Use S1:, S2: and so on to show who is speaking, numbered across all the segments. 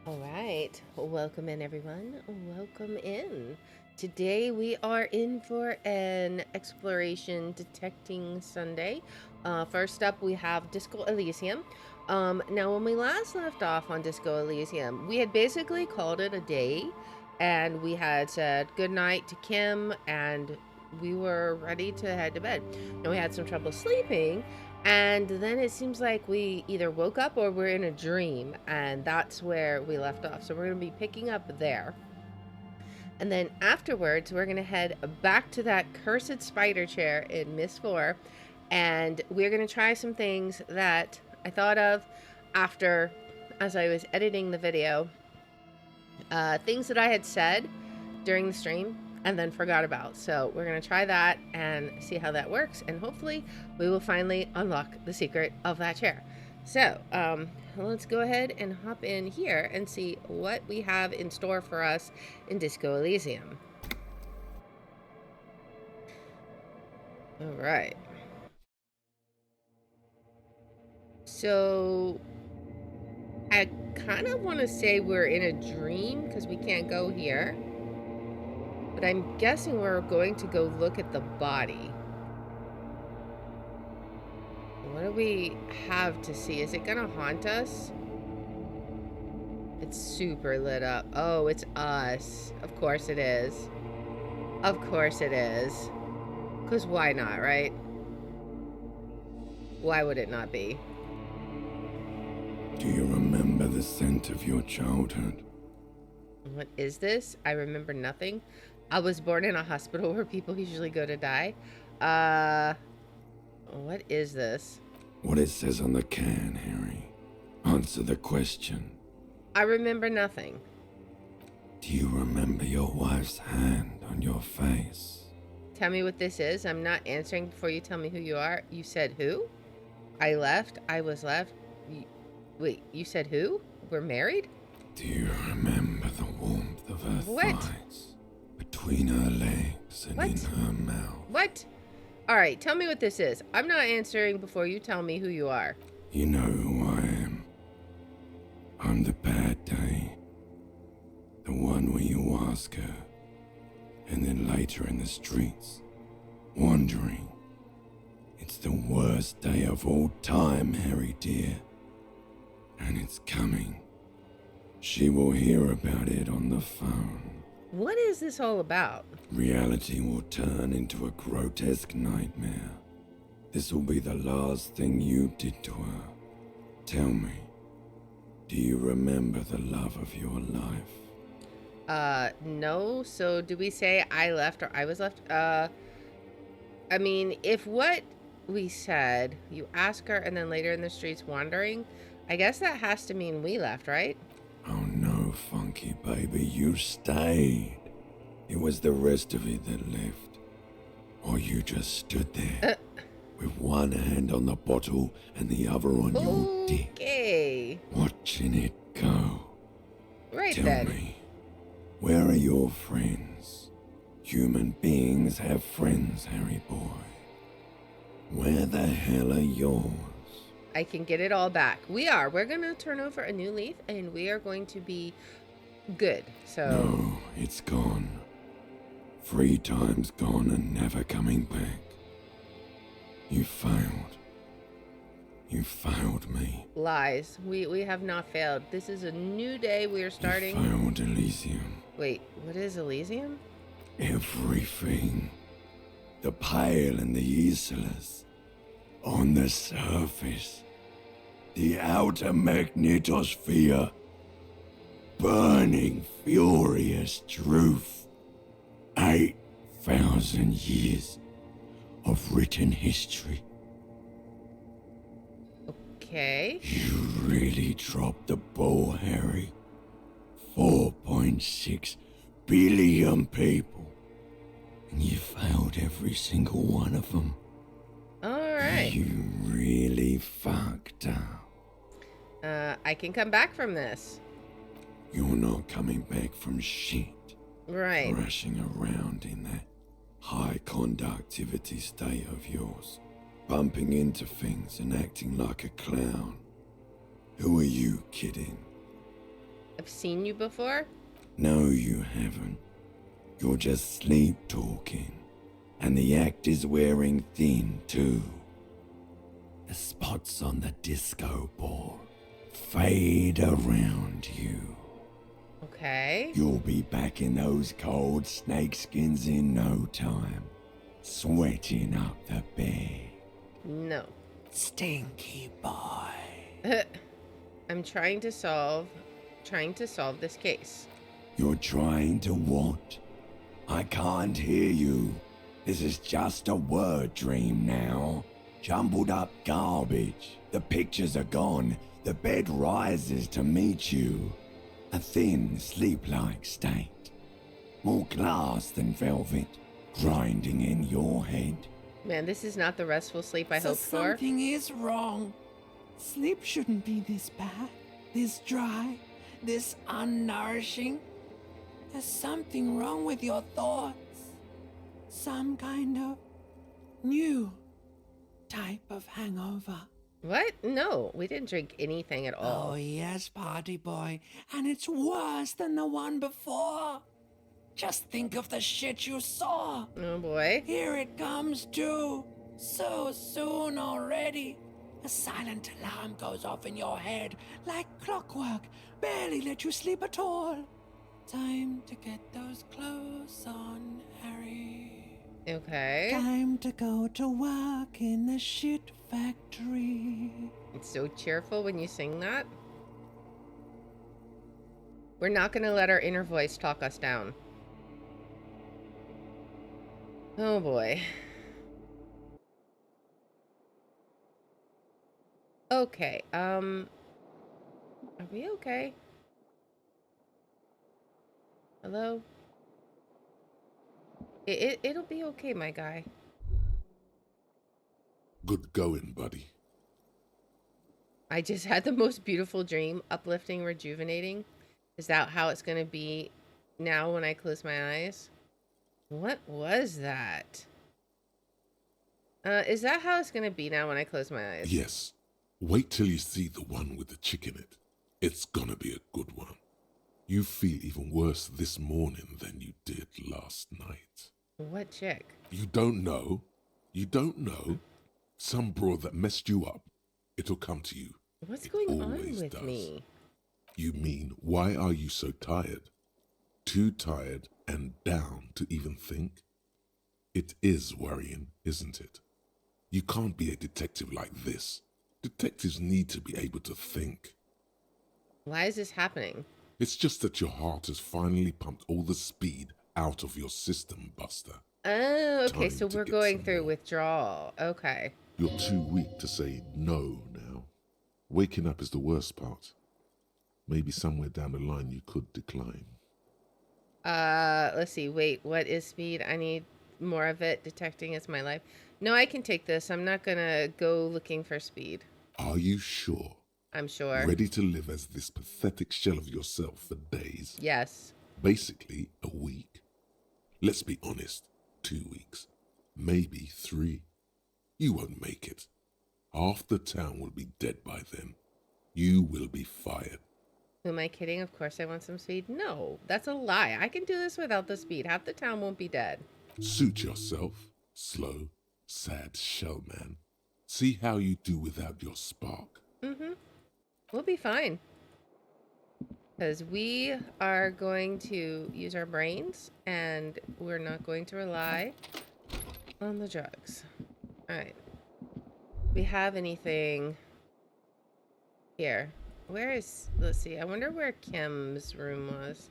S1: All right, welcome in everyone. Welcome in. Today we are in for an exploration detecting Sunday. First up, we have Disco Elysium. Now, when we last left off on Disco Elysium, we had basically called it a day, and we had said goodnight to Kim, and we were ready to head to bed. Now we had some trouble sleeping, and then it seems like we either woke up or we're in a dream, and that's where we left off. So we're going to be picking up there. And then afterwards, we're going to head back to that cursed spider chair in Myst IV, and we're going to try some things that I thought of after, as I was editing the video, things that I had said during the stream and then forgot about. So we're going to try that and see how that works, and hopefully we will finally unlock the secret of that chair. So let's go ahead and hop in here and see what we have in store for us in Disco Elysium. All right. So I kind of want to say we're in a dream because we can't go here. But I'm guessing we're going to go look at the body. What do we have to see? Is it gonna haunt us? It's super lit up. Oh, it's us. Of course it is. Of course it is. Because why not, right? Why would it not be?
S2: Do you remember the scent of your childhood?
S1: What is this? I remember nothing. I was born in a hospital where people usually go to die. What is this?
S2: What it says on the can, Harry. Answer the question.
S1: I remember nothing.
S2: Do you remember your wife's hand on your face?
S1: Tell me what this is. I'm not answering before you tell me who you are. You said who? I left. I was left. Wait, you said who? We're married?
S2: Do you remember the warmth of her
S1: What?
S2: thighs? Between her legs and
S1: What?
S2: in her mouth.
S1: What? All right, tell me what this is. I'm not answering before you tell me who you are.
S2: You know who I am. I'm the bad day. The one where you ask her, and then later in the streets, wandering. It's the worst day of all time, Harry dear. And it's coming. She will hear about it on the phone.
S1: What is this all about?
S2: Reality will turn into a grotesque nightmare. This will be the last thing you did to her. Tell me, do you remember the love of your life?
S1: No. So do we say I left or I was left? I mean, if what we said, you ask her and then later in the streets wandering, I guess that has to mean we left, right?
S2: Oh no, funky baby, you stayed. It was the rest of it that left. Or you just stood there, with one hand on the bottle and the other on your dick.
S1: Okay.
S2: Watching it go.
S1: Right
S2: Tell
S1: then.
S2: me, where are your friends? Human beings have friends, Harry boy. Where the hell are yours?
S1: I can get it all back. We're going to turn over a new leaf and we are going to be good. So
S2: No, it's gone. 3 times gone and never coming back. You failed. You failed me.
S1: lies. We have not failed. This is a new day. We are starting.
S2: You failed Elysium.
S1: Wait, what is Elysium?
S2: Everything. The Pale and the Isolas. On the surface. The outer magnetosphere. Burning, furious truth. 8,000 years of written history.
S1: Okay.
S2: You really dropped the ball, Harry. 4.6 billion people. And you failed every single one of them.
S1: All right.
S2: You really fucked up.
S1: I can come back from this.
S2: You're not coming back from shit.
S1: Right.
S2: Thrashing around in that high conductivity state of yours. Bumping into things and acting like a clown. Who are you kidding?
S1: I've seen you before?
S2: No, you haven't. You're just sleep talking. And the act is wearing thin, too. The spots on the disco ball fade around you.
S1: Okay.
S2: You'll be back in those cold snakeskins in no time, sweating up the bed.
S1: No.
S2: Stinky boy.
S1: I'm trying to solve this case.
S2: You're trying to what? I can't hear you. This is just a word dream now. Jumbled up garbage. The pictures are gone. The bed rises to meet you. A thin, sleep-like state. More glass than velvet, grinding in your head.
S1: Man, this is not the restful sleep I hoped for.
S3: Something is wrong. Sleep shouldn't be this bad, this dry, this unnourishing. There's something wrong with your thoughts. Some kind of new type of hangover.
S1: What? No, we didn't drink anything at all.
S3: Oh, yes, party boy. And it's worse than the one before. Just think of the shit you saw.
S1: Oh boy.
S3: Here it comes too. So soon already. A silent alarm goes off in your head like clockwork. Barely let you sleep at all. Time to get those clothes on, Harry.
S1: Okay.
S3: Time to go to work in the shit factory.
S1: It's so cheerful when you sing that. We're not going to let our inner voice talk us down. Oh boy. Okay, are we okay? Hello? It'll be okay, my guy.
S4: Good going, buddy.
S1: I just had the most beautiful dream, uplifting, rejuvenating. Is that how it's gonna be now when I close my eyes? What was that? Is that how it's gonna be now when I close my eyes?
S4: Yes. Wait till you see the one with the chick in it. It's gonna be a good one. You feel even worse this morning than you did last night.
S1: What chick?
S4: You don't know? You don't know? Some broad that messed you up. It'll come to you.
S1: What's
S4: It
S1: going on
S4: always
S1: with
S4: does.
S1: me?
S4: You mean, why are you so tired? Too tired and down to even think? It is worrying, isn't it? You can't be a detective like this. Detectives need to be able to think.
S1: Why is this happening?
S4: It's just that your heart has finally pumped all the speed out of your system, Buster.
S1: Oh, okay,
S4: Time
S1: so
S4: to
S1: we're
S4: get
S1: going
S4: some
S1: through
S4: more.
S1: withdrawal. Okay.
S4: You're too weak to say no now. Waking up is the worst part. Maybe somewhere down the line you could decline.
S1: Let's see. Wait, what is speed? I need more of it. Detecting is my life. No, I can take this. I'm not gonna go looking for speed.
S4: Are you sure?
S1: I'm sure.
S4: Ready to live as this pathetic shell of yourself for days?
S1: Yes.
S4: Basically, a week. Let's be honest, 2 weeks. Maybe 3. You won't make it. Half the town will be dead by then. You will be fired.
S1: Who am I kidding? Of course I want some speed. No, that's a lie. I can do this without the speed. Half the town won't be dead.
S4: Suit yourself, slow, sad shell man. See how you do without your spark.
S1: Mm-hmm. We'll be fine. Because we are going to use our brains and we're not going to rely on the drugs. All right. Do we have anything here? Where is, let's see. I wonder where Kim's room was.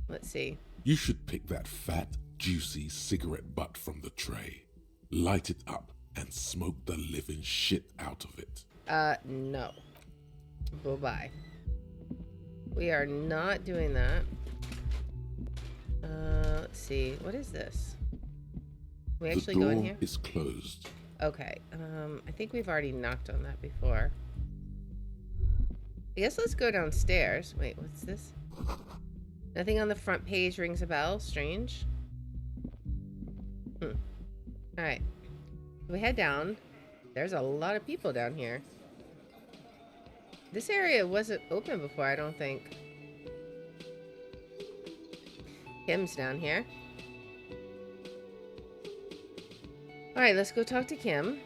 S1: Let's see.
S4: You should pick that fat, juicy cigarette butt from the tray. Light it up and smoke the living shit out of it.
S1: No. Bye-bye. We are not doing that. Let's see. What is this? We actually
S4: the
S1: go
S4: door
S1: in here?
S4: is closed.
S1: Okay. I think we've already knocked on that before. I guess let's go downstairs. Wait, what's this? Nothing on the front page rings a bell. Strange. Alright. We head down. There's a lot of people down here. This area wasn't open before, I don't think. Kim's down here. Alright, let's go talk to Kim.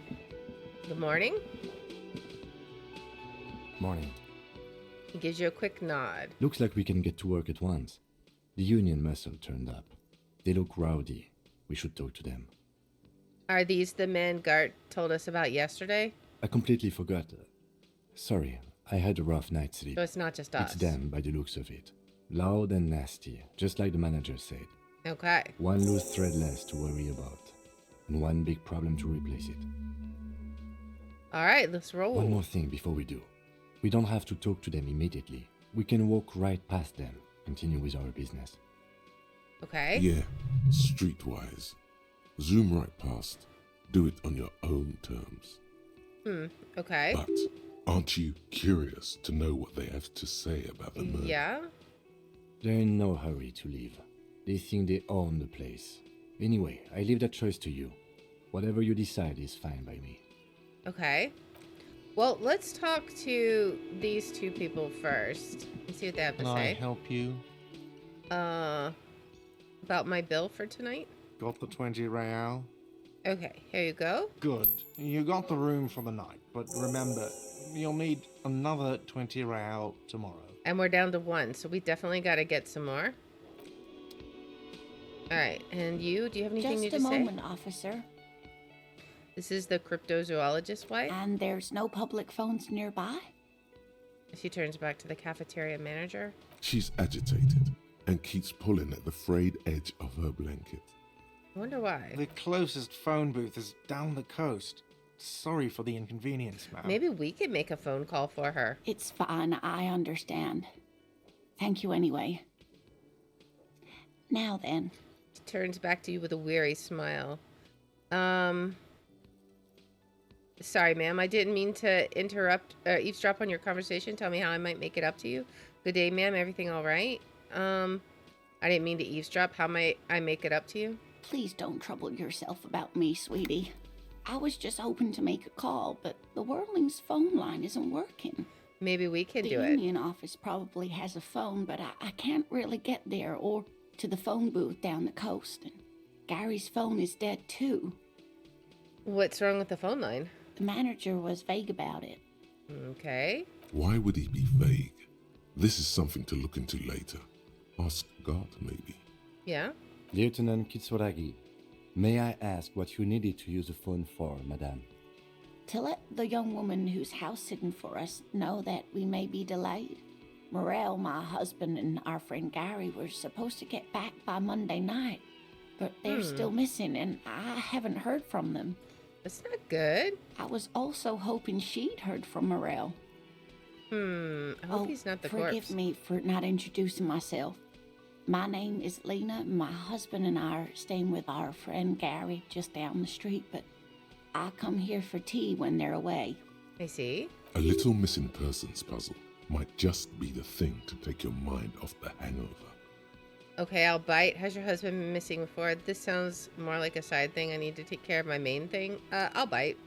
S1: Good morning.
S5: Morning.
S1: He gives you a quick nod.
S5: Looks like we can get to work at once. The union muscle turned up. They look rowdy. We should talk to them.
S1: Are these the men Gart told us about yesterday?
S5: I completely forgot. Sorry, I had a rough night's sleep.
S1: So it's not just us.
S5: It's them by the looks of it. Loud and nasty, just like the manager said.
S1: Okay.
S5: One loose thread less to worry about. And one big problem to replace it.
S1: Alright, let's roll.
S5: One more thing before we do. We don't have to talk to them immediately. We can walk right past them, continue with our business.
S1: Okay.
S4: Yeah, streetwise. Zoom right past. Do it on your own terms.
S1: Okay.
S4: But aren't you curious to know what they have to say about the murder?
S1: Yeah.
S5: They're in no hurry to leave. They think they own the place. Anyway, I leave that choice to you. Whatever you decide is fine by me.
S1: Okay. Well, let's talk to these two people first. And see what they have to
S6: Can I
S1: say.
S6: help you?
S1: About my bill for tonight?
S6: Got the 20 real?
S1: Okay, here you go.
S6: Good. You got the room for the night, but remember, you'll need another 20 real tomorrow.
S1: And we're down to 1, so we definitely got to get some more. Alright, and you? Do you have anything new
S7: Just
S1: to
S7: a
S1: say?
S7: moment, officer.
S1: This is the cryptozoologist wife.
S7: And there's no public phones nearby?
S1: She turns back to the cafeteria manager.
S4: She's agitated and keeps pulling at the frayed edge of her blanket.
S1: I wonder why.
S6: The closest phone booth is down the coast. Sorry for the inconvenience, ma'am.
S1: Maybe we could make a phone call for her.
S7: It's fine, I understand. Thank you anyway. Now then,
S1: She turns back to you with a weary smile. Sorry, ma'am. I didn't mean to interrupt, eavesdrop on your conversation. Tell me how I might make it up to you. Good day, ma'am. Everything all right? I didn't mean to eavesdrop. How might I make it up to you?
S7: please don't trouble yourself about me, sweetie. I was just hoping to make a call, but the Whirling's phone line isn't working.
S1: Maybe we can
S7: The
S1: do it.
S7: union office probably has a phone, but I can't really get there or to the phone booth down the coast. And Gary's phone is dead too.
S1: What's wrong with the phone line?
S7: The manager was vague about it.
S1: Okay.
S4: Why would he be vague? This is something to look into later. Ask God, maybe.
S1: Yeah?
S5: Lieutenant Kitsuragi, may I ask what you needed to use the phone for, madame?
S7: To let the young woman who's house-sitting for us know that we may be delayed. Morel, my husband, and our friend Gary were supposed to get back by Monday night, but they're still missing, and I haven't heard from them.
S1: That's not good.
S7: I was also hoping she'd heard from Morel.
S1: I hope he's not the
S7: forgive
S1: corpse.
S7: me for not introducing myself. My name is Lena, and my husband and I are staying with our friend Gary just down the street, but I come here for tea when they're away.
S1: I see.
S4: A little missing persons puzzle might just be the thing to take your mind off the hangover.
S1: Okay, I'll bite. Has your husband been missing before? This sounds more like a side thing. I need to take care of my main thing. I'll bite.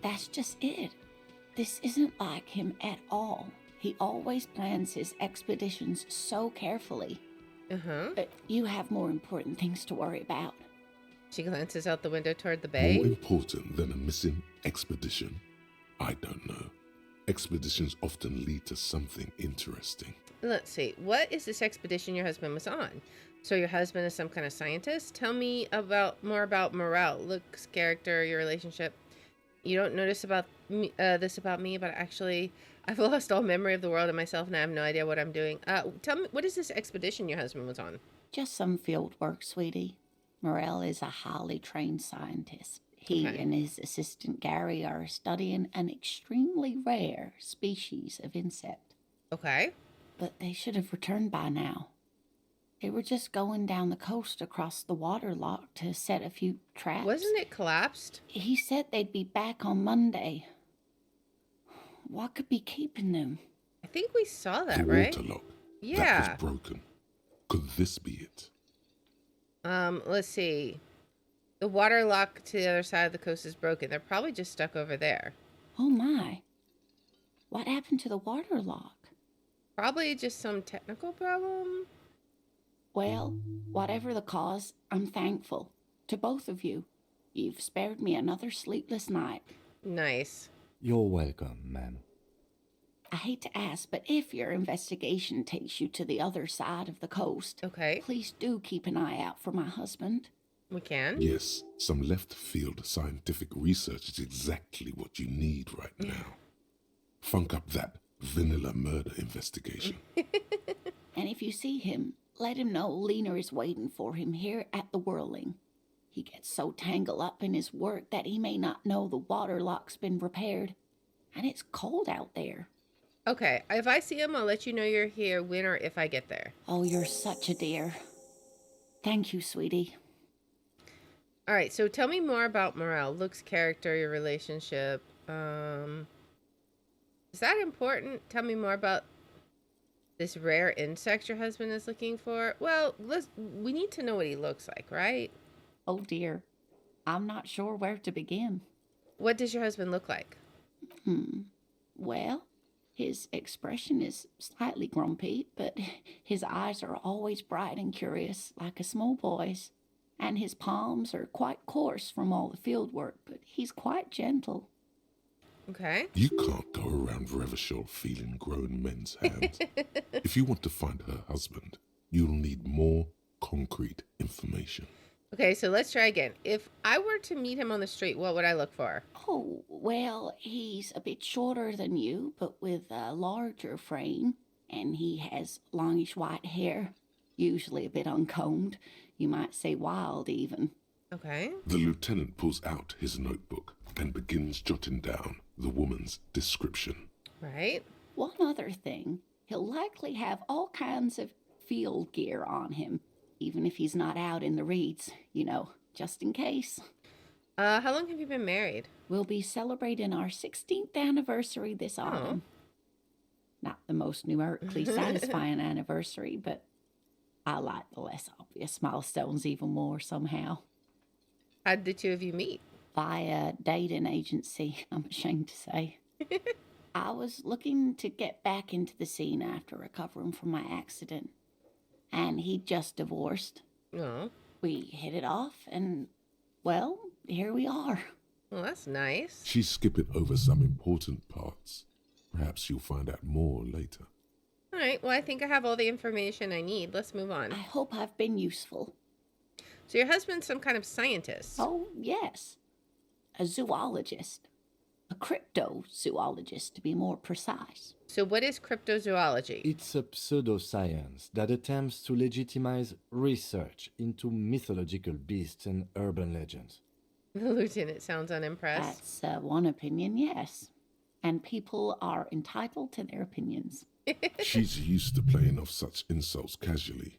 S7: That's just it. This isn't like him at all. He always plans his expeditions so carefully.
S1: Uh-huh.
S7: But you have more important things to worry about.
S1: She glances out the window toward the
S4: More
S1: bay.
S4: important than a missing expedition? I don't know. Expeditions often lead to something interesting.
S1: Let's see. What is this expedition your husband was on? So your husband is some kind of scientist? Tell me more about Morel, looks, character, your relationship. You don't notice about me, this about me, but actually, I've lost all memory of the world and myself, and I have no idea what I'm doing. Tell me, what is this expedition your husband was on?
S7: Just some field work, sweetie. Morel is a highly trained scientist. He
S1: Okay.
S7: and his assistant Gary are studying an extremely rare species of insect.
S1: Okay.
S7: But they should have returned by now. They were just going down the coast across the water lock to set a few traps.
S1: Wasn't it collapsed?
S7: He said they'd be back on Monday. What could be keeping them?
S1: I think we saw that,
S4: The
S1: right?
S4: water lock.
S1: Yeah.
S4: That was broken. Could this be it?
S1: Let's see. The water lock to the other side of the coast is broken. They're probably just stuck over there.
S7: Oh my. What happened to the water lock?
S1: Probably just some technical problem.
S7: Well, whatever the cause, I'm thankful. To both of you. You've spared me another sleepless night.
S1: Nice.
S5: You're welcome, ma'am.
S7: I hate to ask, but if your investigation takes you to the other side of the coast,
S1: Okay,
S7: please do keep an eye out for my husband.
S1: we can.
S4: Yes, some left field scientific research is exactly what you need right now. Funk up that vanilla murder investigation.
S7: And if you see him, let him know Lena is waiting for him here at the Whirling. He gets so tangled up in his work that he may not know the water lock's been repaired. And it's cold out there.
S1: Okay, if I see him, I'll let you know you're here when or if I get there.
S7: Oh, you're such a dear. Thank you, sweetie.
S1: All right, so tell me more about Morel. Looks, character, your relationship. Is that important? Tell me more about this rare insect your husband is looking for. Well, we need to know what he looks like, right?
S7: Oh, dear. I'm not sure where to begin.
S1: What does your husband look like?
S7: Well, his expression is slightly grumpy, but his eyes are always bright and curious, like a small boy's. And his palms are quite coarse from all the field work, but he's quite gentle.
S1: Okay.
S4: You can't go around Revachol feeling grown men's hands. If you want to find her husband, you'll need more concrete information.
S1: Okay, so let's try again. If I were to meet him on the street, what would I look for?
S7: Oh, well, he's a bit shorter than you, but with a larger frame, and he has longish white hair, usually a bit uncombed. You might say wild, even.
S1: Okay.
S4: The lieutenant pulls out his notebook and begins jotting down the woman's description.
S1: Right.
S7: One other thing, he'll likely have all kinds of field gear on him, even if he's not out in the reeds, just in case.
S1: How long have you been married?
S7: We'll be celebrating our 16th anniversary this autumn. Not the most numerically satisfying anniversary, but I like the less obvious milestones even more somehow.
S1: How did the two of you meet?
S7: Via dating agency, I'm ashamed to say. I was looking to get back into the scene after recovering from my accident. And he'd just divorced.
S1: Oh.
S7: We hit it off, and, well, here we are.
S1: Well, that's nice.
S4: She's skipping over some important parts. Perhaps you'll find out more later.
S1: All right, well, I think I have all the information I need. Let's move on.
S7: I hope I've been useful.
S1: So your husband's some kind of scientist.
S7: Oh, yes. A zoologist. A cryptozoologist, to be more precise.
S1: So what is cryptozoology?
S5: It's a pseudoscience that attempts to legitimize research into mythological beasts and urban legends.
S1: The lieutenant sounds unimpressed.
S7: That's one opinion, yes. And people are entitled to their opinions.
S4: She's used to playing off such insults casually,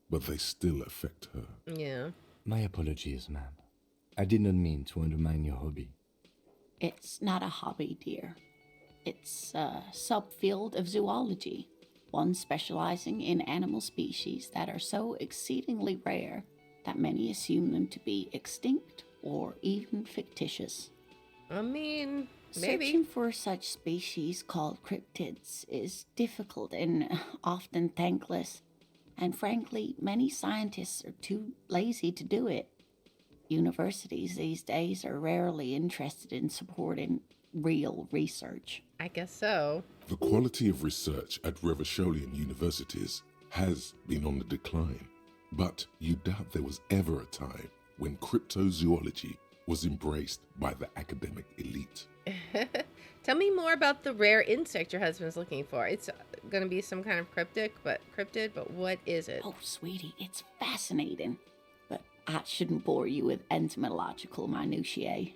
S4: but they still affect her.
S1: Yeah.
S5: My apologies, ma'am. I did not mean to undermine your hobby.
S7: It's not a hobby, dear. It's a subfield of zoology, one specializing in animal species that are so exceedingly rare that many assume them to be extinct or even fictitious.
S1: I mean, maybe.
S7: Searching for such species called cryptids is difficult and often thankless, and frankly, many scientists are too lazy to do it. Universities these days are rarely interested in supporting real research.
S1: I guess so.
S4: The quality of research at Revacholian universities has been on the decline, but you doubt there was ever a time when cryptozoology was embraced by the academic elite.
S1: Tell me more about the rare insect your husband's looking for. It's going to be some kind of cryptid, but what is it?
S7: Oh, sweetie, it's fascinating. But I shouldn't bore you with entomological minutiae.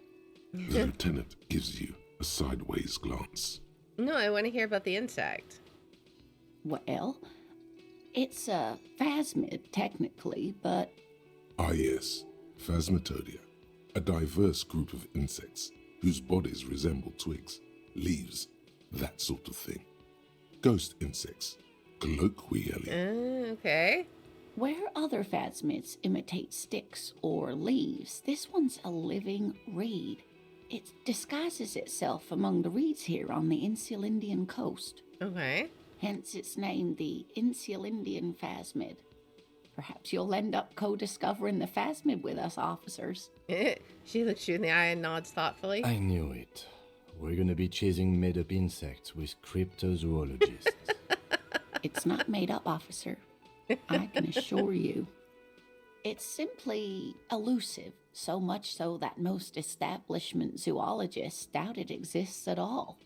S4: The lieutenant gives you a sideways glance.
S1: No, I want to hear about the insect.
S7: Well, it's a phasmid, technically, but...
S4: Ah yes, Phasmatodia, a diverse group of insects whose bodies resemble twigs, leaves, that sort of thing. Ghost insects, colloquially.
S1: Okay.
S7: Where other phasmids imitate sticks or leaves, this one's a living reed. It disguises itself among the reeds here on the Insulindian coast.
S1: Okay.
S7: Hence its name, the Insulindian phasmid. Perhaps you'll end up co-discovering the phasmid with us, officers.
S1: She looks you in the eye and nods thoughtfully.
S5: I knew it. We're gonna be chasing made-up insects with cryptozoologists.
S7: It's not made up, officer. I can assure you. It's simply elusive, so much so that most establishment zoologists doubt it exists at all.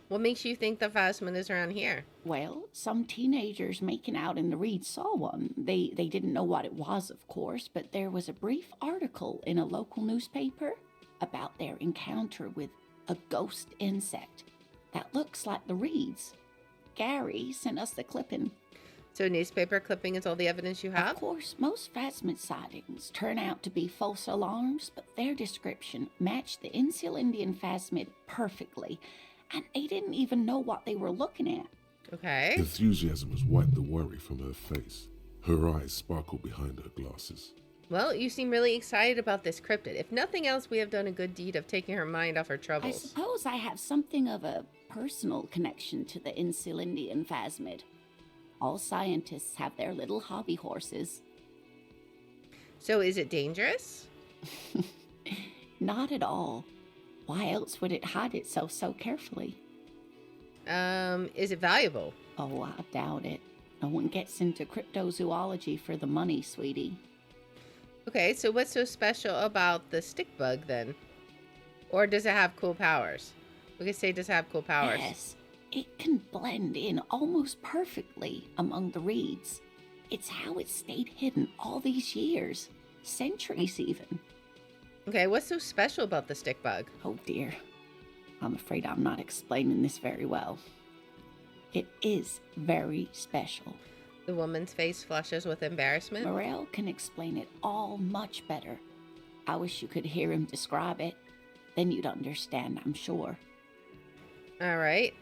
S1: What makes you think the phasmid is around here?
S7: Well, some teenagers making out in the reeds saw one. They didn't know what it was, of course, but there was a brief article in a local newspaper about their encounter with a ghost insect that looks like the reeds. Gary sent us the clipping.
S1: So newspaper clipping is all the evidence you have?
S7: Of course, most phasmid sightings turn out to be false alarms, but their description matched the Insulindian phasmid perfectly, and they didn't even know what they were looking at.
S1: Okay.
S4: Enthusiasm has wiped the worry from her face. Her eyes sparkle behind her glasses.
S1: Well, you seem really excited about this cryptid. If nothing else, we have done a good deed of taking her mind off her
S7: I
S1: troubles.
S7: suppose I have something of a personal connection to the Insulindian phasmid. All scientists have their little hobby horses.
S1: So is it dangerous?
S7: Not at all. Why else would it hide itself so carefully?
S1: Is it valuable?
S7: Oh, I doubt it. No one gets into cryptozoology for the money, sweetie.
S1: Okay, so what's so special about the stick bug then? Or does it have cool powers? We could say, does it have cool powers?
S7: Yes, it can blend in almost perfectly among the reeds. It's how it stayed hidden all these years, centuries even.
S1: Okay, what's so special about the stick bug?
S7: Oh dear, I'm afraid I'm not explaining this very well. It is very special.
S1: The woman's face flushes with embarrassment.
S7: Morel can explain it all much better. I wish you could hear him describe it. Then you'd understand, I'm sure.
S1: All right.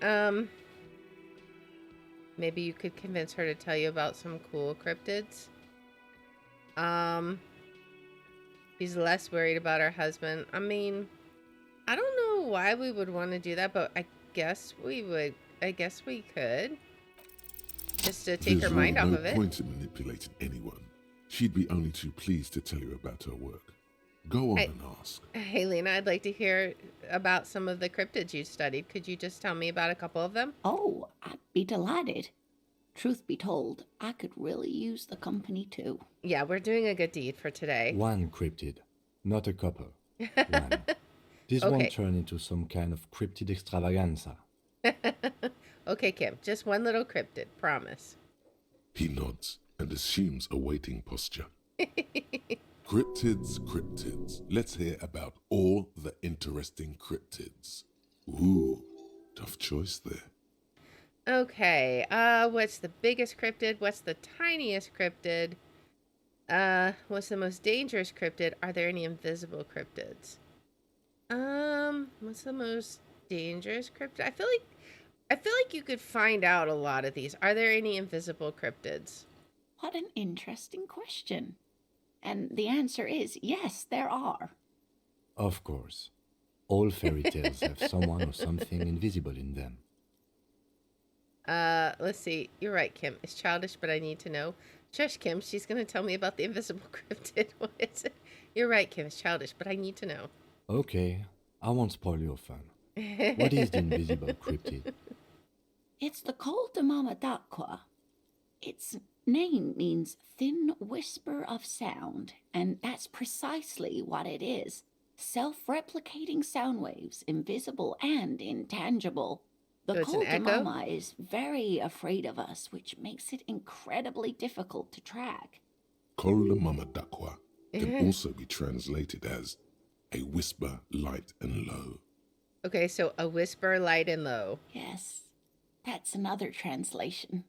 S1: Maybe you could convince her to tell you about some cool cryptids. She's less worried about her husband. I mean, I don't know why we would want to do that, but I guess we would. I guess we could. Just to take her mind off of
S4: no
S1: it.
S4: point in manipulating anyone. She'd be only too pleased to tell you about her work. Go on and ask.
S1: Hey, Lena, I'd like to hear about some of the cryptids you studied. Could you just tell me about a couple of them?
S7: Oh, I'd be delighted. Truth be told, I could really use the company too.
S1: Yeah, we're doing a good deed for today.
S5: One cryptid, not a couple. One. This
S1: Okay.
S5: won't turn into some kind of cryptid extravaganza.
S1: Okay, Kim, just one little cryptid, promise.
S4: He nods and assumes a waiting posture. Cryptids, cryptids. Let's hear about all the interesting cryptids. Ooh, tough choice there.
S1: Okay, what's the biggest cryptid? What's the tiniest cryptid? What's the most dangerous cryptid? Are there any invisible cryptids? What's the most dangerous cryptid? I feel like you could find out a lot of these. Are there any invisible cryptids?
S7: What an interesting question. And the answer is yes, there are.
S5: Of course. All fairy tales have someone or something invisible in them.
S1: Let's see. You're right, Kim. It's childish, but I need to know. Shush, Kim. She's going to tell me about the invisible cryptid. What is it? You're right, Kim. It's childish, but I need to know.
S5: Okay, I won't spoil your fun. What is the invisible cryptid?
S7: It's the Col de Mama d'Aqua. Its name means thin whisper of sound, and that's precisely what it is. Self-replicating sound waves, invisible and intangible.
S1: So
S7: The
S1: it's an
S7: Col de
S1: echo?
S7: Mama is very afraid of us, which makes it incredibly difficult to track.
S4: Kola Mama Dakwa can also be translated as a whisper, light and low.
S1: Okay, so a whisper, light, and low.
S7: Yes, that's another translation.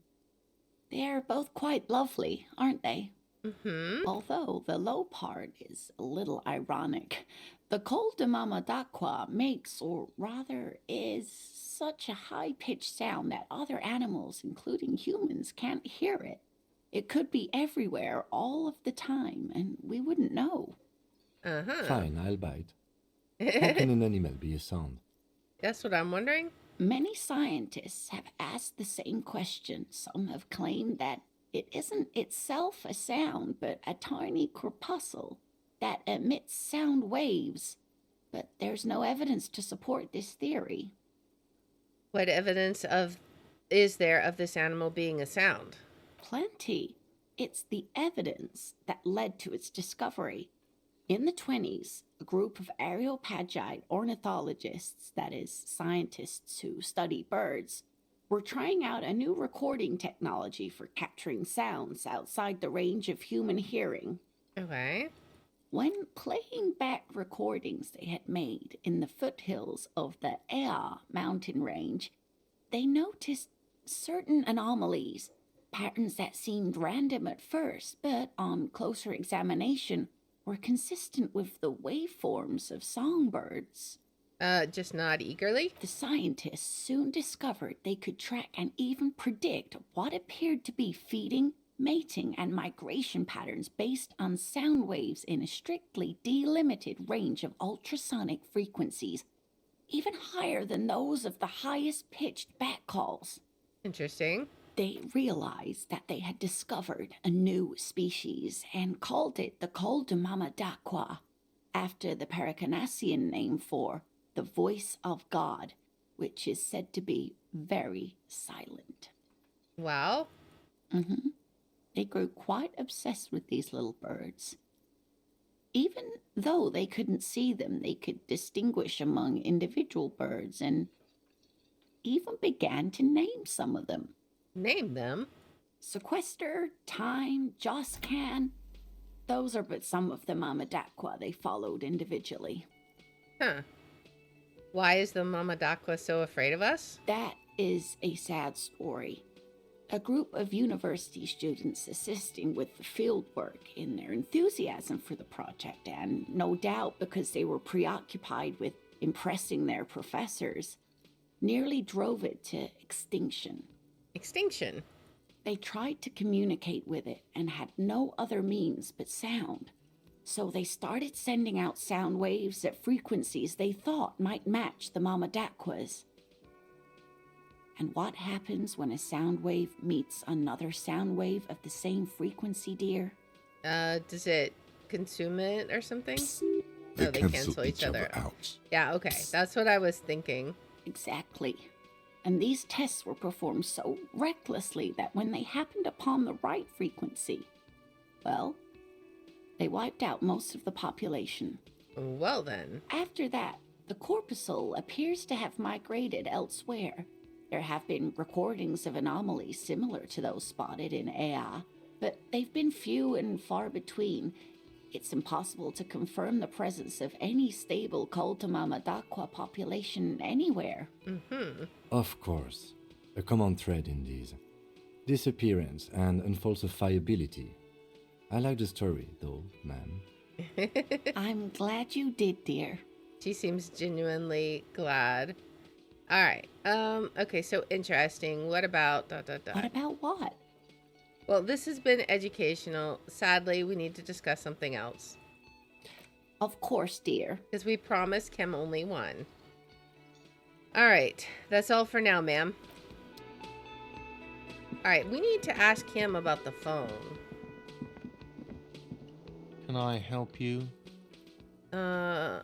S7: They're both quite lovely, aren't they?
S1: Mm-hmm.
S7: Although the low part is a little ironic. The Col de Mama d'Aqua makes, or rather is, such a high-pitched sound that other animals, including humans, can't hear it. It could be everywhere all of the time, and we wouldn't know.
S1: Uh-huh.
S5: Fine, I'll bite. How can an animal be a sound?
S1: That's what I'm wondering.
S7: Many scientists have asked the same question. Some have claimed that it isn't itself a sound, but a tiny corpuscle that emits sound waves. But there's no evidence to support this theory.
S1: What evidence is there of this animal being a sound?
S7: Plenty. It's the evidence that led to its discovery. In the 20s, a group of Areopagite ornithologists, that is, scientists who study birds, were trying out a new recording technology for capturing sounds outside the range of human hearing.
S1: Okay.
S7: When playing back recordings they had made in the foothills of the Ea mountain range, they noticed certain anomalies, patterns that seemed random at first, but on closer examination were consistent with the waveforms of songbirds.
S1: Just nod eagerly.
S7: The scientists soon discovered they could track and even predict what appeared to be feeding, mating, and migration patterns based on sound waves in a strictly delimited range of ultrasonic frequencies, even higher than those of the highest pitched bat calls.
S1: Interesting.
S7: They realized that they had discovered a new species and called it the Coldumamadatqua, after the Paracanassian name for the voice of God, which is said to be very silent.
S1: Wow.
S7: They grew quite obsessed with these little birds. Even though they couldn't see them, they could distinguish among individual birds and even began to name some of them.
S1: Name them?
S7: Sequester, Time, Joscan. Those are but some of the Mamadaqua they followed individually.
S1: Huh. Why is the Mamadaqua so afraid of us?
S7: That is a sad story. A group of university students assisting with the field work in their enthusiasm for the project, and no doubt because they were preoccupied with impressing their professors, nearly drove it to extinction.
S1: Extinction?
S7: They tried to communicate with it and had no other means but sound. So they started sending out sound waves at frequencies they thought might match the Mamadaqwas. And what happens when a sound wave meets another sound wave of the same frequency, dear?
S1: Does it consume it or something?
S4: They
S1: No, they
S4: cancel each other out.
S1: Yeah, okay. That's what I was thinking.
S7: Exactly. And these tests were performed so recklessly that when they happened upon the right frequency, well, they wiped out most of the population.
S1: Well then.
S7: After that, the corpuscle appears to have migrated elsewhere. There have been recordings of anomalies similar to those spotted in Ea, but they've been few and far between. It's impossible to confirm the presence of any stable Coldumamadatqua population anywhere.
S5: Of course. A common thread in these. Disappearance and unfalsifiability. I like the story, though, ma'am.
S7: I'm glad you did, dear.
S1: She seems genuinely glad. All right. Okay, so interesting. What about ...
S7: What about what?
S1: Well, this has been educational. Sadly, we need to discuss something else.
S7: Of course, dear.
S1: Because we promised Kim only one. All right. That's all for now, ma'am. All right. We need to ask him about the phone.
S6: Can I help you?
S1: I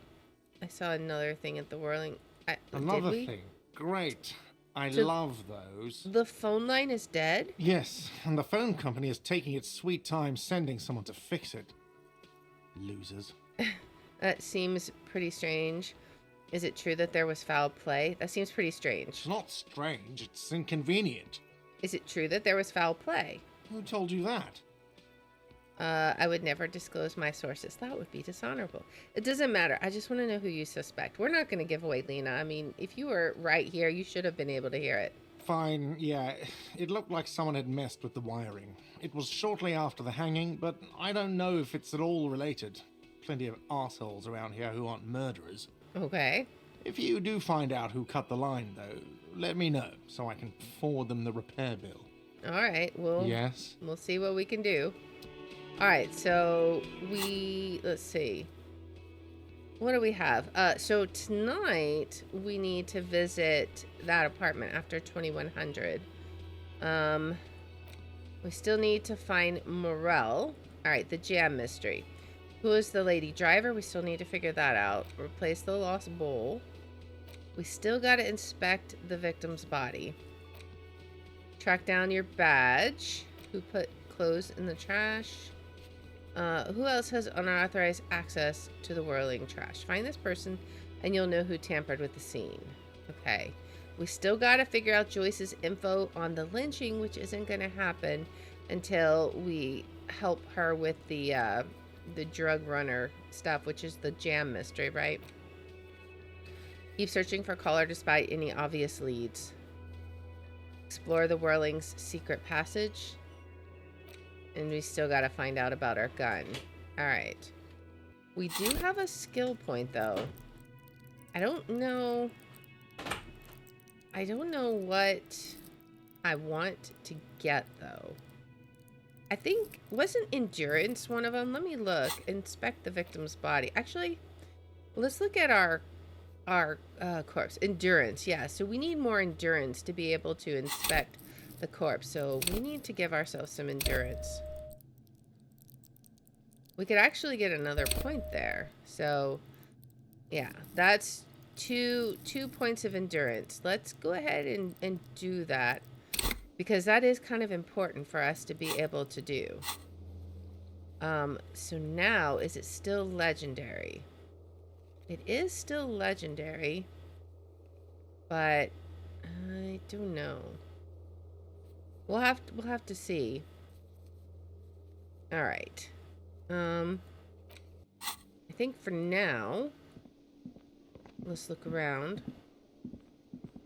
S1: saw another thing at the whirling.
S6: Another
S1: did we?
S6: thing. Great. I
S1: So-
S6: love those.
S1: The phone line is dead?
S6: Yes, and the phone company is taking its sweet time sending someone to fix it. Losers.
S1: That seems pretty strange. Is it true that there was foul play? That seems pretty strange.
S6: It's not strange, it's inconvenient.
S1: Is it true that there was foul play?
S6: Who told you that?
S1: I would never disclose my sources. That would be dishonorable. It doesn't matter. I just want to know who you suspect. We're not going to give away Lena. I mean, if you were right here, you should have been able to hear it.
S6: Fine, yeah. It looked like someone had messed with the wiring. It was shortly after the hanging, but I don't know if it's at all related. Plenty of assholes around here who aren't murderers.
S1: Okay.
S6: If you do find out who cut the line, though, let me know so I can forward them the repair bill.
S1: All right. Well,
S6: Yes?
S1: we'll see what we can do. All right. So let's see. What do we have? So tonight we need to visit that apartment after 2100. We still need to find Morel. All right, the jam mystery. Who is the lady driver? We still need to figure that out. Replace the lost bowl. We still got to inspect the victim's body. Track down your badge. Who put clothes in the trash? Who else has unauthorized access to the whirling trash? Find this person and you'll know who tampered with the scene. Okay. We still got to figure out Joyce's info on the lynching, which isn't going to happen until we help her with the drug runner stuff, which is the jam mystery, right? Keep searching for caller despite any obvious leads. Explore the Whirling's secret passage. And we still got to find out about our gun. All right. We do have a skill point, though. I don't know what I want to get, though. I think, wasn't endurance one of them? Let me look. Inspect the victim's body. Actually, let's look at our corpse. Endurance, yeah. So we need more endurance to be able to inspect the corpse. So we need to give ourselves some endurance. We could actually get another point there. So, yeah, that's two points of endurance. Let's go ahead and do that, because that is kind of important for us to be able to do. So now, is it still legendary? It is still legendary, but I don't know. We'll have to see. All right. I think for now, let's look around.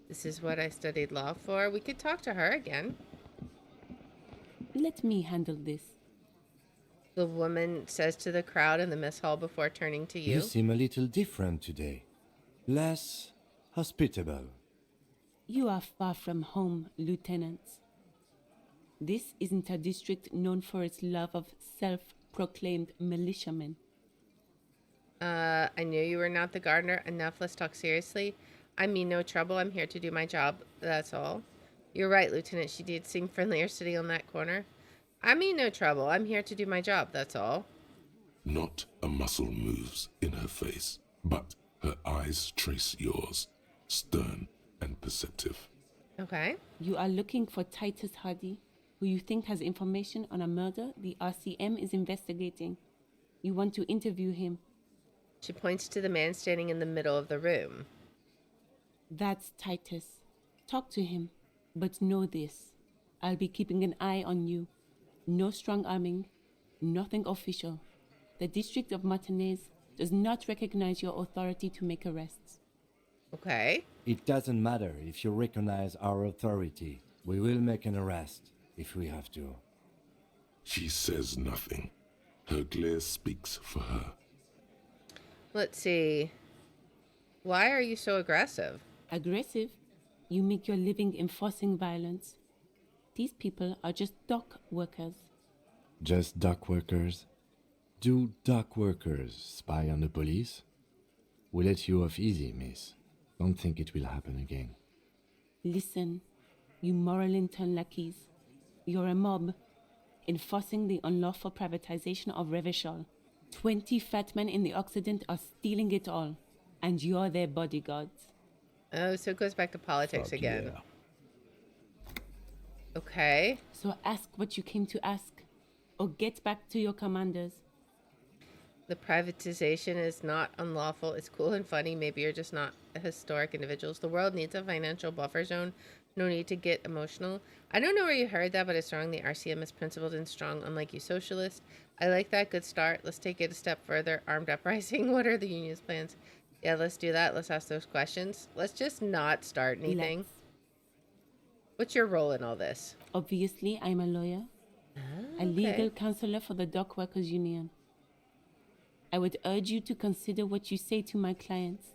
S1: This is what I studied law for. We could talk to her again.
S8: Let me handle this.
S1: The woman says to the crowd in the mess hall before turning to you.
S5: You seem a little different today. Less hospitable.
S8: You are far from home, Lieutenant. This isn't a district known for its love of self-proclaimed militiamen.
S1: I knew you were not the gardener. Enough, let's talk seriously. I mean no trouble. I'm here to do my job. That's all. You're right, Lieutenant. She did seem friendlier sitting on that corner. I mean no trouble. I'm here to do my job. That's all.
S4: Not a muscle moves in her face, but her eyes trace yours, stern and perceptive.
S1: Okay.
S8: You are looking for Titus Hardy, who you think has information on a murder the RCM is investigating. You want to interview him.
S1: She points to the man standing in the middle of the room.
S8: That's Titus. Talk to him, but know this. I'll be keeping an eye on you. No strong arming, nothing official. The District of Martinez does not recognize your authority to make arrests.
S1: Okay.
S5: It doesn't matter if you recognize our authority. We will make an arrest if we have to.
S4: She says nothing. Her glare speaks for her.
S1: Let's see. Why are you so aggressive?
S8: Aggressive? You make your living enforcing violence. These people are just dock workers.
S5: Just dock workers? Do dock workers spy on the police? We let you off easy, miss. Don't think it will happen again.
S8: Listen, you Moralington lackeys. You're a mob, enforcing the unlawful privatization of Revachol. 20 fat men in the Occident are stealing it all, and you're their bodyguards.
S1: Oh, so it goes back to politics again.
S5: Yeah.
S1: Okay.
S8: So ask what you came to ask, or get back to your commanders.
S1: The privatization is not unlawful. It's cool and funny. Maybe you're just not historic individuals. The world needs a financial buffer zone. No need to get emotional. I don't know where you heard that, but it's strong. The RCM is principled and strong, unlike you socialists. I like that. Good start. Let's take it a step further. Armed uprising. What are the union's plans? Yeah, let's do that. Let's ask those questions. Let's just not start anything. What's your role in all this?
S8: Obviously, I'm a lawyer, a legal counselor for the Dock Workers Union. I would urge you to consider what you say to my clients.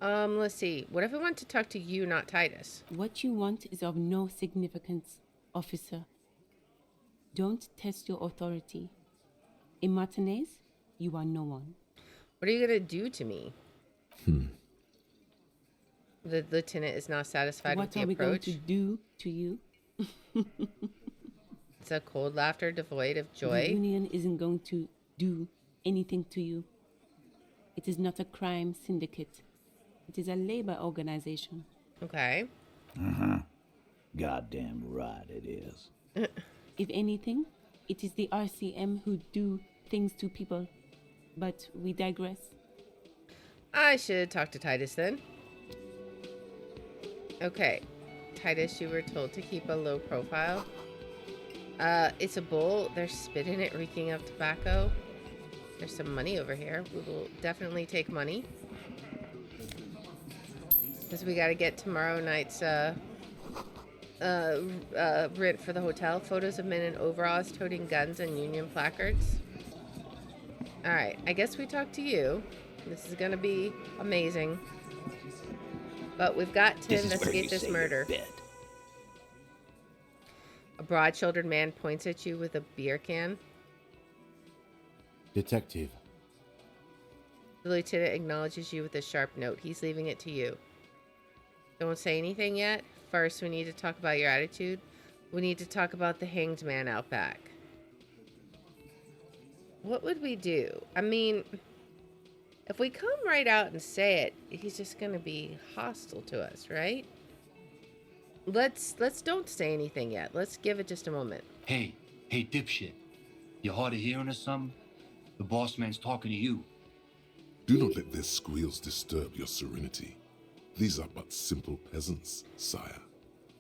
S1: Let's see. What if I want to talk to you, not Titus?
S8: What you want is of no significance, officer. Don't test your authority. In Martinez, you are no one.
S1: What are you gonna do to me? The lieutenant is not satisfied with
S8: What
S1: the
S8: are we going
S1: approach.
S8: to do to you?
S1: It's a cold laughter devoid of
S8: The
S1: joy.
S8: union isn't going to do anything to you. It is not a crime syndicate. It is a labor organization.
S1: Okay.
S9: Goddamn right it is.
S8: If anything, it is the RCM who do things to people. But we digress.
S1: I should talk to Titus then. Okay. Titus, you were told to keep a low profile. It's a bowl. There's spit in it, reeking of tobacco. There's some money over here. We will definitely take money. Because we gotta get tomorrow night's rent for the hotel. Photos of men in overalls toting guns and union placards. Alright, I guess we talk to you. This is gonna be amazing. But we've got to investigate this murder. A broad-shouldered man points at you with a beer can.
S5: Detective,
S1: The lieutenant acknowledges you with a sharp note. He's leaving it to you. Don't say anything yet. First, we need to talk about your attitude. We need to talk about the hanged man out back. What would we do? I mean, if we come right out and say it, he's just going to be hostile to us, right? Let's don't say anything yet. Let's give it just a moment.
S10: Hey, dipshit. You hard of hearing or something? The boss man's talking to you.
S4: Do not let their squeals disturb your serenity. These are but simple peasants, sire.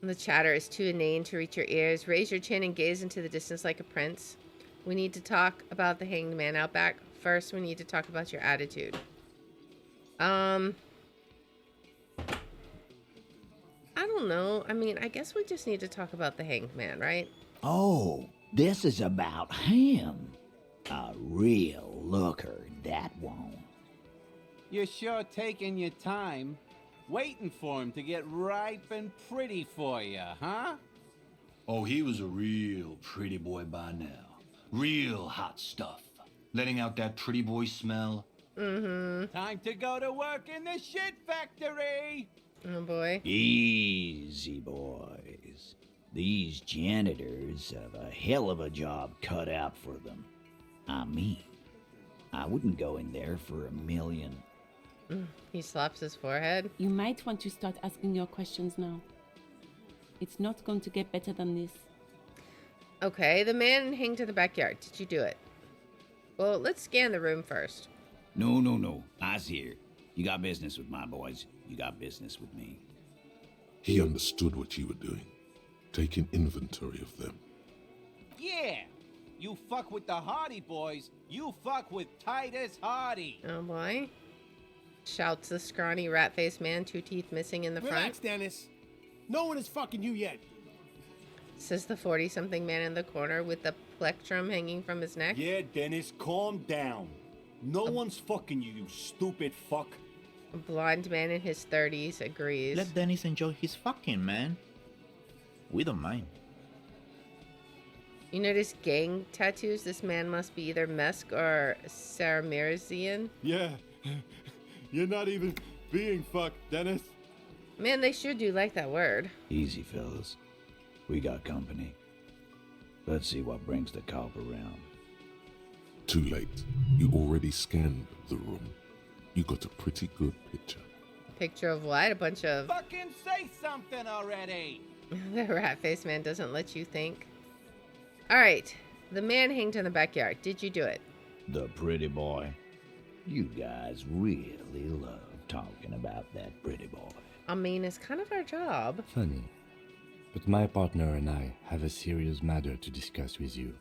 S1: The chatter is too inane to reach your ears. Raise your chin and gaze into the distance like a prince. We need to talk about the hanged man out back. First, we need to talk about your attitude. I don't know. I mean, I guess we just need to talk about the hanged man, right?
S9: Oh, this is about him. A real looker, that one.
S11: You're sure taking your time, waiting for him to get ripe and pretty for you, huh?
S10: Oh, he was a real pretty boy by now. Real hot stuff. Letting out that pretty boy smell.
S11: Time to go to work in the shit factory!
S1: Oh boy.
S9: Easy, boys. These janitors have a hell of a job cut out for them. I mean, I wouldn't go in there for $1 million.
S1: He slaps his forehead.
S8: You might want to start asking your questions now. It's not going to get better than this.
S1: Okay, the man hanged in the backyard. Did you do it? Well, let's scan the room first.
S9: No. I's here. You got business with my boys. You got business with me.
S4: He understood what you were doing, taking inventory of them.
S11: Yeah! You fuck with the Hardy boys, you fuck with Titus Hardy!
S1: Oh boy. Shouts the scrawny rat-faced man, 2 teeth missing in the
S12: Relax,
S1: front.
S12: Dennis. No one is fucking you yet.
S1: Says the 40-something man in the corner with the plectrum hanging from his neck.
S13: Yeah, Dennis, calm down. No one's fucking you, you stupid fuck.
S1: A blonde man in his 30s agrees.
S14: Let Dennis enjoy his fucking, man. We don't mind.
S1: You notice gang tattoos? This man must be either Mesk or Saramirzian.
S13: Yeah, you're not even being fucked, Dennis.
S1: Man, they sure do like that word.
S9: Easy, fellas. We got company. Let's see what brings the cop around.
S4: Too late. You already scanned the room. You got a pretty good picture.
S1: Picture of what? A bunch of...
S11: Fucking say something already!
S1: The rat-faced man doesn't let you think. Alright. The man hanged in the backyard. Did you do it?
S9: The pretty boy. You guys really love talking about that pretty boy.
S1: I mean, it's kind of our job.
S5: funny. But my partner and I have a serious matter to discuss with you.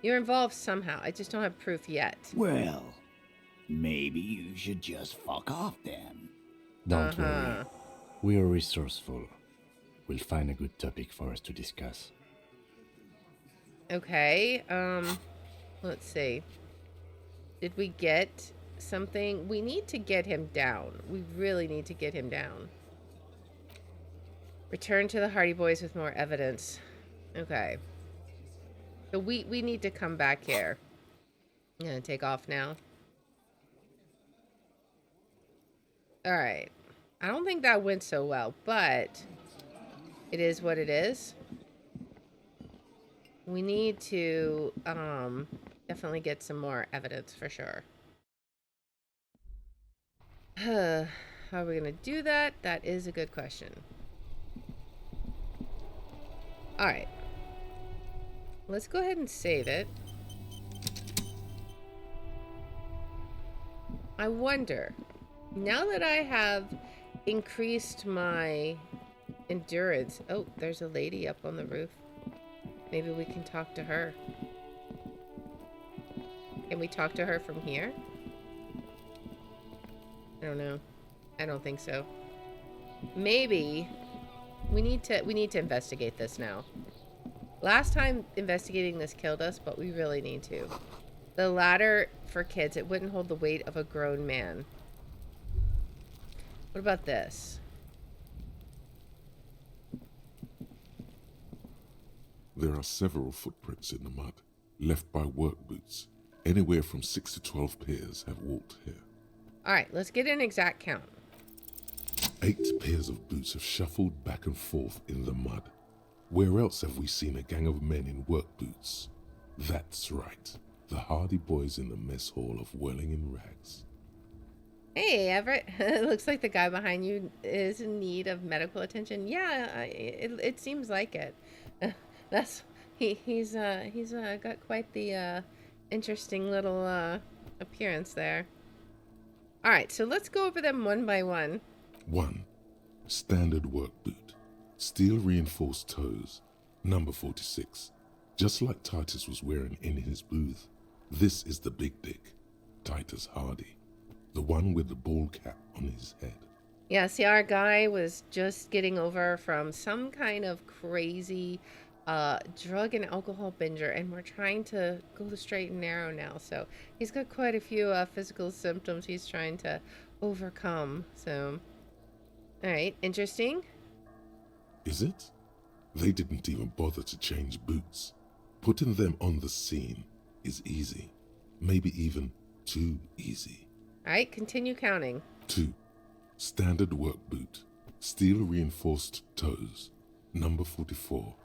S1: You're involved somehow. I just don't have proof yet.
S9: Well, maybe you should just fuck off then.
S5: Don't worry. We are resourceful. We'll find a good topic for us to discuss.
S1: Okay, let's see. Did we get something? We need to get him down. We really need to get him down. Return to the Hardy Boys with more evidence. Okay. So we need to come back here. I'm gonna take off now. All right. I don't think that went so well, but it is what it is. We need to definitely get some more evidence for sure. How are we going to do that? That is a good question. All right. Let's go ahead and save it. I wonder, now that I have increased my endurance. Oh, there's a lady up on the roof. Maybe we can talk to her. Can we talk to her from here? I don't know. I don't think so. Maybe we need to investigate this now. Last time investigating this killed us, but we really need to. The ladder for kids, it wouldn't hold the weight of a grown man. What about this?
S4: There are several footprints in the mud, left by work boots. Anywhere from 6 to 12 pairs have walked here.
S1: All right, let's get an exact count.
S4: 8 pairs of boots have shuffled back and forth in the mud. Where else have we seen a gang of men in work boots? That's right, the hardy boys in the mess hall of whirling in rags.
S1: Hey, Everett. It looks like the guy behind you is in need of medical attention. Yeah, it seems like it. He's got quite the interesting little appearance there. All right, so let's go over them one by one.
S4: 1. Standard work boot. Steel reinforced toes. Number 46. Just like Titus was wearing in his booth. This is the big dick. Titus Hardy. The one with the bald cap on his head.
S1: Yeah, see, our guy was just getting over from some kind of crazy drug and alcohol binger, and we're trying to go the straight and narrow now. So he's got quite a few physical symptoms he's trying to overcome. So, all right, interesting.
S4: Is it? They didn't even bother to change boots. Putting them on the scene is easy. Maybe even too easy.
S1: All right, continue counting.
S4: 2. Standard work boot. Steel reinforced toes. Number 44.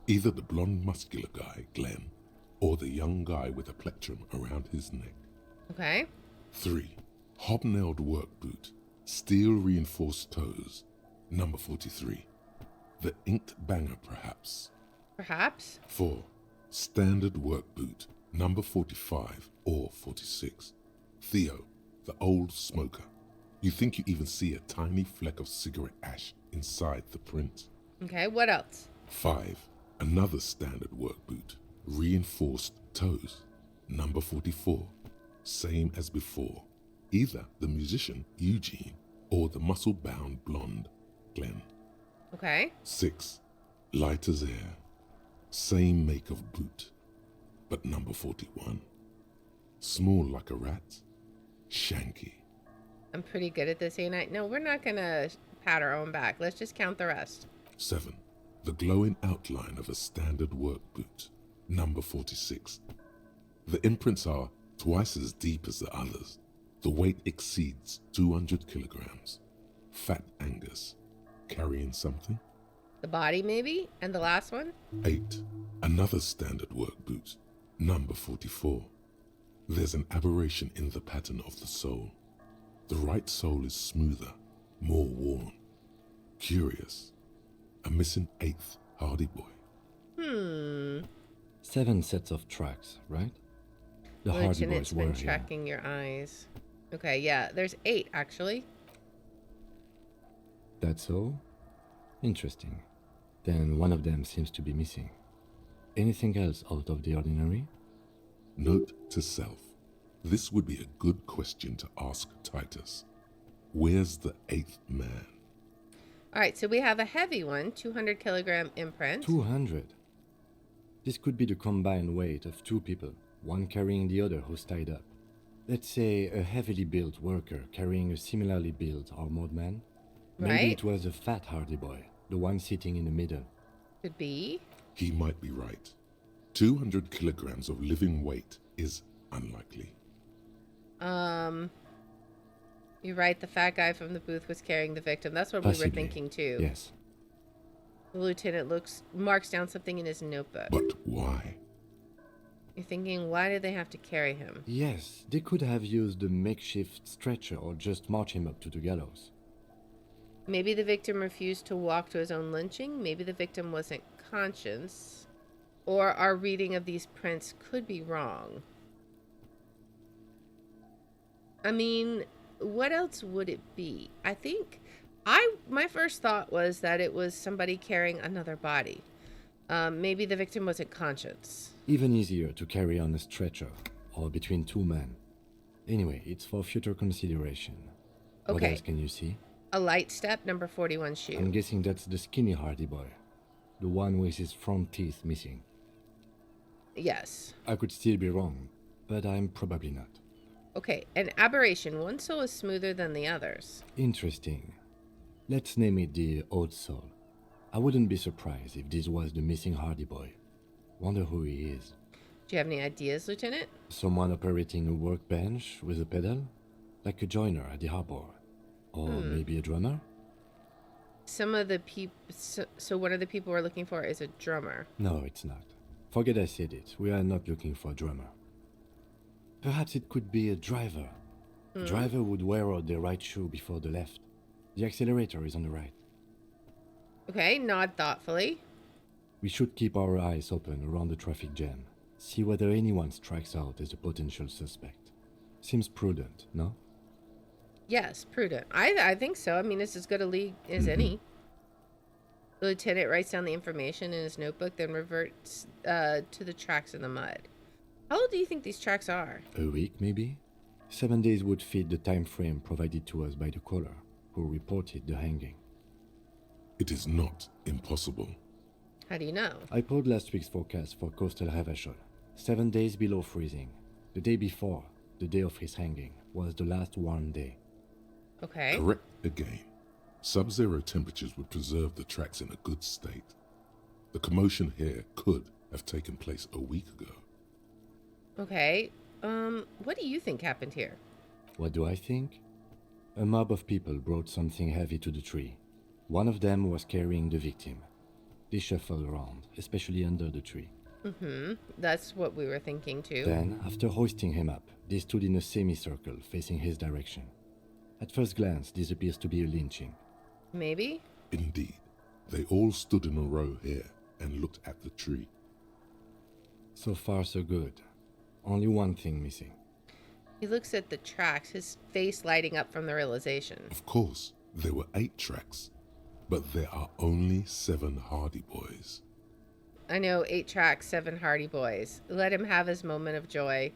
S4: Either the blonde muscular guy, Glenn, or the young guy with a plectrum around his neck.
S1: Okay.
S4: 3. Hobnailed work boot. Steel reinforced toes. Number 43. The inked banger, perhaps.
S1: Perhaps.
S4: 4. Standard work boot. Number 45 or 46. Theo, the old smoker. You think you even see a tiny fleck of cigarette ash inside the print.
S1: Okay, what else?
S4: 5. Another standard work boot. Reinforced toes. Number 44. Same as before. Either the musician, Eugene, or the muscle-bound blonde, Glenn.
S1: Okay.
S4: 6. Light as air. Same make of boot, but number 41. Small like a rat. Shanky.
S1: I'm pretty good at this, ain't I? No, we're not gonna pat our own back. Let's just count the rest.
S4: 7. The glowing outline of a standard work boot. Number 46. The imprints are twice as deep as the others. The weight exceeds 200 kilograms. Fat Angus. Carrying something?
S1: The body, maybe? And the last one?
S4: 8. Another standard work boot. Number 44. There's an aberration in the pattern of the sole. The right sole is smoother, more worn. Curious. A missing 8th Hardy boy.
S5: 7 sets of tracks, right? The Hardy
S1: Lieutenant's
S5: boys were
S1: been
S5: here.
S1: tracking your eyes. Okay, yeah, there's 8 actually.
S5: That's all? Interesting. Then one of them seems to be missing. Anything else out of the ordinary?
S4: Note to self. This would be a good question to ask Titus. Where's the 8th man?
S1: All right, so we have a heavy one, 200 kilogram imprint.
S5: 200. This could be the combined weight of 2 people, one carrying the other who's tied up. Let's say a heavily built worker carrying a similarly built armored man. Maybe
S1: Right.
S5: it was a fat hardy boy, the one sitting in the middle.
S1: Could be.
S4: He might be right. 200 kilograms of living weight is unlikely.
S1: You're right, the fat guy from the booth was carrying the victim. That's what
S5: Possibly.
S1: we were thinking too.
S5: Yes.
S1: The lieutenant marks down something in his notebook.
S4: But why?
S1: You're thinking, why did they have to carry him?
S5: Yes, they could have used a makeshift stretcher or just march him up to the gallows.
S1: Maybe the victim refused to walk to his own lynching. Maybe the victim wasn't conscious. Or our reading of these prints could be wrong. I mean, what else would it be? I think my first thought was that it was somebody carrying another body. Maybe the victim wasn't conscious.
S5: Even easier to carry on a stretcher or between two men. Anyway, it's for future consideration. What
S1: Okay.
S5: else can you see?
S1: A light step, number 41 shoe.
S5: I'm guessing that's the skinny hardy boy. The one with his front teeth missing.
S1: Yes.
S5: I could still be wrong, but I'm probably not.
S1: Okay, an aberration. One soul is smoother than the others.
S5: Interesting. Let's name it the Old Soul. I wouldn't be surprised if this was the missing hardy boy. Wonder who he is.
S1: Do you have any ideas, Lieutenant?
S5: Someone operating a workbench with a pedal? Like a joiner at the harbor. Or maybe a drummer?
S1: Some of the people... So one of the people we're looking for is a drummer.
S5: No, it's not. Forget I said it. We are not looking for a drummer. Perhaps it could be a driver. A driver would wear out their right shoe before the left. The accelerator is on the right.
S1: Okay, nod thoughtfully.
S5: We should keep our eyes open around the traffic jam. See whether anyone strikes out as a potential suspect. Seems prudent, no?
S1: Yes, prudent. I think so. I mean, it's as good a lead as any. The lieutenant writes down the information in his notebook, then reverts to the tracks in the mud. How old do you think these tracks are?
S5: A week, maybe? 7 days would fit the time frame provided to us by the caller, who reported the hanging.
S4: It is not impossible.
S1: How do you know?
S5: I pulled last week's forecast for coastal Havashol. 7 days below freezing. The day before, the day of his hanging, was the last warm day.
S1: Okay.
S4: Correct again. Sub-zero temperatures would preserve the tracks in a good state. The commotion here could have taken place a week ago.
S1: Okay. What do you think happened here?
S5: What do I think? A mob of people brought something heavy to the tree. One of them was carrying the victim. They shuffled around, especially under the tree.
S1: That's what we were thinking too.
S5: Then, after hoisting him up, they stood in a semicircle facing his direction. At first glance, this appears to be a lynching.
S1: Maybe?
S4: Indeed. They all stood in a row here and looked at the tree.
S5: So far, so good. Only one thing missing.
S1: He looks at the tracks, his face lighting up from the realization.
S4: Of course, there were 8 tracks, but there are only 7 Hardy Boys.
S1: I know, 8 tracks, 7 Hardy Boys. Let him have his moment of joy.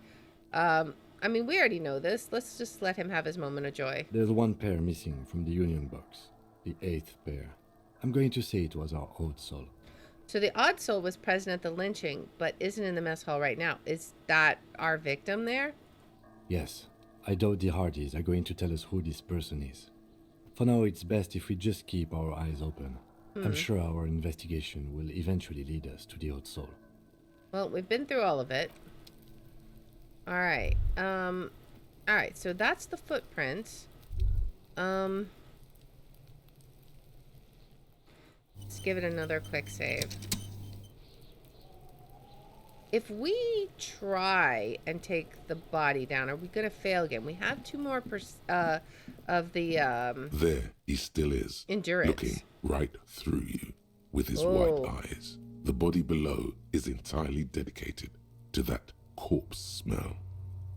S1: I mean, we already know this. Let's just let him have his moment of joy.
S5: There's one pair missing from the Union box. The 8th pair. I'm going to say it was our Old Soul.
S1: So the odd soul was present at the lynching, but isn't in the mess hall right now. Is that our victim there?
S5: Yes. I doubt the Hardys are going to tell us who this person is. For now, it's best if we just keep our eyes open. I'm sure our investigation will eventually lead us to the Old Soul.
S1: Well, we've been through all of it. All right. All right, so that's the footprint. Let's give it another quick save. If we try and take the body down, are we going to fail again? We have 2 more of the
S4: There he still is,
S1: endurance.
S4: looking right through you with his
S1: Oh.
S4: white eyes. The body below is entirely dedicated to that corpse smell.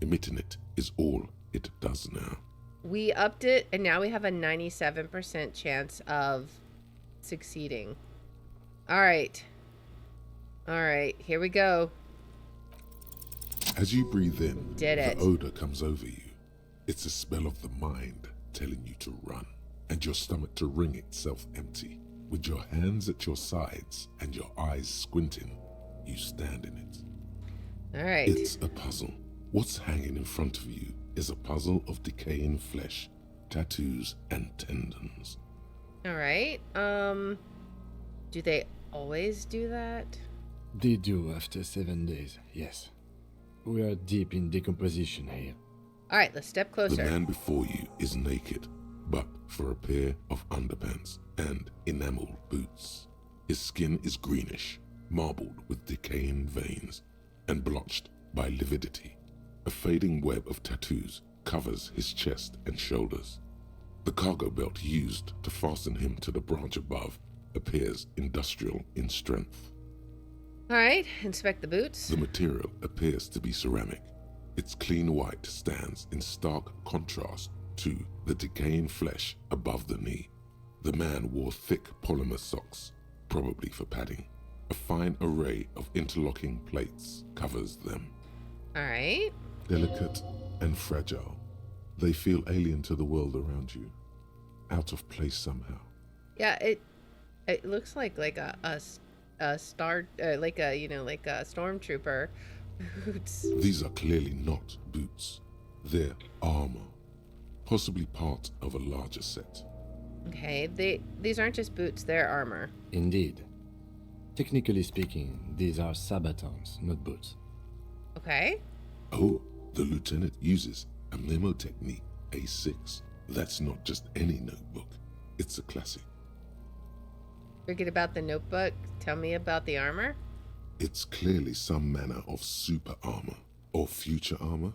S4: Emitting it is all it does now.
S1: We upped it, and now we have a 97% chance of succeeding. All right. All right, here we go.
S4: As you breathe in,
S1: Did it.
S4: the odor comes over you. It's a smell of the mind telling you to run, and your stomach to wring itself empty. With your hands at your sides and your eyes squinting, you stand in it.
S1: All right.
S4: It's a puzzle. What's hanging in front of you is a puzzle of decaying flesh, tattoos, and tendons.
S1: All right. Do they always do that?
S5: They do after 7 days, yes. We are deep in decomposition here.
S1: All right, let's step
S4: The
S1: closer.
S4: man before you is naked, but for a pair of underpants and enameled boots. His skin is greenish, marbled with decaying veins, and blotched by lividity. A fading web of tattoos covers his chest and shoulders. The cargo belt used to fasten him to the branch above appears industrial in strength.
S1: All right, inspect the boots.
S4: The material appears to be ceramic. Its clean white stands in stark contrast to the decaying flesh above the knee. The man wore thick polymer socks, probably for padding. A fine array of interlocking plates covers them.
S1: All right.
S4: Delicate and fragile, they feel alien to the world around you, out of place somehow.
S1: Yeah, it looks like a star, like a stormtrooper boots.
S4: These are clearly not boots. They're armor, possibly part of a larger set.
S1: Okay, these aren't just boots; they're armor.
S5: Indeed. Technically speaking, these are sabatons, not boots.
S1: Okay.
S4: Oh, the lieutenant uses a memo technique A6. That's not just any notebook. It's a classic.
S1: Forget about the notebook. Tell me about the armor.
S4: It's clearly some manner of super armor or future armor.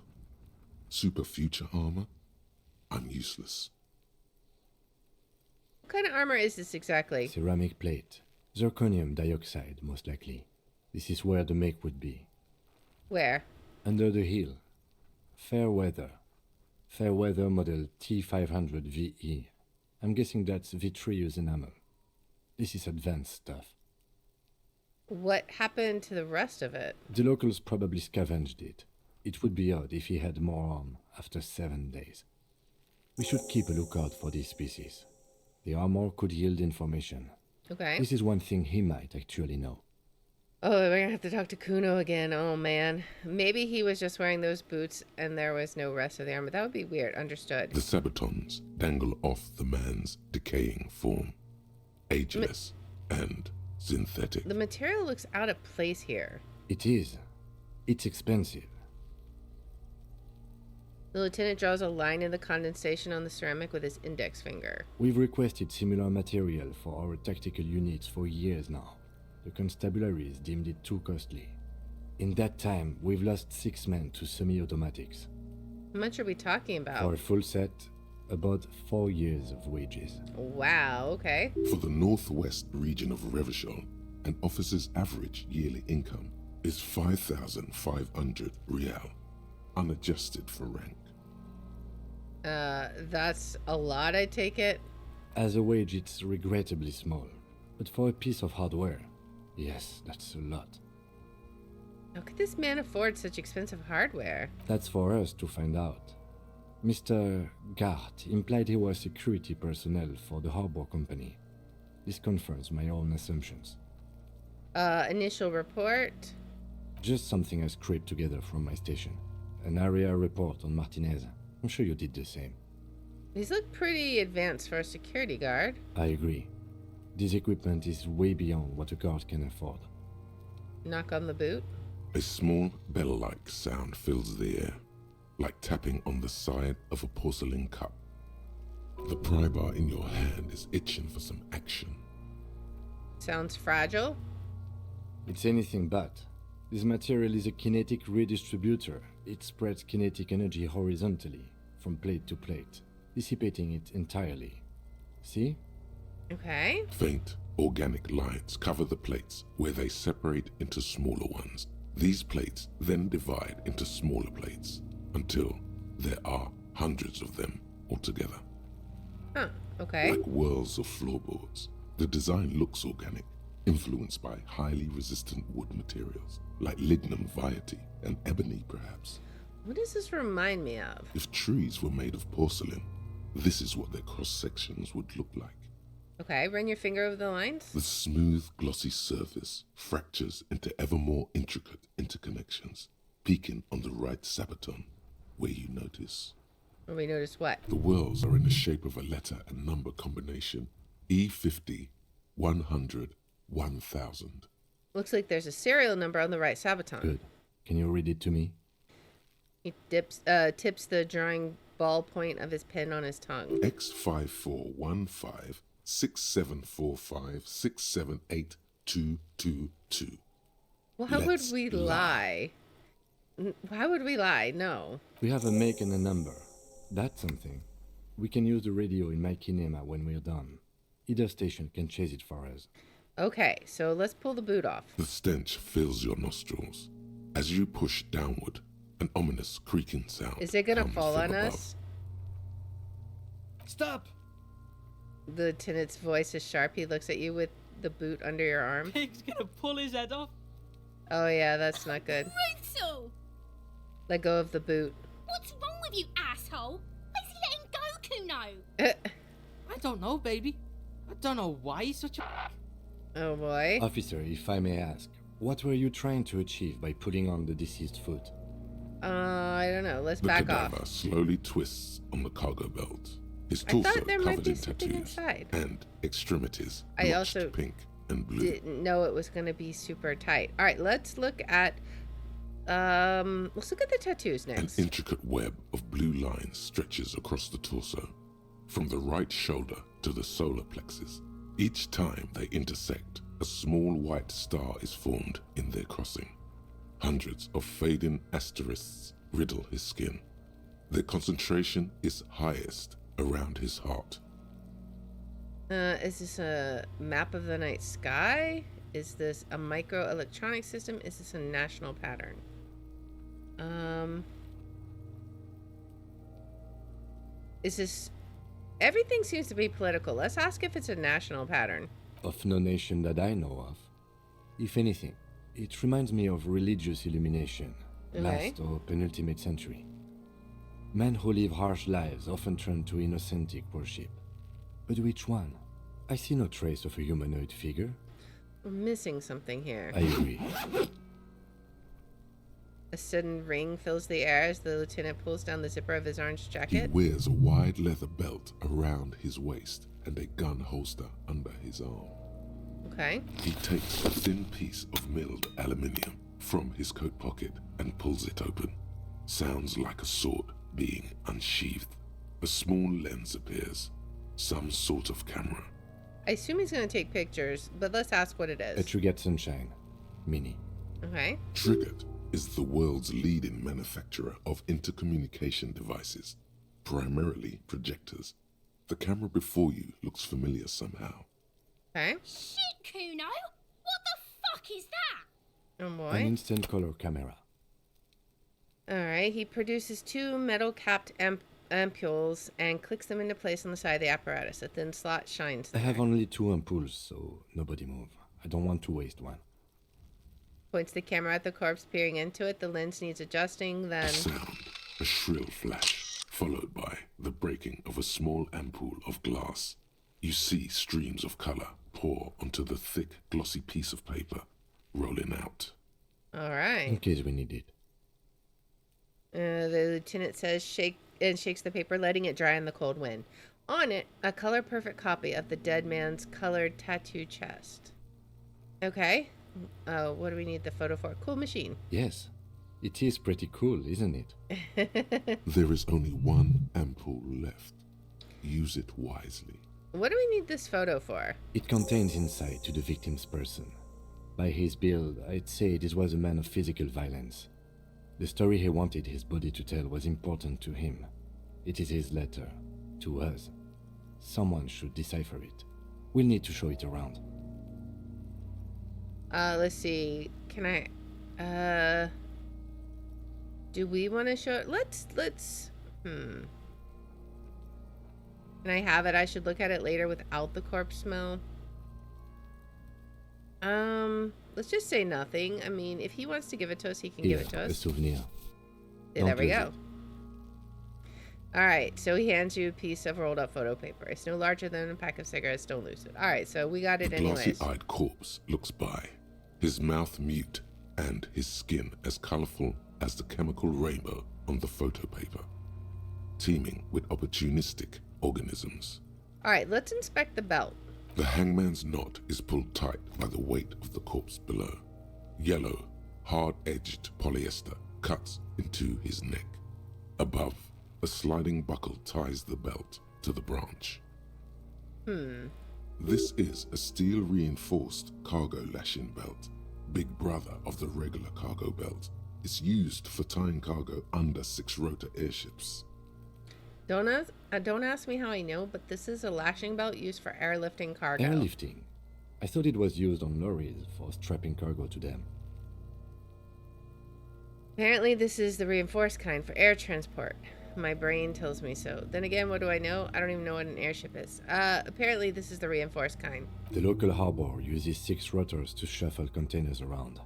S4: Super future armor. I'm useless.
S1: What kind of armor is this exactly?
S5: Ceramic plate. Zirconium dioxide, most likely. This is where the make would be.
S1: Where?
S5: Under the heel. Fair weather. Fair weather model T500 VE. I'm guessing that's vitreous enamel. This is advanced stuff.
S1: What happened to the rest of it?
S5: The locals probably scavenged it. It would be odd if he had more on after 7 days. We should keep a lookout for this species. The armor could yield information.
S1: Okay.
S5: This is one thing he might actually know.
S1: Oh, we're gonna have to talk to Kuno again. Oh man. Maybe he was just wearing those boots and there was no rest of the armor. That would be weird. Understood.
S4: The sabatons dangle off the man's decaying form. Ageless and synthetic.
S1: The material looks out of place here.
S5: It is. It's expensive.
S1: The lieutenant draws a line in the condensation on the ceramic with his index finger.
S5: We've requested similar material for our tactical units for years now. The constabularies deemed it too costly. In that time, we've lost 6 men to semi-automatics.
S1: How much are we talking about?
S5: For a full set, about 4 years of wages.
S1: Wow, okay.
S4: For the northwest region of Revachol, an officer's average yearly income is 5,500 real, unadjusted for rank.
S1: That's a lot, I take it?
S5: As a wage, it's regrettably small. But for a piece of hardware, yes, that's a lot.
S1: How could this man afford such expensive hardware?
S5: That's for us to find out. Mr. Gart implied he was security personnel for the harbor company. This confirms my own assumptions.
S1: Initial report?
S5: Just something I scraped together from my station. An area report on Martinez. I'm sure you did the same.
S1: These look pretty advanced for a security guard.
S5: I agree. This equipment is way beyond what a guard can afford.
S1: Knock on the boot?
S4: A small bell-like sound fills the air, like tapping on the side of a porcelain cup. The pry bar in your hand is itching for some action.
S1: Sounds fragile.
S5: It's anything but. This material is a kinetic redistributor. It spreads kinetic energy horizontally, from plate to plate, dissipating it entirely. See?
S1: Okay.
S4: Faint, organic lines cover the plates where they separate into smaller ones. These plates then divide into smaller plates until there are hundreds of them altogether.
S1: Huh, okay.
S4: Like whirls of floorboards. The design looks organic, influenced by highly resistant wood materials, like lignum vitae and ebony perhaps.
S1: What does this remind me of?
S4: If trees were made of porcelain, this is what their cross-sections would look like.
S1: Okay, run your finger over the lines.
S4: The smooth, glossy surface fractures into ever more intricate interconnections, peaking on the right sabaton, where you notice.
S1: Or we notice what?
S4: The whirls are in the shape of a letter and number combination. E50, 100, 1000.
S1: Looks like there's a serial number on the right sabaton.
S5: Good. Can you read it to me?
S1: He tips the drawing ballpoint of his pen on his tongue.
S4: X54156785678222.
S1: Well, how would we lie? Why would we lie? No.
S5: We have a make and a number. That's something. We can use the radio in my kinema when we're done. Either station can chase it for us.
S1: Okay, so let's pull the boot off.
S4: The stench fills your nostrils. As you push downward, an ominous creaking sound.
S1: Is it gonna
S4: comes
S1: fall
S4: from
S1: on
S4: above.
S1: us?
S12: Stop!
S1: The lieutenant's voice is sharp. He looks at you with the boot under your arm.
S15: Pig's gonna pull his head off.
S1: Oh yeah, that's not good.
S16: Brutal!
S1: Let go of the boot.
S16: What's wrong with you, asshole? Why's he letting go, Kuno?
S15: I don't know, baby. I don't know why he's such a...
S1: Oh boy.
S5: Officer, if I may ask, what were you trying to achieve by putting on the deceased foot?
S1: I don't know. Let's
S4: The
S1: back
S4: cadaver
S1: off.
S4: slowly twists on the cargo belt. His
S1: I
S4: torso
S1: thought there might
S4: covered
S1: be
S4: in
S1: something
S4: tattoos
S1: inside.
S4: and extremities
S1: I
S4: blotched
S1: also
S4: pink and blue.
S1: Didn't know it was gonna be super tight. All right, let's look at the tattoos
S4: An
S1: next.
S4: intricate web of blue lines stretches across the torso, from the right shoulder to the solar plexus. Each time they intersect, a small white star is formed in their crossing. Hundreds of fading asterisks riddle his skin. Their concentration is highest around his heart.
S1: Is this a map of the night sky? Is this a microelectronic system? Is this a national pattern? Is this... Everything seems to be political. Let's ask if it's a national pattern.
S5: Of no nation that I know of. If anything, it reminds me of religious illumination,
S1: Okay.
S5: last or penultimate century. Men who live harsh lives often turn to innocentic worship. But which one? I see no trace of a humanoid figure.
S1: We're missing something here.
S5: I agree.
S1: A sudden ring fills the air as the lieutenant pulls down the zipper of his orange
S4: He
S1: jacket.
S4: wears a wide leather belt around his waist and a gun holster under his arm.
S1: Okay.
S4: He takes a thin piece of milled aluminium from his coat pocket and pulls it open. Sounds like a sword being unsheathed. A small lens appears. Some sort of camera.
S1: I assume he's going to take pictures, but let's ask what it
S5: A
S1: is.
S5: Trigger Sunshine. Mini.
S1: Okay.
S4: Triggered is the world's leading manufacturer of intercommunication devices, primarily projectors. The camera before you looks familiar somehow.
S1: Okay.
S16: Shit, Kuno! What the fuck is that?
S1: Oh
S5: An
S1: boy.
S5: instant color camera.
S1: Alright, he produces two metal-capped ampules and clicks them into place on the side of the apparatus. A thin slot shines
S5: I
S1: there.
S5: have only 2 ampoules, so nobody move. I don't want to waste one.
S1: Points the camera at the corpse, peering into it. The lens needs adjusting,
S4: A
S1: then...
S4: sound, a shrill flash, followed by the breaking of a small ampoule of glass. You see streams of color pour onto the thick, glossy piece of paper, rolling out.
S5: In
S1: Alright.
S5: case we need it.
S1: The lieutenant says, shakes the paper, letting it dry in the cold wind. On it, a color-perfect copy of the dead man's colored tattoo chest. Okay. What do we need the photo for? Cool machine.
S5: Yes. It is pretty cool, isn't it?
S4: There is only one ampoule left. Use it wisely.
S1: What do we need this photo for?
S5: It contains insight to the victim's person. By his build, I'd say this was a man of physical violence. The story he wanted his body to tell was important to him. It is his letter. To us. Someone should decipher it. We'll need to show it around.
S1: Let's see. Can I... Do we want to show it? Let's... Can I have it? I should look at it later without the corpse smell. Let's just say nothing. I mean, if he wants to give it to us, he can give it to
S5: A
S1: us.
S5: souvenir.
S1: Yeah, there
S5: Don't
S1: we
S5: lose
S1: go.
S5: it.
S1: Alright, so he hands you a piece of rolled up photo paper. It's no larger than a pack of cigarettes. Don't lose it. Alright, so we got it
S4: The
S1: anyways.
S4: glossy-eyed corpse looks by, his mouth mute and his skin as colorful as the chemical rainbow on the photo paper, teeming with opportunistic organisms.
S1: Alright, let's inspect the belt.
S4: The hangman's knot is pulled tight by the weight of the corpse below. Yellow, hard-edged polyester cuts into his neck. Above, a sliding buckle ties the belt to the branch. This is a steel-reinforced cargo lashing belt, big brother of the regular cargo belt. It's used for tying cargo under 6-rotor airships.
S1: Don't ask me how I know, but this is a lashing belt used for airlifting cargo.
S5: Airlifting? I thought it was used on lorries for strapping cargo to them.
S1: Apparently this is the reinforced kind for air transport. My brain tells me so. Then again, what do I know? I don't even know what an airship is. Apparently this is the reinforced kind.
S5: The local harbor uses 6 rotors to shuffle containers around.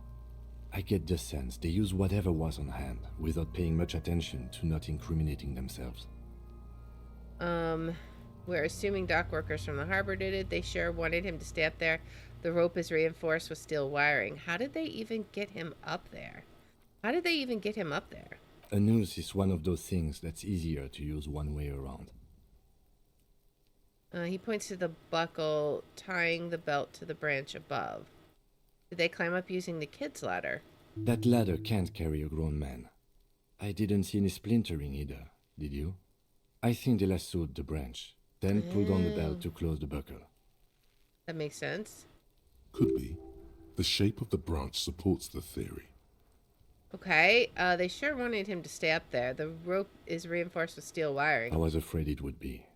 S5: I get the sense they use whatever was on hand, without paying much attention to not incriminating themselves.
S1: We're assuming dock workers from the harbor did it. They sure wanted him to stay up there. The rope is reinforced with steel wiring. How did they even get him up there? How did they even get him up there?
S5: A noose is one of those things that's easier to use one way around.
S1: He points to the buckle tying the belt to the branch above. Did they climb up using the kid's ladder?
S5: That ladder can't carry a grown man. I didn't see any splintering either, did you? I think they lassoed the branch, then pulled on the belt to close the buckle.
S1: That makes sense.
S4: Could be. The shape of the branch supports the theory.
S1: Okay, they sure wanted him to stay up there. The rope is reinforced with steel wiring.
S5: I was afraid it would be.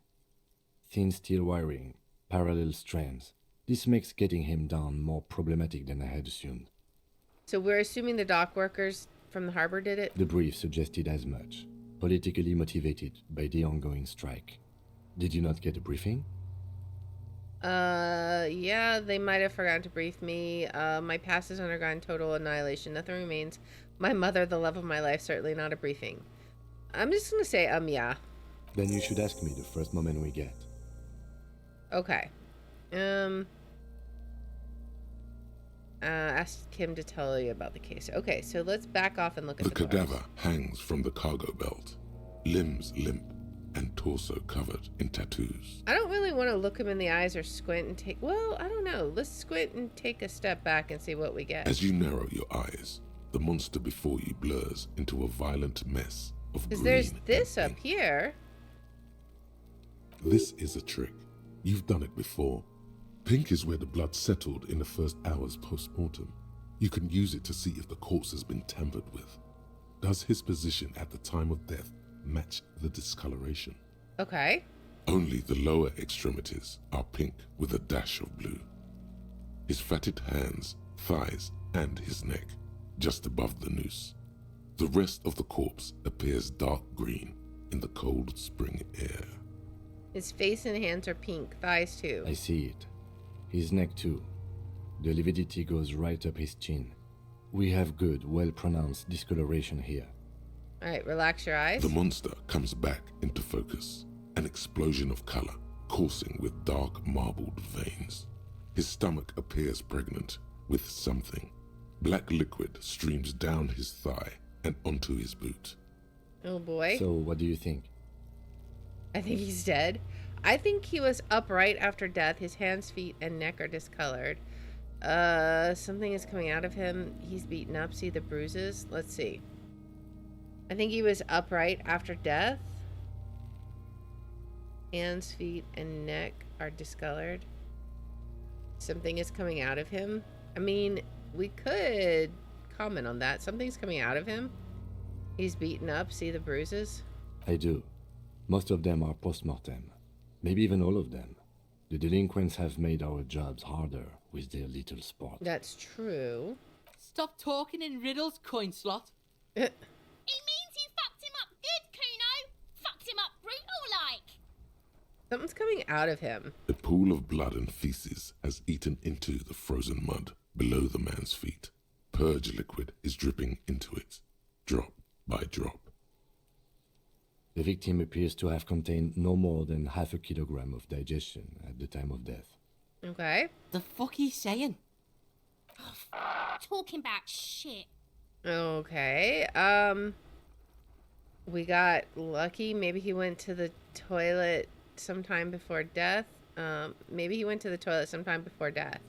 S5: Thin steel wiring, parallel strands. This makes getting him down more problematic than I had assumed.
S1: So we're assuming the dock workers from the harbor did it?
S5: The brief suggested as much, politically motivated by the ongoing strike. Did you not get a briefing?
S1: Yeah, they might have forgotten to brief me. My past has undergone total annihilation. Nothing remains. My mother, the love of my life, certainly not a briefing. I'm just gonna say, yeah.
S5: Then you should ask me the first moment we get.
S1: Okay. Ask him to tell you about the case. Okay, so let's back off and look at the
S4: cadaver hangs from the cargo belt, limbs limp and torso covered in tattoos.
S1: I don't really want to look him in the eyes or squint and take... Well, I don't know. Let's squint and take a step back and see what we get.
S4: As you narrow your eyes, the monster before you blurs into a violent mess of green.
S1: Because there's this up here.
S4: This is a trick. You've done it before. Pink is where the blood settled in the first hours post-mortem. You can use it to see if the corpse has been tampered with. Does his position at the time of death match the discoloration?
S1: Okay.
S4: Only the lower extremities are pink with a dash of blue. His fatted hands, thighs, and his neck, just above the noose. The rest of the corpse appears dark green in the cold spring air.
S1: His face and hands are pink, thighs too.
S5: I see it. His neck too. The lividity goes right up his chin. We have good, well-pronounced discoloration here.
S1: Alright, relax your eyes.
S4: The monster comes back into focus, an explosion of color, coursing with dark marbled veins. His stomach appears pregnant with something. Black liquid streams down his thigh and onto his boot.
S1: Oh boy.
S5: So what do you think?
S1: I think he's dead. I think he was upright after death. His hands, feet, and neck are discolored. Something is coming out of him. He's beaten up. See the bruises? Let's see. I think he was upright after death. Hands, feet, and neck are discolored. Something is coming out of him. I mean, we could comment on that. Something's coming out of him. He's beaten up. See the bruises?
S5: I do. Most of them are post-mortem. Maybe even all of them. The delinquents have made our jobs harder with their little sport.
S1: That's true.
S15: Stop talking in riddles, coin slot.
S16: It means you fucked him up good, Kuno. Fucked him up brutal like.
S1: Something's coming out of him.
S4: A pool of blood and feces has eaten into the frozen mud below the man's feet. Purge liquid is dripping into it, drop by drop.
S5: The victim appears to have contained no more than half a kilogram of digestion at the time of death.
S1: Okay.
S15: The fuck he's saying?
S16: Talking about shit.
S1: Okay. We got lucky. Maybe he went to the toilet sometime before death. Maybe he went to the toilet sometime before death.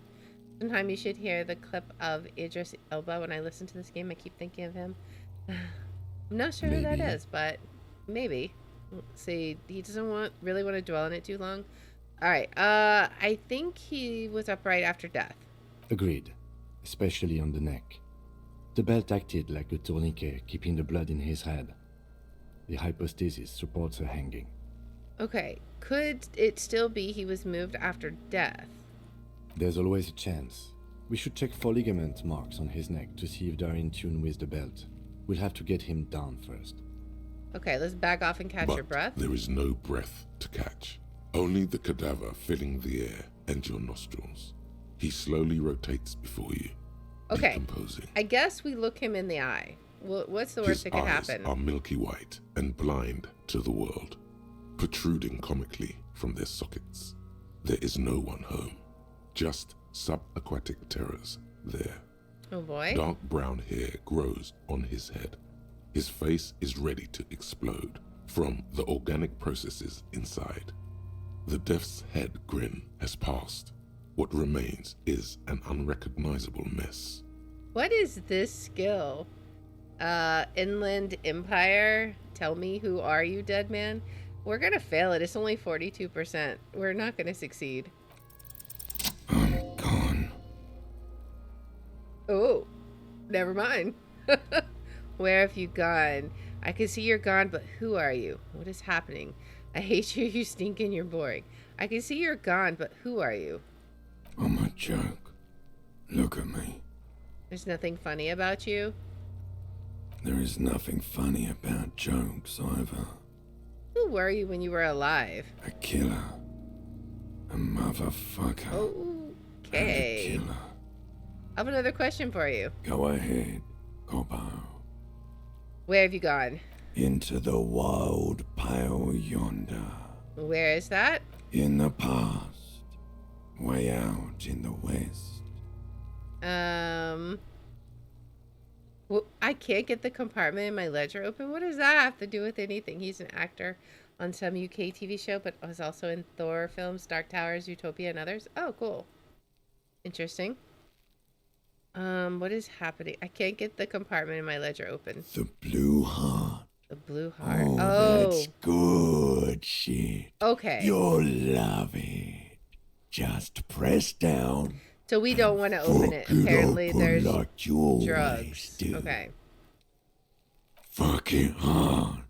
S1: Sometime you should hear the clip of Idris Elba. When I listen to this game, I keep thinking of him. I'm not sure who that is, but... Maybe. Let's see, he doesn't really want to dwell on it too long. All right. I think he was upright after death.
S5: Agreed, especially on the neck. The belt acted like a tourniquet, keeping the blood in his head. The hypostasis supports a hanging.
S1: Okay. Could it still be he was moved after death?
S5: There's always a chance. We should check for ligament marks on his neck to see if they're in tune with the belt. We'll have to get him down first.
S1: Okay, let's back off and catch your breath.
S4: There is no breath to catch. Only the cadaver filling the air and your nostrils. He slowly rotates before you.
S1: Okay.
S4: Decomposing.
S1: I guess we look him in the eye. What's the worst that could happen?
S4: His eyes are milky white and blind to the world, protruding comically from their sockets. There is no one home, just subaquatic terrors there.
S1: Oh boy.
S4: Dark brown hair grows on his head. His face is ready to explode from the organic processes inside. The death's head grin has passed. What remains is an unrecognizable mess.
S1: What is this skill? Inland Empire? Tell me, who are you, dead man? We're gonna fail it. It's only 42%. We're not gonna succeed.
S2: I'm gone.
S1: Oh, never mind. Where have you gone? I can see you're gone, but who are you? What is happening? I hate you, you stink and you're boring. I can see you're gone, but who are you?
S2: I'm a joke. Look at me.
S1: There's nothing funny about you?
S2: There is nothing funny about jokes either.
S1: Who were you when you were alive?
S2: A killer. A motherfucker.
S1: Okay.
S2: And a killer.
S1: I have another question for you.
S2: Go ahead, Coppo.
S1: Where have you gone?
S2: Into the wild pale yonder.
S1: Where is that?
S2: In the past. Way out in the west.
S1: Well, I can't get the compartment in my ledger open. What does that have to do with anything? He's an actor on some UK TV show, but was also in Thor films, Dark Towers, Utopia, and others. Oh, cool. Interesting. What is happening? I can't get the compartment in my ledger open.
S2: The blue heart.
S1: The blue heart.
S2: Oh, that's good shit.
S1: Okay.
S2: You'll love it. Just press down.
S1: So we don't want to open it. Apparently there's
S2: like you
S1: drugs.
S2: Do.
S1: Okay.
S2: Fuck it hard.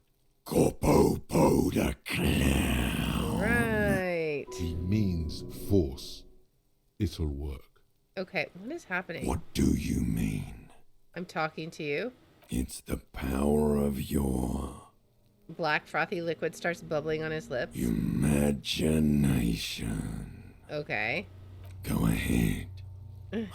S2: Corpo the clown.
S1: Right.
S4: He means force. It'll work.
S1: Okay, what is happening?
S2: What do you mean?
S1: I'm talking to you.
S2: It's the power of your...
S1: Black frothy liquid starts bubbling on his lips.
S2: Imagination.
S1: Okay.
S2: Go ahead.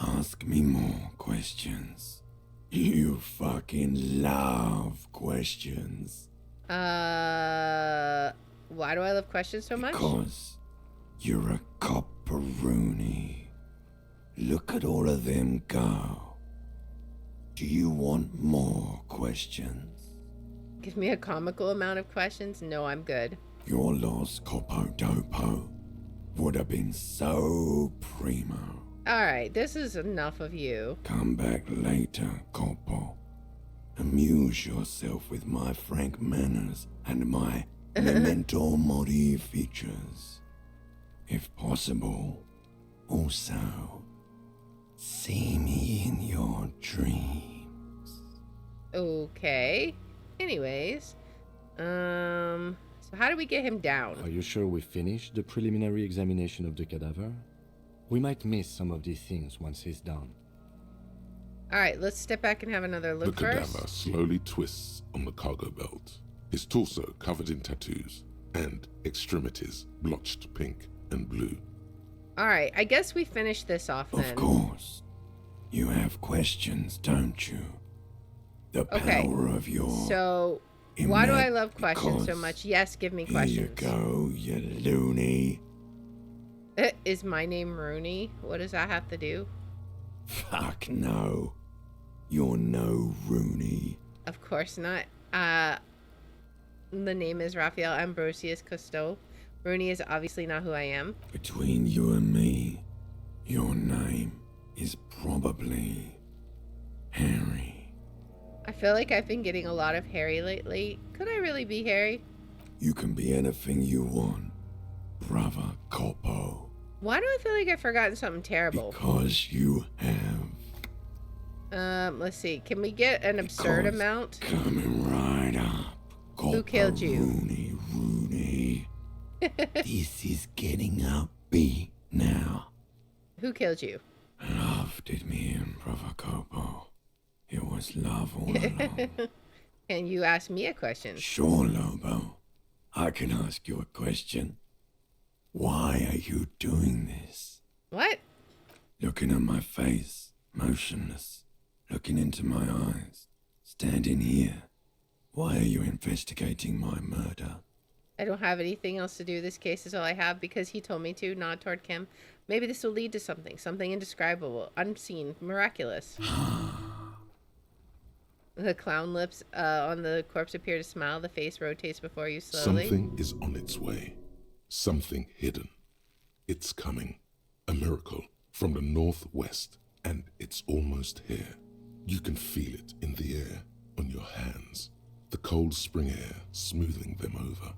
S2: Ask me more questions. You fucking love questions.
S1: Why do I love questions so much?
S2: Because you're a copperoonie. Look at all of them go. Do you want more questions?
S1: Give me a comical amount of questions? No, I'm good.
S2: Your lost Coppo Dopo would have been so primo.
S1: Alright, this is enough of you.
S2: Come back later, Coppo. Amuse yourself with my frank manners and my memento mori features. If possible, also, see me in your dreams.
S1: Okay. Anyways, so how do we get him down?
S5: Are you sure we finished the preliminary examination of the cadaver? We might miss some of these things once he's done.
S1: Alright, let's step back and have another look
S4: The
S1: first.
S4: cadaver slowly twists on the cargo belt, his torso covered in tattoos, and extremities blotched pink and blue.
S1: Alright, I guess we finished this off then.
S2: Of course. You have questions, don't you? The power of your...
S1: So, why do I love questions so much? Yes, give me questions.
S2: Here you go, you loony.
S1: Is my name Rooney? What does that have to do?
S2: Fuck no. You're no Rooney.
S1: Of course not. The name is Raphael Ambrosius Cousteau. Rooney is obviously not who I am.
S2: Between you and me, your name is probably Harry.
S1: I feel like I've been getting a lot of Harry lately. Could I really be Harry?
S2: You can be anything you want, brother Corpo.
S1: Why do I feel like I've forgotten something terrible?
S2: Because you have.
S1: Let's see. Can we get an absurd amount?
S2: Coming right up.
S1: Who killed you?
S2: Rooney. This is getting upbeat now.
S1: Who killed you?
S2: Love did me in, brother Corpo. It was love all along.
S1: And you asked me a question.
S2: Sure, Lobo. I can ask you a question. Why are you doing this?
S1: What?
S2: Looking at my face, motionless, looking into my eyes, standing here. Why are you investigating my murder?
S1: I don't have anything else to do. This case is all I have because he told me to, nod toward Kim. Maybe this will lead to something indescribable, unseen, miraculous. The clown lips on the corpse appear to smile. The face rotates before you slowly.
S4: Something is on its way. Something hidden. It's coming. A miracle from the northwest, and it's almost here. You can feel it in the air, on your hands. The cold spring air smoothing them over.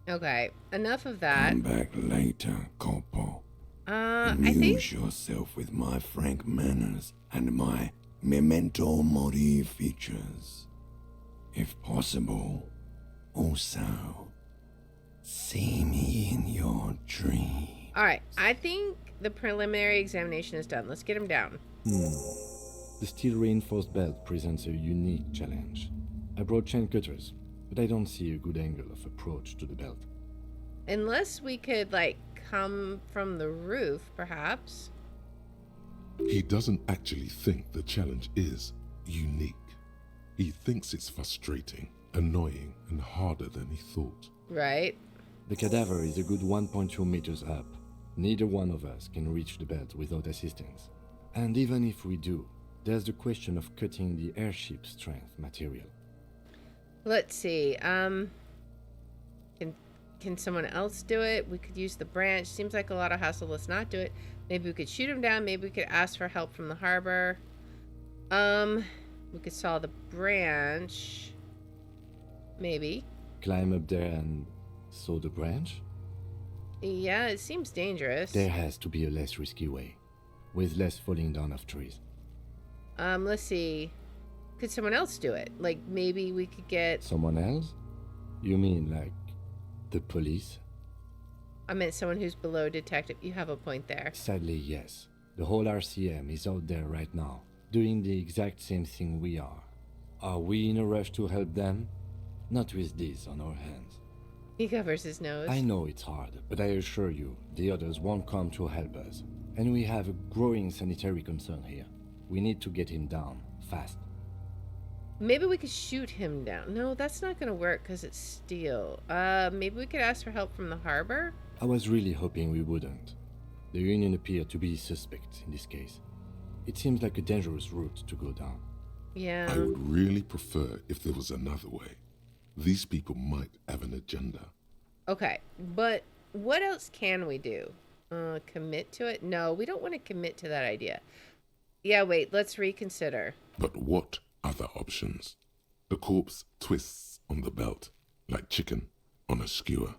S1: Okay, enough of that.
S2: Come back later, Corpo.
S1: I
S2: Amuse
S1: think...
S2: yourself with my frank manners and my memento mori features. If possible, also, see me in your dream.
S1: Alright, I think the preliminary examination is done. Let's get him down.
S5: The steel reinforced belt presents a unique challenge. I brought chain cutters, but I don't see a good angle of approach to the belt.
S1: Unless we could, like, come from the roof, perhaps.
S4: He doesn't actually think the challenge is unique. He thinks it's frustrating, annoying, and harder than he thought.
S1: Right.
S5: The cadaver is a good 1.2 meters up. Neither one of us can reach the belt without assistance. And even if we do, there's the question of cutting the airship strength material.
S1: Let's see. Can someone else do it? We could use the branch. Seems like a lot of hassle. Let's not do it. Maybe we could shoot him down. Maybe we could ask for help from the harbor. We could saw the branch. Maybe.
S5: Climb up there and saw the branch?
S1: Yeah, it seems dangerous.
S5: There has to be a less risky way, with less falling down of trees.
S1: Let's see. Could someone else do it? Like, maybe we could get...
S5: Someone else? You mean, like, the police?
S1: I meant someone who's below detective. You have a point there.
S5: Sadly, yes. The whole RCM is out there right now, doing the exact same thing we are. Are we in a rush to help them? Not with this on our hands.
S1: He covers his nose.
S5: I know it's hard, but I assure you, the others won't come to help us. And we have a growing sanitary concern here. We need to get him down, fast.
S1: Maybe we could shoot him down. No, that's not going to work because it's steel. Maybe we could ask for help from the harbor?
S5: I was really hoping we wouldn't. The Union appeared to be suspect in this case. It seems like a dangerous route to go down.
S1: Yeah.
S4: I would really prefer if there was another way. These people might have an agenda.
S1: Okay, but what else can we do? Commit to it? No, we don't want to commit to that idea. Yeah, wait, let's reconsider.
S4: But what other options? The corpse twists on the belt, like chicken on a skewer.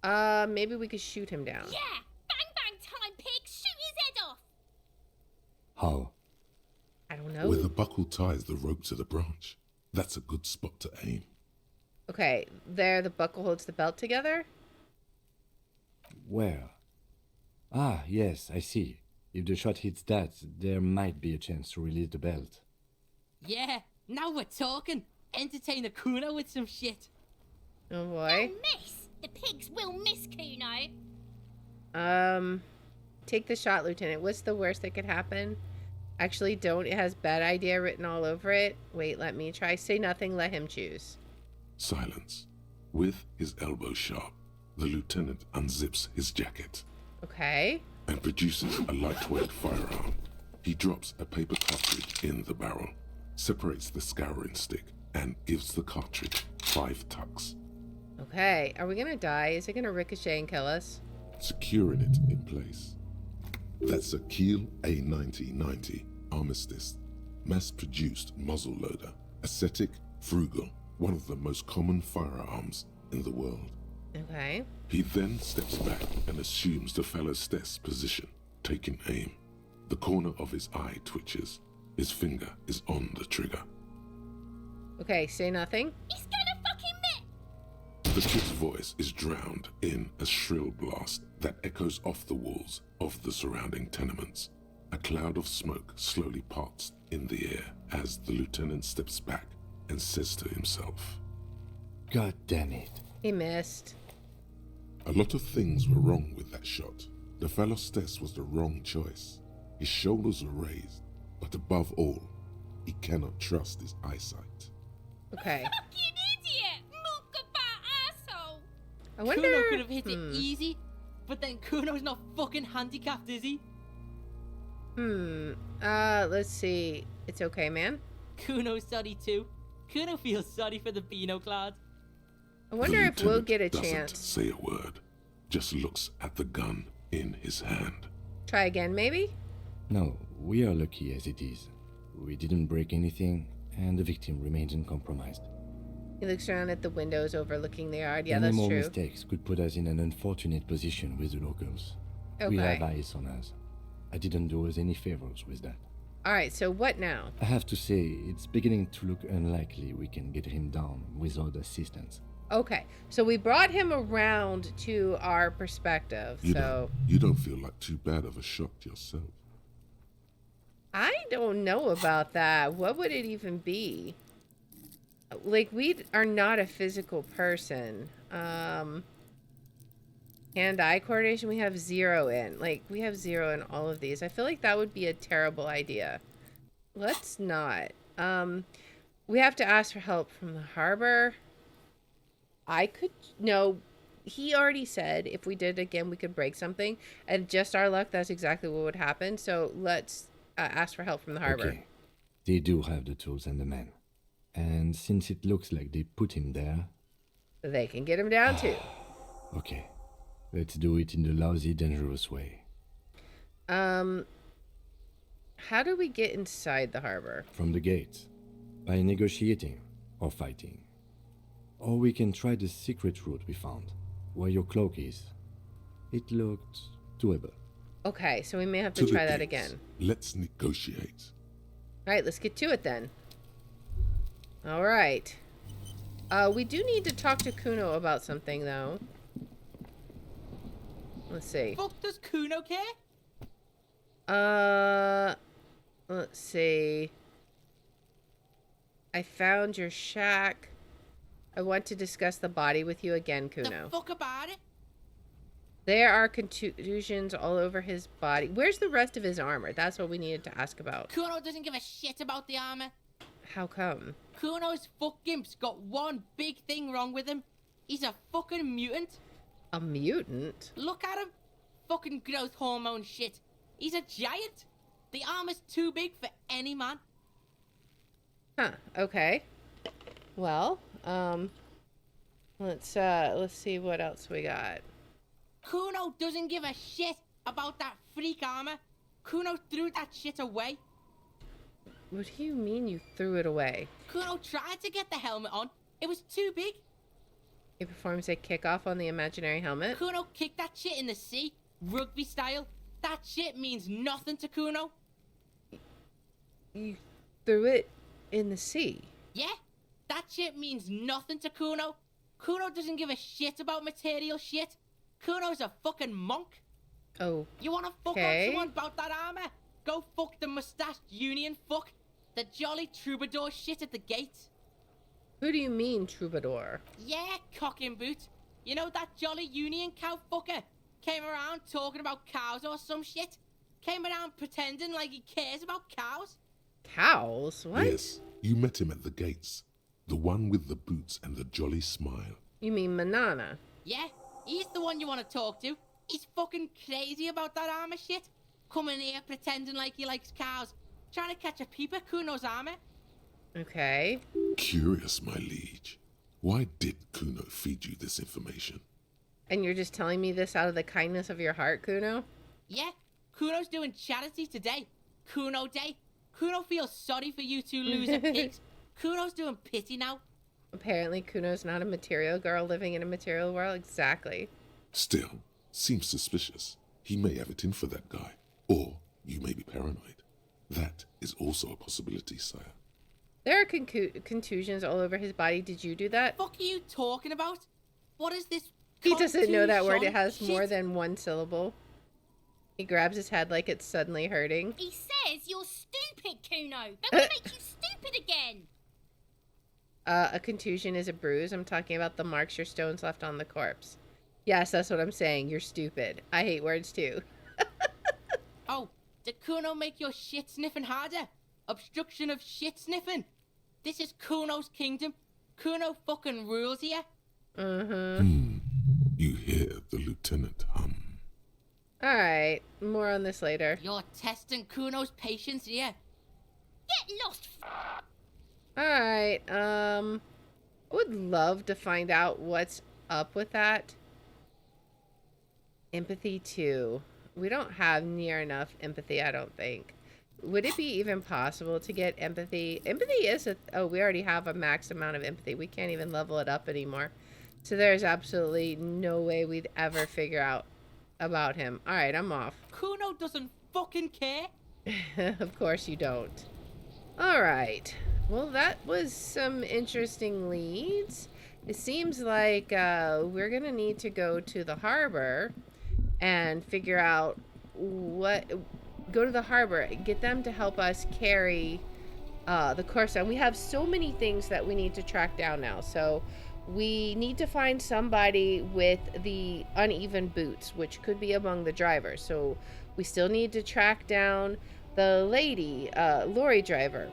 S1: Maybe we could shoot him down.
S16: Yeah! Bang bang time, pig! Shoot his head off!
S5: How?
S1: I don't know.
S4: Where the buckle ties the rope to the branch. That's a good spot to aim.
S1: Okay, there the buckle holds the belt together?
S5: Where? Ah, yes, I see. If the shot hits that, there might be a chance to release the belt.
S15: Yeah, now we're talking. Entertain a Kuno with some shit.
S1: Oh boy.
S16: They'll miss! The pigs will miss Kuno!
S1: Take the shot, Lieutenant. What's the worst that could happen? Actually, don't. It has bad idea written all over it. Wait, let me try. Say nothing, let him choose.
S4: Silence. With his elbow sharp, the lieutenant unzips his jacket.
S1: Okay.
S4: And produces a lightweight firearm. He drops a paper cartridge in the barrel, separates the scouring stick, and gives the cartridge 5 tucks.
S1: Okay. Are we gonna die? Is it gonna ricochet and kill us?
S4: Securing it in place. That's a Kiel A9090 Armistice mass-produced muzzleloader, ascetic, frugal, one of the most common firearms in the world.
S1: Okay.
S4: He then steps back and assumes the phallostess position, taking aim. The corner of his eye twitches. His finger is on the trigger.
S1: Okay, say nothing.
S16: He's gonna fucking miss!
S4: The kid's voice is drowned in a shrill blast that echoes off the walls of the surrounding tenements. A cloud of smoke slowly parts in the air as the lieutenant steps back and says to himself,
S5: God damn it.
S1: He missed.
S4: A lot of things were wrong with that shot. The phallostess was the wrong choice. His shoulders were raised, but above all, he cannot trust his eyesight.
S1: Okay.
S16: Fucking idiot! Mookaba asshole!
S1: I wonder...
S15: Kuno could have hit it easy, but then Kuno's not fucking handicapped, is he?
S1: Let's see. It's okay, man.
S15: Kuno's sorry too. Kuno feels sorry for the Beano Cloud.
S1: I wonder if we'll get a
S4: doesn't
S1: chance.
S4: Say a word, just looks at the gun in his hand.
S1: Try again, maybe?
S5: No, we are lucky as it is. We didn't break anything, and the victim remains uncompromised.
S1: He looks around at the windows overlooking the yard. Yeah,
S5: Any
S1: that's
S5: more
S1: true.
S5: mistakes could put us in an unfortunate position with the locals.
S1: Okay.
S5: We have eyes on us. I didn't do us any favors with that.
S1: Alright, so what now?
S5: I have to say, it's beginning to look unlikely we can get him down without assistance.
S1: Okay, so we brought him around to our perspective,
S4: You don't feel like too bad of a shot yourself.
S1: I don't know about that. What would it even be? Like, we are not a physical person. Hand-eye coordination, we have 0 in. Like, we have 0 in all of these. I feel like that would be a terrible idea. Let's not. We have to ask for help from the harbor. No, he already said if we did it again, we could break something. And just our luck, that's exactly what would happen. So let's ask for help from the harbor.
S5: Okay. They do have the tools and the men. And since it looks like they put him there...
S1: They can get him down too.
S5: Okay. Let's do it in the lousy, dangerous way.
S1: How do we get inside the harbor?
S5: From the gates. By negotiating or fighting. Or we can try the secret route we found, where your cloak is. It looked doable.
S1: Okay, so we may have to try that again.
S4: Let's negotiate.
S1: Alright, let's get to it then. Alright. We do need to talk to Kuno about something, though. Let's see.
S15: Fuck does Kuno care?
S1: Let's see. I found your shack. I want to discuss the body with you again, Kuno.
S15: The fuck about it?
S1: There are contusions all over his body. Where's the rest of his armor? That's what we needed to ask about.
S15: Kuno doesn't give a shit about the armor.
S1: How come?
S15: Kuno's fuckgimp's got one big thing wrong with him. He's a fucking mutant.
S1: A mutant?
S15: Look at him. Fucking growth hormone shit. He's a giant. The armor's too big for any man.
S1: Huh, okay. Well, let's see what else we got.
S15: Kuno doesn't give a shit about that freak armor. Kuno threw that shit away.
S1: What do you mean you threw it away?
S15: Kuno tried to get the helmet on. It was too big.
S1: He performs a kickoff on the imaginary helmet.
S15: Kuno kicked that shit in the sea, rugby style. That shit means nothing to Kuno.
S1: You threw it in the sea?
S15: Yeah, that shit means nothing to Kuno. Kuno doesn't give a shit about material shit. Kuno's a fucking monk.
S1: Oh.
S15: You wanna fuck on someone about that armor? Go fuck the mustached union fuck. The jolly troubadour shit at the gates.
S1: Who do you mean, troubadour?
S15: Yeah, cock and boot. You know that jolly union cow fucker? Came around talking about cows or some shit. Came around pretending like he cares about cows.
S1: Cows? What?
S4: Yes, you met him at the gates. The one with the boots and the jolly smile.
S1: You mean Manana?
S15: Yeah, he's the one you want to talk to. He's fucking crazy about that armor shit. Coming here pretending like he likes cows. Trying to catch a peep at Kuno's armor.
S1: Okay.
S4: Curious, my liege. Why did Kuno feed you this information?
S1: And you're just telling me this out of the kindness of your heart, Kuno?
S15: Yeah, Kuno's doing charity today. Kuno Day. Kuno feels sorry for you two loser pigs. Kuno's doing pity now.
S1: Apparently, Kuno's not a material girl living in a material world. Exactly.
S4: Still, seems suspicious. He may have it in for that guy. Or you may be paranoid. That is also a possibility, sire.
S1: There are contusions all over his body. Did you do that?
S15: What are you talking about? What is this?
S1: He doesn't know that word. It
S15: Contusion
S1: has
S15: shit?
S1: more than one syllable. He grabs his head like it's suddenly hurting.
S16: He says you're stupid, Kuno. That will make you stupid again.
S1: A contusion is a bruise. I'm talking about the marks your stones left on the corpse. Yes, that's what I'm saying. You're stupid. I hate words too.
S15: Oh, did Kuno make your shit sniffing harder? Obstruction of shit sniffing. This is Kuno's kingdom. Kuno fucking rules here.
S4: You hear the lieutenant hum.
S1: Alright, more on this later.
S15: You're testing Kuno's patience here.
S16: Get lost.
S1: Alright, I would love to find out what's up with that. Empathy 2. We don't have near enough empathy, I don't think. Would it be even possible to get empathy? Empathy is we already have a max amount of empathy. We can't even level it up anymore. So there's absolutely no way we'd ever figure out about him. Alright, I'm off.
S15: Kuno doesn't fucking care.
S1: Of course you don't. Alright. Well, that was some interesting leads. It seems like we're gonna need to go to the harbor and figure out go to the harbor, get them to help us carry the Corsa. And we have so many things that we need to track down now. So we need to find somebody with the uneven boots, which could be among the drivers. So we still need to track down the lady, lorry driver.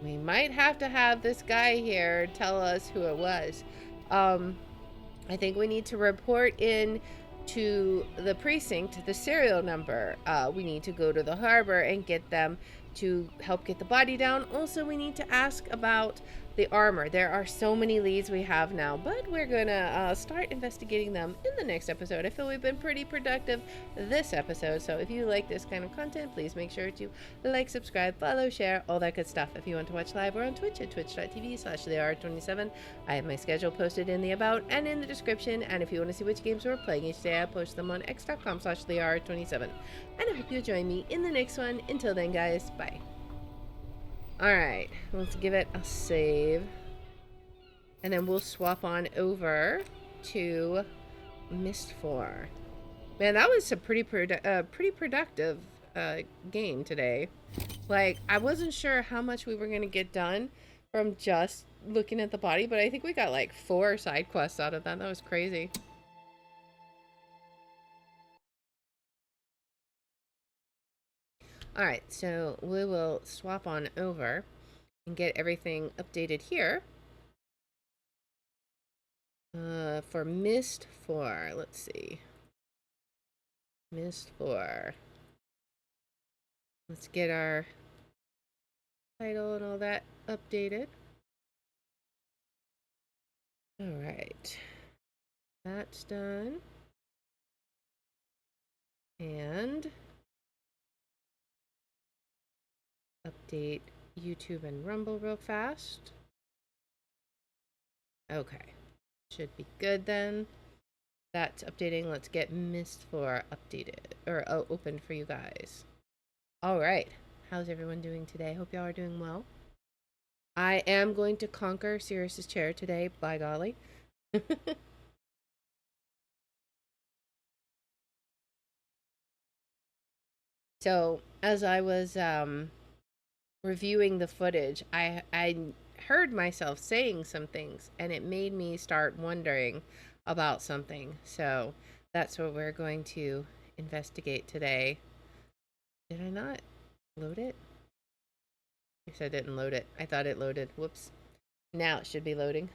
S1: We might have to have this guy here tell us who it was. I think we need to report in to the precinct, the serial number. We need to go to the harbor and get them to help get the body down. Also, we need to ask about the armor. There are so many leads we have now, but we're gonna start investigating them in the next episode. I feel we've been pretty productive this episode, so if you like this kind of content, please make sure to like, subscribe, follow, share, all that good stuff. If you want to watch live, we're on Twitch at twitch.tv/TheR27. I have my schedule posted in the about and in the description, and if you want to see which games we're playing each day, I post them on x.com/TheR27. And I hope you'll join me in the next one. Until then, guys, bye. Alright, let's give it a save. And then we'll swap on over to Myst IV. Man, that was a pretty productive game today. Like, I wasn't sure how much we were going to get done from just looking at the body, but I think we got like 4 side quests out of that. That was crazy. Alright, so we will swap on over and get everything updated here. For Myst IV, let's see. Myst IV. Let's get our title and all that updated. Alright. That's done. And update YouTube and Rumble real fast. Okay. Should be good then. That's updating. Let's get Myst IV updated or opened for you guys. Alright. How's everyone doing today? Hope y'all are doing well. I am going to conquer Sirrus's chair today, by golly. So, as I was reviewing the footage, I heard myself saying some things, and it made me start wondering about something. So that's what we're going to investigate today. Did I not load it? I guess I didn't load it. I thought it loaded. Whoops. Now it should be loading.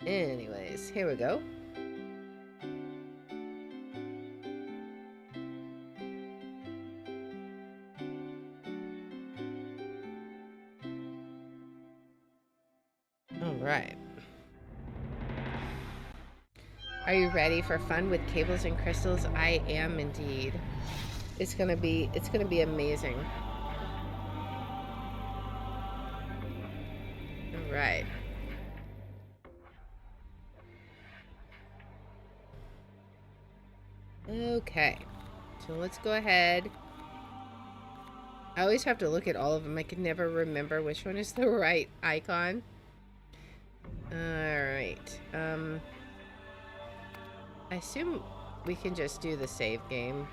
S1: Anyways, here we go. Alright. Are you ready for fun with cables and crystals? I am indeed. It's gonna be amazing. All right. Okay. So let's go ahead. I always have to look at all of them. I can never remember which one is the right icon. Alright. I assume we can just do the save game.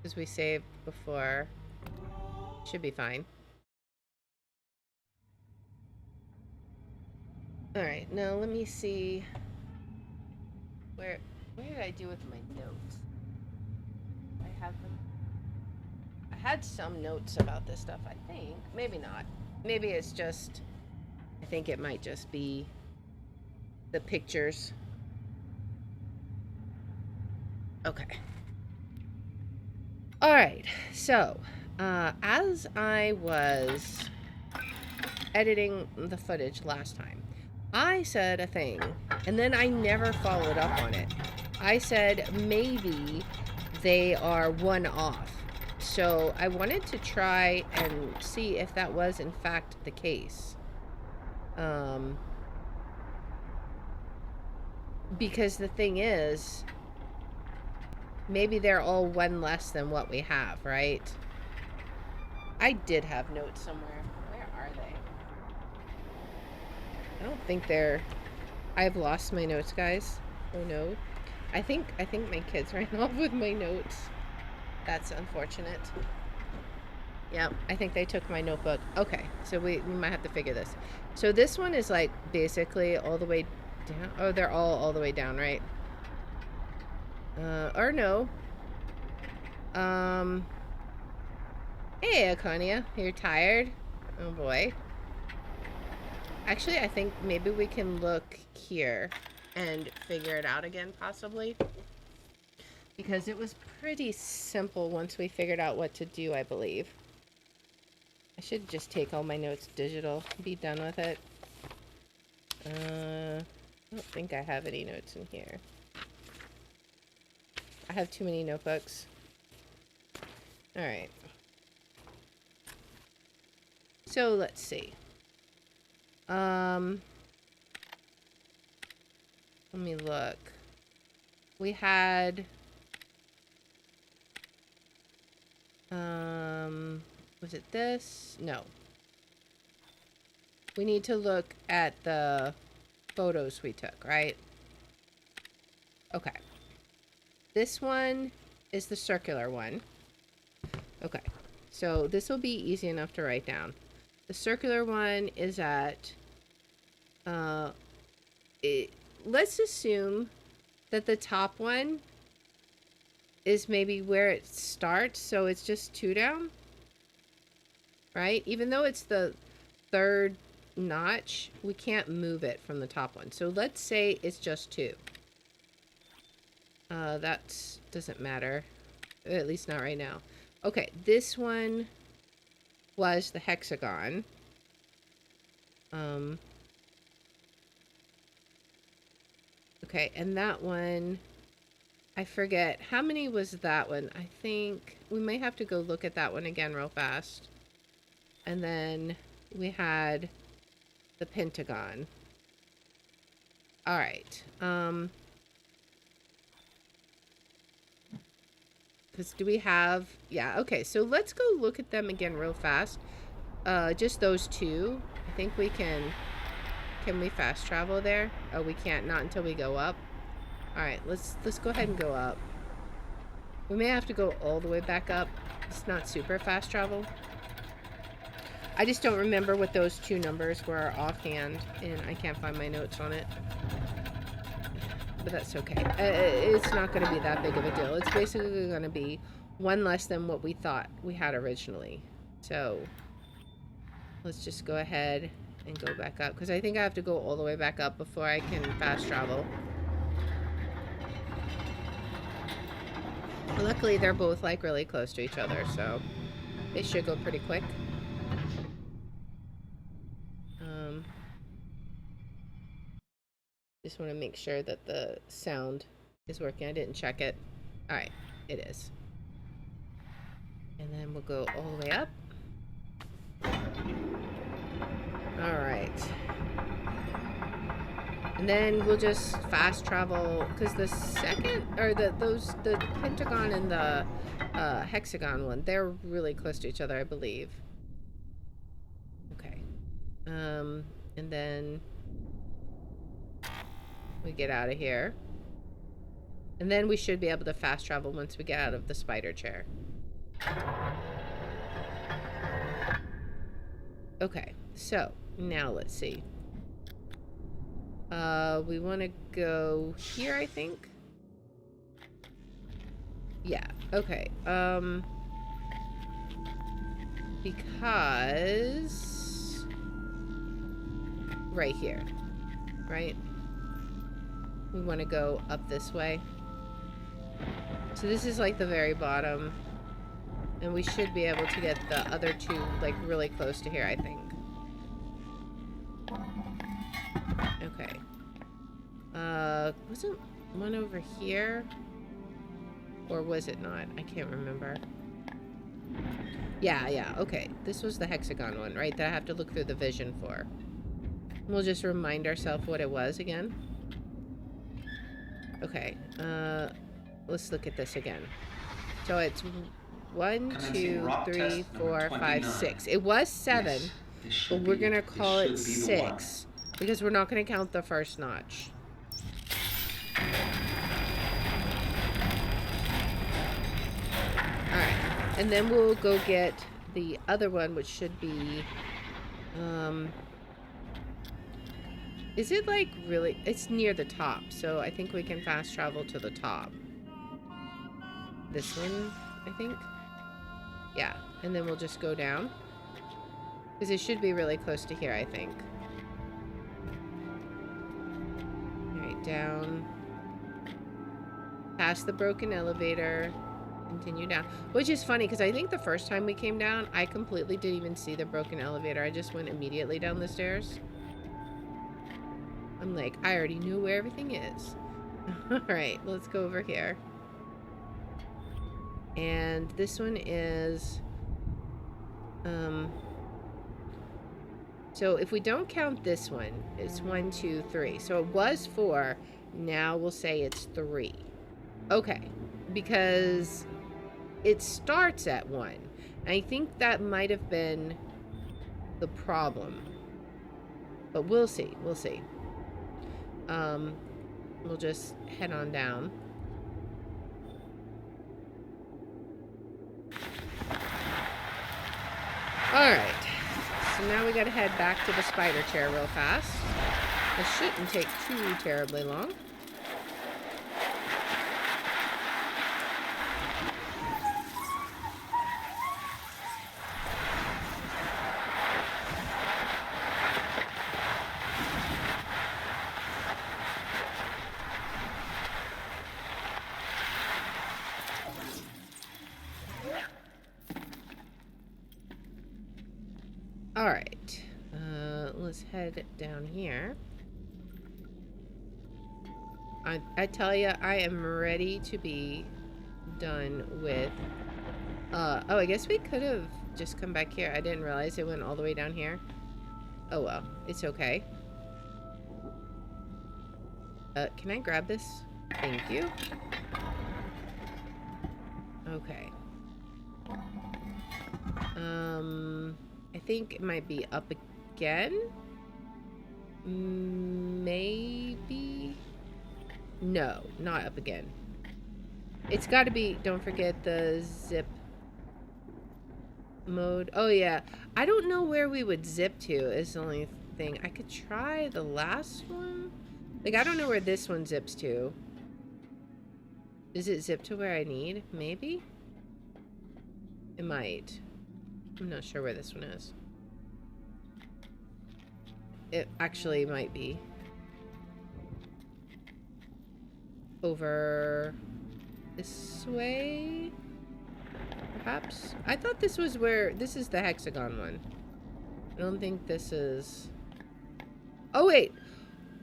S1: Because we saved before. Should be fine. Alright, now let me see. Where did I do with my notes? I have them. I had some notes about this stuff, I think. Maybe not. Maybe it's just... I think it might just be the pictures. Okay. Alright, so, as I was editing the footage last time, I said a thing, and then I never followed up on it. I said maybe they are one-off. So I wanted to try and see if that was in fact the case. Because the thing is, maybe they're all one less than what we have, right? I did have notes somewhere. Where are they? I don't think they're... I've lost my notes, guys. Oh no. I think my kids ran off with my notes. That's unfortunate. Yeah, I think they took my notebook. Okay, so we might have to figure this. So this one is like basically all the way down. Oh, they're all the way down, right? Or no. Hey, Aconia, you're tired? Oh boy. Actually, I think maybe we can look here and figure it out again, possibly. Because it was pretty simple once we figured out what to do, I believe. I should just take all my notes digital, be done with it. I don't think I have any notes in here. I have too many notebooks. Alright. So, let's see. Let me look. We had... was it this? No. We need to look at the photos we took, right? Okay. This one is the circular one. Okay. So this will be easy enough to write down. The circular one is at... let's assume that the top one is maybe where it starts, so it's just 2 down, right? Even though it's the 3rd notch, we can't move it from the top one. So let's say it's just 2. That doesn't matter, at least not right now. Okay, this one was the hexagon. Okay, and that one... I forget. How many was that one? I think we may have to go look at that one again real fast. And then we had the pentagon. Alright. Because do we have... Yeah, okay. So let's go look at them again real fast. Just those 2. I think we can... Can we fast travel there? Oh, we can't. Not until we go up. Alright, let's go ahead and go up. We may have to go all the way back up. It's not super fast travel. I just don't remember what those 2 numbers were offhand, and I can't find my notes on it. But that's okay. It's not going to be that big of a deal. It's basically going to be 1 less than what we thought we had originally. So, let's just go ahead and go back up. Because I think I have to go all the way back up before I can fast travel. Luckily, they're both, like, really close to each other, so they should go pretty quick. Just want to make sure that the sound is working. I didn't check it. Alright, it is. And then we'll go all the way up. Alright. And then we'll just fast travel, because the second, or the pentagon and the hexagon one, they're really close to each other, I believe. Okay. And then we get out of here. And then we should be able to fast travel once we get out of the spider chair. Okay, so now let's see. We want to go here, I think. Yeah, okay. Because right here, right? We want to go up this way. So this is like the very bottom. And we should be able to get the other two like really close to here, I think. Okay. Wasn't one over here? Or was it not? I can't remember. Yeah, okay. This was the hexagon one, right? That I have to look through the vision for. We'll just remind ourselves what it was again. Okay. Let's look at this again. So it's 1, 2, 3, 4, 5, 6. It was 7, but we're gonna call it 6 because we're not gonna count the first notch. Alright, and then we'll go get the other one, which should be, is it like really, it's near the top, so I think we can fast travel to the top. This one, I think. Yeah, and then we'll just go down. Because it should be really close to here, I think. Alright, down. Past the broken elevator. Continue down. Which is funny, because I think the first time we came down, I completely didn't even see the broken elevator. I just went immediately down the stairs. I'm like, I already knew where everything is. Alright, let's go over here. And this one is, so if we don't count this one, it's 1, 2, 3. So it was 4. Now we'll say it's 3. Okay. Because it starts at 1. I think that might have been the problem. But we'll see. We'll see. We'll just head on down. Alright, so now we gotta head back to the spider chair real fast. This shouldn't take too terribly long. Alright, let's head down here. I tell you, I am ready to be done with, oh, I guess we could have just come back here. I didn't realize it went all the way down here. Oh well, it's okay. Can I grab this? Thank you. Okay. I think it might be up again. Maybe. No, not up again. It's got to be, don't forget the zip mode. Oh yeah, I don't know where we would zip to is the only thing. I could try the last one. Like, I don't know where this one zips to. Does it zip to where I need? Maybe? It might. I'm not sure where this one is. It actually might be. Over this way? Perhaps? I thought this was where... This is the hexagon one. I don't think this is... Oh, wait!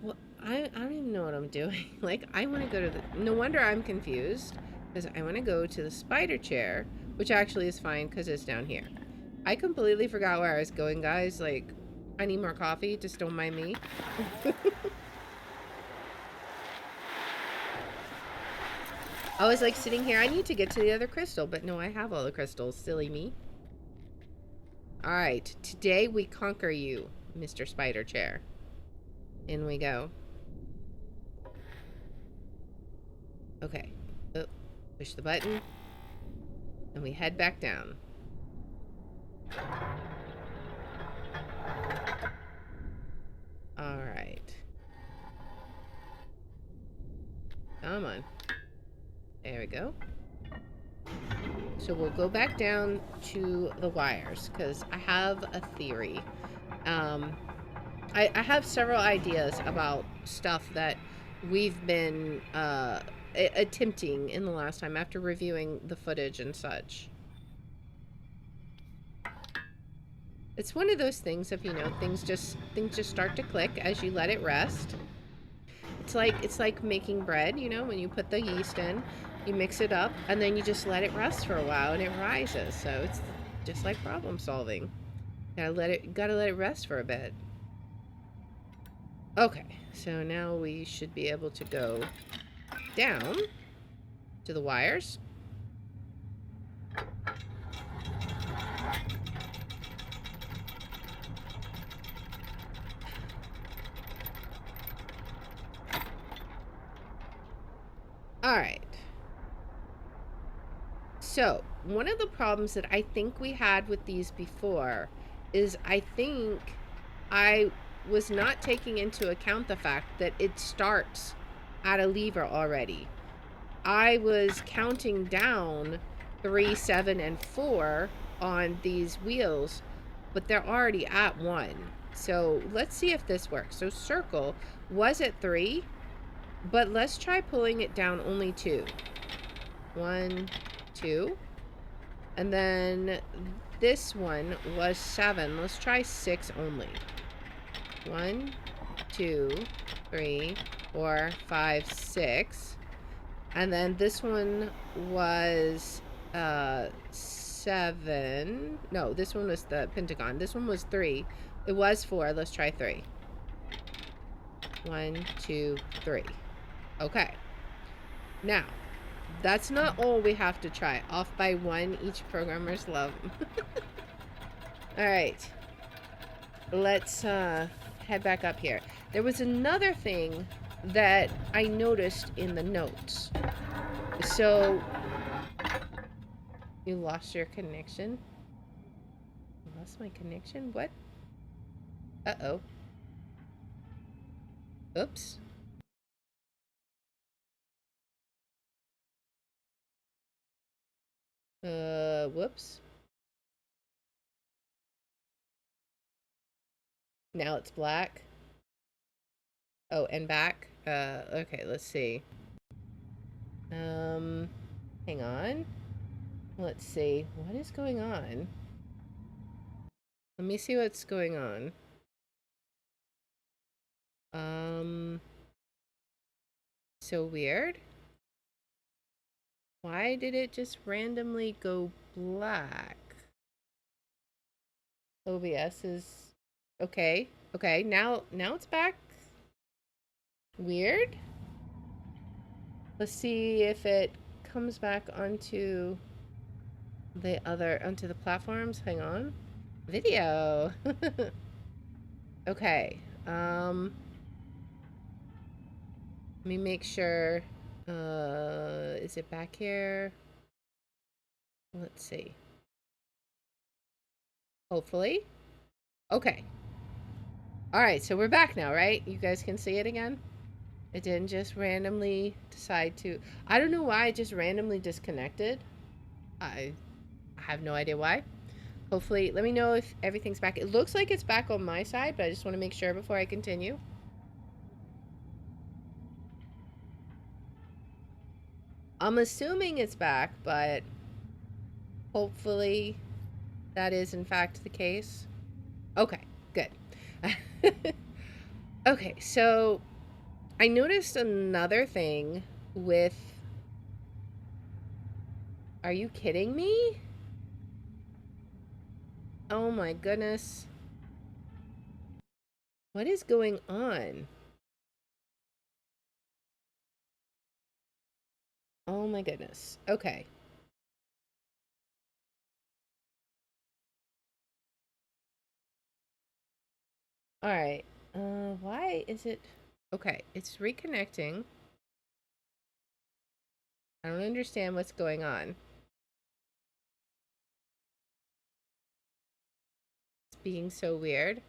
S1: Well, I don't even know what I'm doing. Like, I want to go to the... No wonder I'm confused. Because I want to go to the spider chair, which actually is fine because it's down here. I completely forgot where I was going, guys. Like, I need more coffee. Just don't mind me. I was like sitting here. I need to get to the other crystal, but no, I have all the crystals. Silly me. All right. Today we conquer you, Mr. Spider Chair. In we go. Okay. Oh, push the button. And we head back down. All right. Come on. There we go. So we'll go back down to the wires because I have a theory. I have several ideas about stuff that we've been attempting in the last time after reviewing the footage and such. It's one of those things of, you know, things just start to click as you let it rest. It's like making bread, you know, when you put the yeast in, you mix it up, and then you just let it rest for a while and it rises. So it's just like problem solving. Gotta let it rest for a bit. Okay, so now we should be able to go down to the wires. All right. So, one of the problems that I think we had with these before is I think I was not taking into account the fact that it starts at a lever already. I was counting down 3, 7, and 4 on these wheels, but they're already at 1. So let's see if this works. So circle was at 3, but let's try pulling it down only 2. 1, 2. And then this one was 7. Let's try 6 only. 1, 2, 3, 4, 5, 6. And then this one was 7. No, this one was the pentagon. This one was 3. It was 4. Let's try 3. 1, 2, 3. Okay. Now, that's not all we have to try. Off by 1, each programmer's love. All right. Let's head back up here. There was another thing that I noticed in the notes. So, you lost your connection? I lost my connection? What? Uh-oh. Oops. Whoops. Now it's black. Oh, and back. Okay, let's see. Hang on. Let's see. What is going on? Let me see what's going on. So weird. Why did it just randomly go black? OBS is okay. Okay, now it's back. Weird. Let's see if it comes back onto the platforms. Hang on. Video. Okay. Let me make sure. Is it back here? Let's see. Hopefully. Okay. All right, so we're back now, right? You guys can see it again? It didn't just randomly decide to... I don't know why it just randomly disconnected. I have no idea why. Hopefully, let me know if everything's back. It looks like it's back on my side, but I just want to make sure before I continue. I'm assuming it's back, but hopefully that is in fact the case. Okay, good. Okay, so I noticed another thing with... Are you kidding me? Oh my goodness. What is going on? Oh my goodness. Okay. All right. Why is it? Okay, it's reconnecting. I don't understand what's going on. It's being so weird.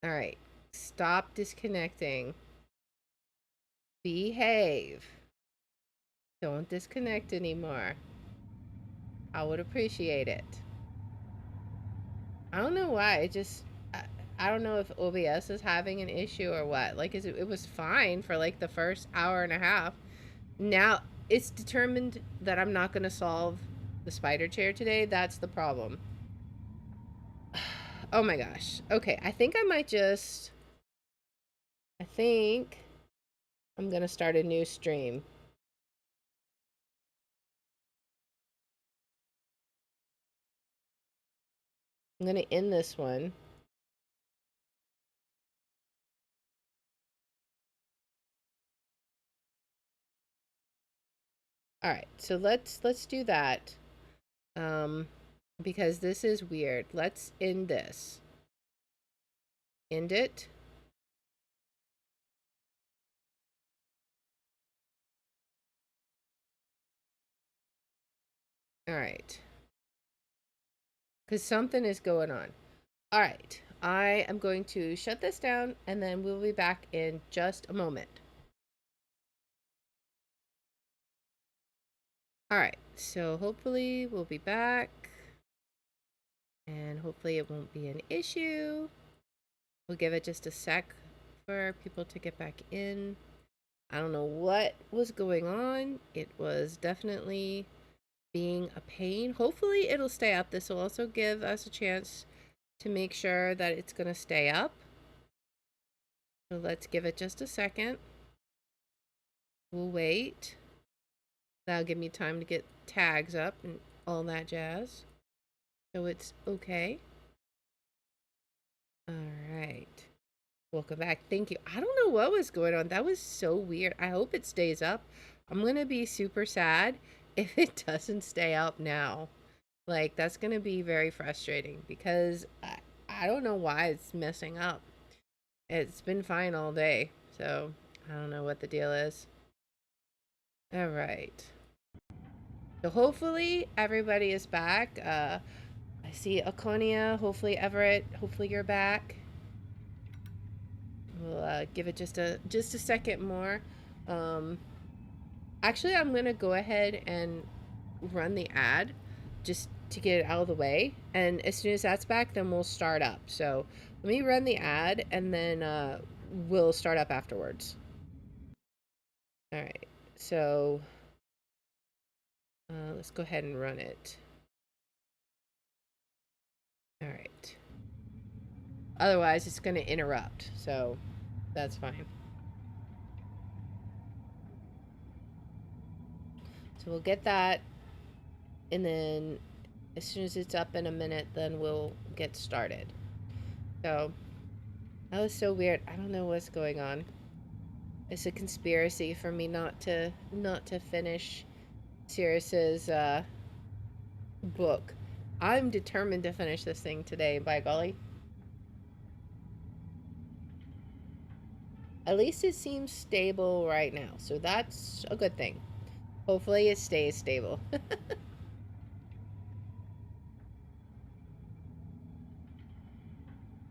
S1: All right. Stop disconnecting. Behave. Don't disconnect anymore. I would appreciate it. I don't know why. I don't know if OBS is having an issue or what. Like, it was fine for like the first hour and a half. Now it's determined that I'm not going to solve the spider chair today. That's the problem. Oh my gosh. Okay, I think I'm going to start a new stream. I'm going to end this one. All right, so let's do that. Because this is weird. Let's end this. End it. All right. Because something is going on. All right. I am going to shut this down and then we'll be back in just a moment. All right. So hopefully we'll be back. And hopefully it won't be an issue. We'll give it just a sec for people to get back in. I don't know what was going on. It was definitely being a pain. Hopefully it'll stay up. This will also give us a chance to make sure that it's going to stay up. So let's give it just a second. We'll wait. That'll give me time to get tags up and all that jazz. So it's okay. All right. Welcome back. Thank you. I don't know what was going on. That was so weird. I hope it stays up. I'm going to be super sad if it doesn't stay up now. Like, that's going to be very frustrating because I don't know why it's messing up. It's been fine all day. So I don't know what the deal is. All right. So hopefully everybody is back. I see Akonia. Hopefully Everett. Hopefully you're back. We'll give it just a second more. Actually, I'm gonna go ahead and run the ad just to get it out of the way. And as soon as that's back, then we'll start up. So let me run the ad and then we'll start up afterwards. All right. So let's go ahead and run it. All right. Otherwise, it's going to interrupt, so that's fine. So we'll get that, and then as soon as it's up in a minute, then we'll get started. So that was so weird. I don't know what's going on. It's a conspiracy for me not to finish Sirrus's book. I'm determined to finish this thing today, by golly. At least it seems stable right now, so that's a good thing. Hopefully it stays stable.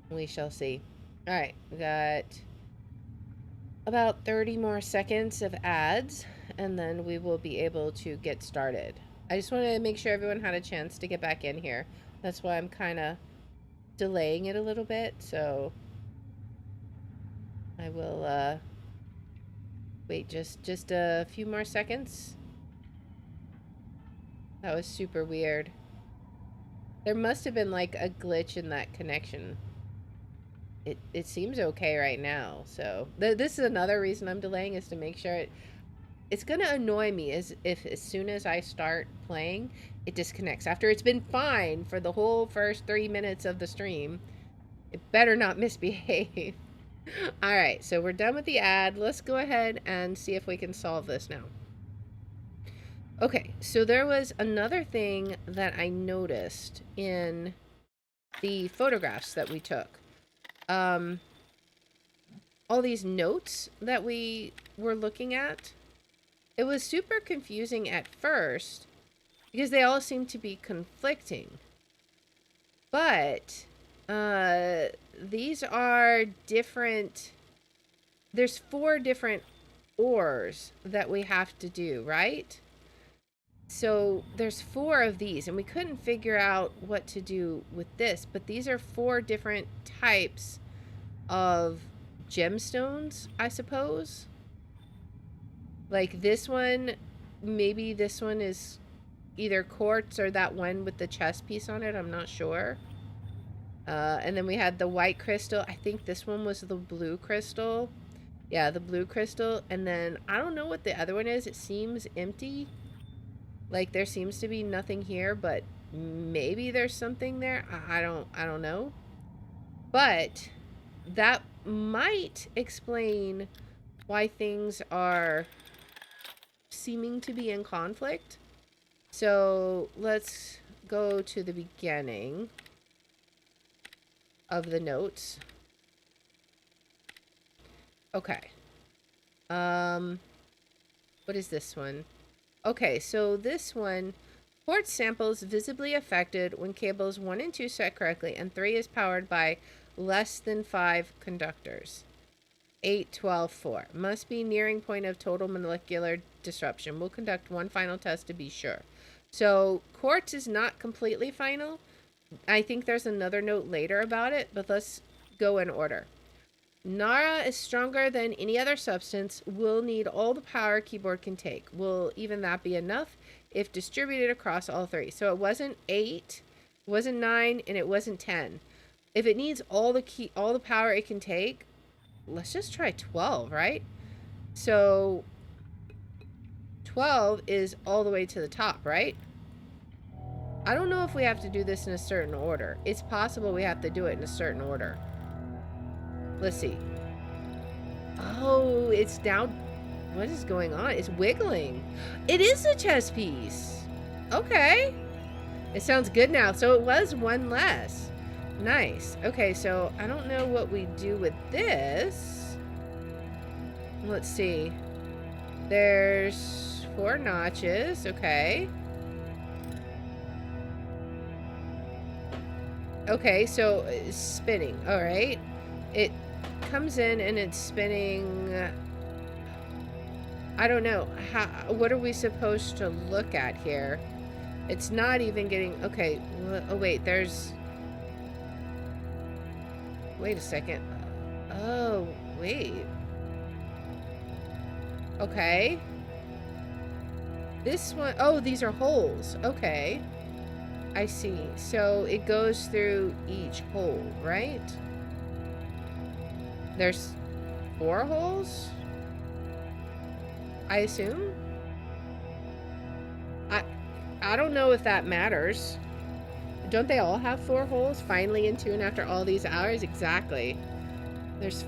S1: We shall see. Alright, we got about 30 more seconds of ads, and then we will be able to get started. I just wanted to make sure everyone had a chance to get back in here. That's why I'm kind of delaying it a little bit, so I will wait just a few more seconds. That was super weird. There must have been like a glitch in that connection. It seems okay right now, so this is another reason I'm delaying, is to make sure it's going to annoy me if as soon as I start playing, it disconnects. After it's been fine for the whole first 3 minutes of the stream, it better not misbehave. All right, so we're done with the ad. Let's go ahead and see if we can solve this now. Okay, so there was another thing that I noticed in the photographs that we took. All these notes that we were looking at, it was super confusing at first because they all seemed to be conflicting. But these are different. There's 4 different ores that we have to do, right? So there's 4 of these, and we couldn't figure out what to do with this, but these are 4 different types of gemstones, I suppose. Like this one, maybe this one is either quartz or that one with the chest piece on it, I'm not sure. And then we had the white crystal. I think this one was the blue crystal. Yeah, the blue crystal. And then I don't know what the other one is. It seems empty. Like there seems to be nothing here, but maybe there's something there. I don't know. But that might explain why things are seeming to be in conflict. So let's go to the beginning of the notes. Okay. What is this one? Okay, so this one, quartz samples visibly affected when cables 1 and 2 set correctly, and 3 is powered by less than 5 conductors. 8, 12, 4. Must be nearing point of total molecular disruption. We'll conduct one final test to be sure. So quartz is not completely final. I think there's another note later about it, but let's go in order. Nara is stronger than any other substance. Will need all the power keyboard can take. Will even that be enough if distributed across all 3? So it wasn't 8, it wasn't 9, and it wasn't 10. If it needs all the power it can take, let's just try 12, right? So 12 is all the way to the top, right? I don't know if we have to do this in a certain order. It's possible we have to do it in a certain order. Let's see. Oh, it's down. What is going on? It's wiggling. It is a chess piece. Okay. It sounds good now. So it was 1 less. Nice. Okay, so I don't know what we do with this. Let's see. There's 4 notches. Okay. Okay, so it's spinning. All right. It comes in and it's spinning. I don't know. What are we supposed to look at here? It's not even getting... Okay. Oh, wait. There's... Wait a second. Oh, wait. Okay. This one... Oh, these are holes. Okay. I see. So it goes through each hole, right? There's 4 holes? I assume? I don't know if that matters. Don't they all have 4 holes? Finally in tune after all these hours? Exactly. There's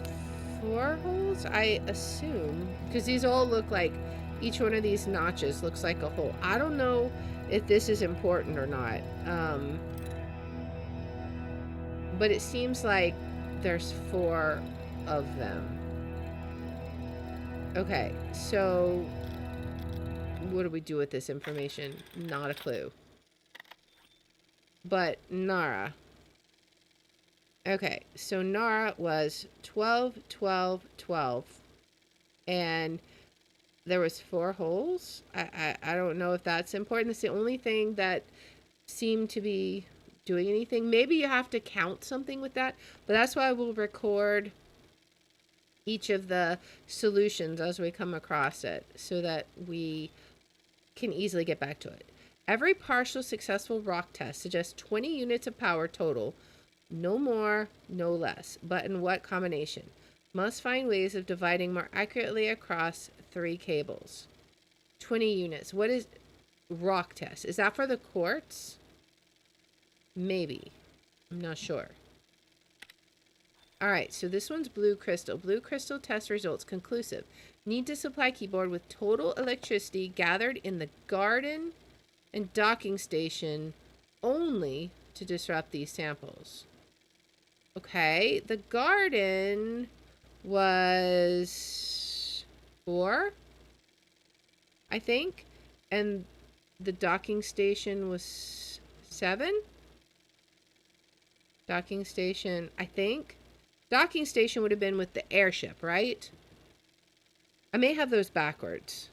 S1: 4 holes, I assume. Because these all look like... Each one of these notches looks like a hole. I don't know if this is important or not. But it seems like there's 4 of them. Okay, so what do we do with this information? Not a clue. But Nara. Okay, so Nara was 12, 12, 12. And there was 4 holes. I don't know if that's important. It's the only thing that seemed to be doing anything. Maybe you have to count something with that, but that's why we'll record each of the solutions as we come across it so that we can easily get back to it. Every partial successful rock test suggests 20 units of power total. No more, no less. But in what combination? Must find ways of dividing more accurately across 3 cables. 20 units. What is rock test? Is that for the quartz? Maybe. I'm not sure. All right, so this one's blue crystal. Blue crystal test results conclusive. Need to supply keyboard with total electricity gathered in the garden and docking station only to disrupt these samples. Okay, the garden was 4, I think, and the docking station was 7. Docking station, I think. Docking station would have been with the airship, right? I may have those backwards.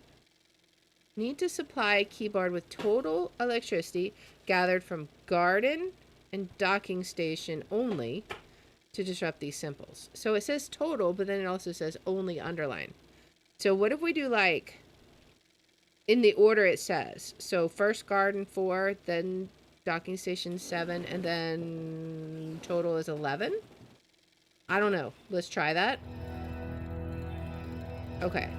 S1: Need to supply keyboard with total electricity gathered from garden and docking station only to disrupt these symbols. So it says total, but then it also says only underline. So what if we do like in the order it says? So first garden 4, then docking station 7, and then total is 11? I don't know. Let's try that. Okay.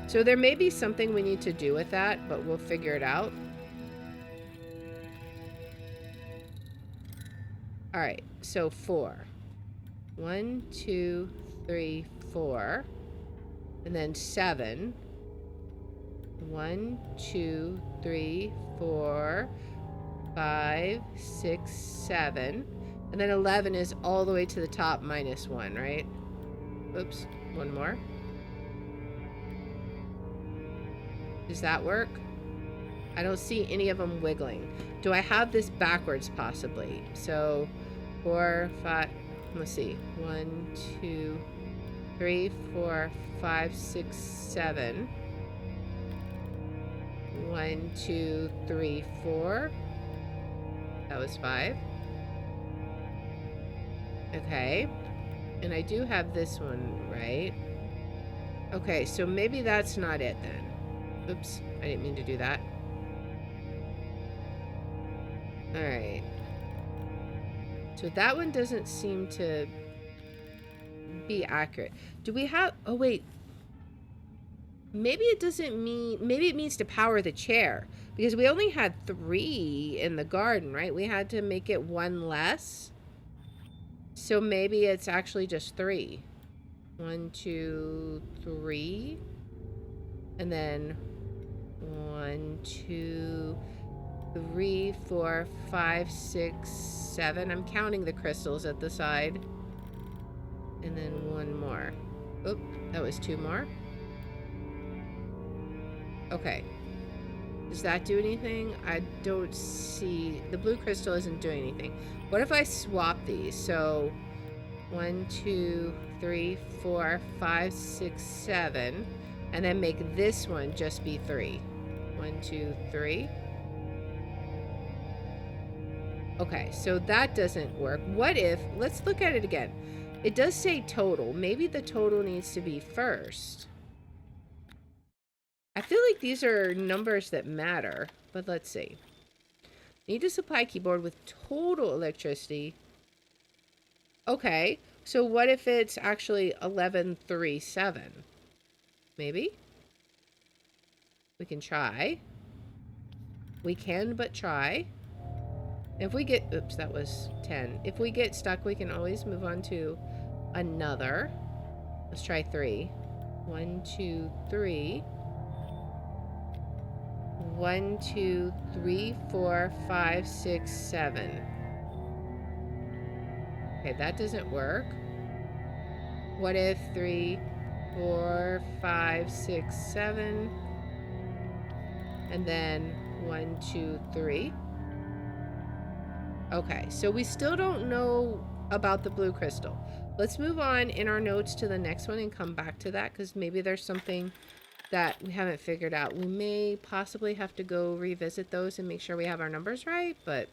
S1: So there may be something we need to do with that, but we'll figure it out. All right, so 4. 1, 2, 3, 4. And then 7. 1, 2, 3, 4, 5, 6, 7. And then 11 is all the way to the top minus 1, right? Oops, one more. Does that work? I don't see any of them wiggling. Do I have this backwards possibly? So 4, 5, let's see. 1, 2, 3, 4, 5, 6, 7. 1, 2, 3, 4. That was 5. Okay. And I do have this one, right? Okay, so maybe that's not it then. Oops, I didn't mean to do that. Alright. So that one doesn't seem to be accurate. Do we have... Oh, wait. Maybe it doesn't mean... Maybe it means to power the chair. Because we only had 3 in the garden, right? We had to make it 1 less. So maybe it's actually just 3. 1, 2, 3. And then 1, 2, 3, 4, 5, 6, 7. I'm counting the crystals at the side. And then 1 more. Oop, that was 2 more. Okay. Does that do anything? I don't see... The blue crystal isn't doing anything. What if I swap these? So 1, 2, 3, 4, 5, 6, 7. And then make this one just be 3. 1, 2, 3. Okay, so that doesn't work. What if... Let's look at it again. It does say total. Maybe the total needs to be first. I feel like these are numbers that matter, but let's see. Need to supply keyboard with total electricity. Okay, so what if it's actually 1137? Maybe? We can try. We can but try. If we get... Oops, that was 10. If we get stuck, we can always move on to another. Let's try 3. 1, 2, 3. 1, 2, 3, 4, 5, 6, 7. Okay, that doesn't work. What if 3, 4, 5, 6, 7, and then 1, 2, 3? Okay, so we still don't know about the blue crystal. Let's move on in our notes to the next one and come back to that, because maybe there's something that we haven't figured out. We may possibly have to go revisit those and make sure we have our numbers right, but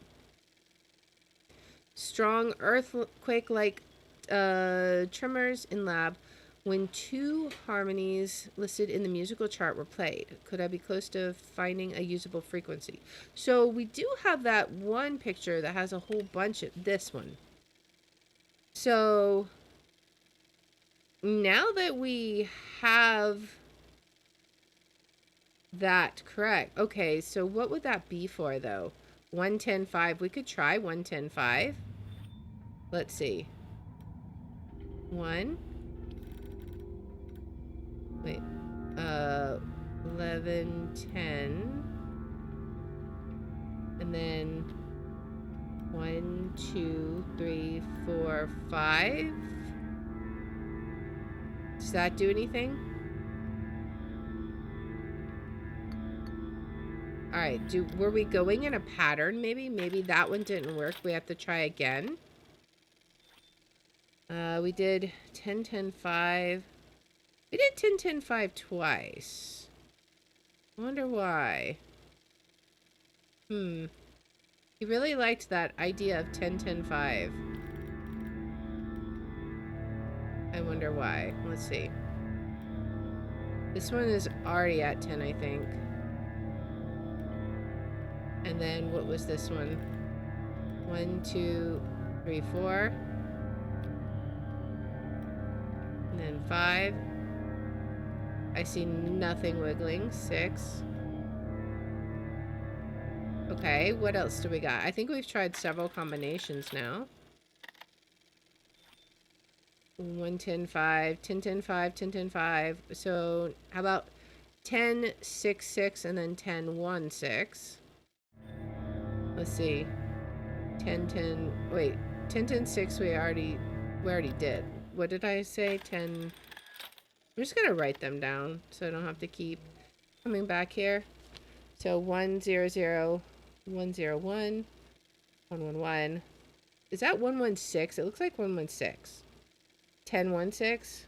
S1: strong earthquake-like tremors in lab when 2 harmonies listed in the musical chart were played. Could I be close to finding a usable frequency? So we do have that one picture that has a whole bunch of this one. So now that we have that correct. Okay, so what would that be for, though? 110.5. We could try 110.5. Let's see. 1. Wait. 11, 10. And then 1, 2, 3, 4, 5. Does that do anything? All right, were we going in a pattern maybe? Maybe that one didn't work. We have to try again. We did 10, 10, 5. We did 10, 10, 5 twice. I wonder why. He really liked that idea of 10, 10, 5. I wonder why. Let's see. This one is already at 10, I think. And then what was this one? 1, 2, 3, 4. And then 5. I see nothing wiggling. 6. Okay, what else do we got? I think we've tried several combinations now. 1, 10, 5, 10, 10, 5, 10, 10, 5. So how about 10, 6, 6, and then 10, 1, 6. Let's see. 10, 10, wait. 10, 10, 6 we already did. What did I say? 10. I'm just gonna write them down so I don't have to keep coming back here. So 1, 0, 0, 1, 0, 1, 1, 1, 1. Is that 1, 1, 6? It looks like 1, 1, 6. 10, 1, 6.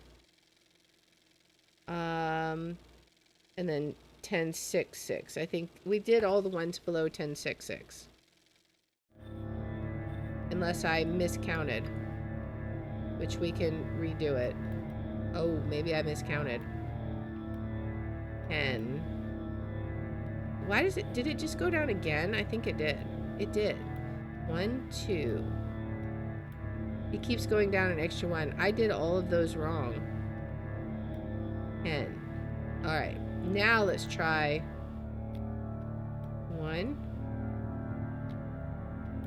S1: And then 10, 6, 6. I think we did all the ones below 10, 6, 6. Unless I miscounted. Which we can redo it. Oh, maybe I miscounted. 10. Why does it... Did it just go down again? I think it did. It did. 1, 2. It keeps going down an extra 1. I did all of those wrong. 10. Alright. Now let's try 1,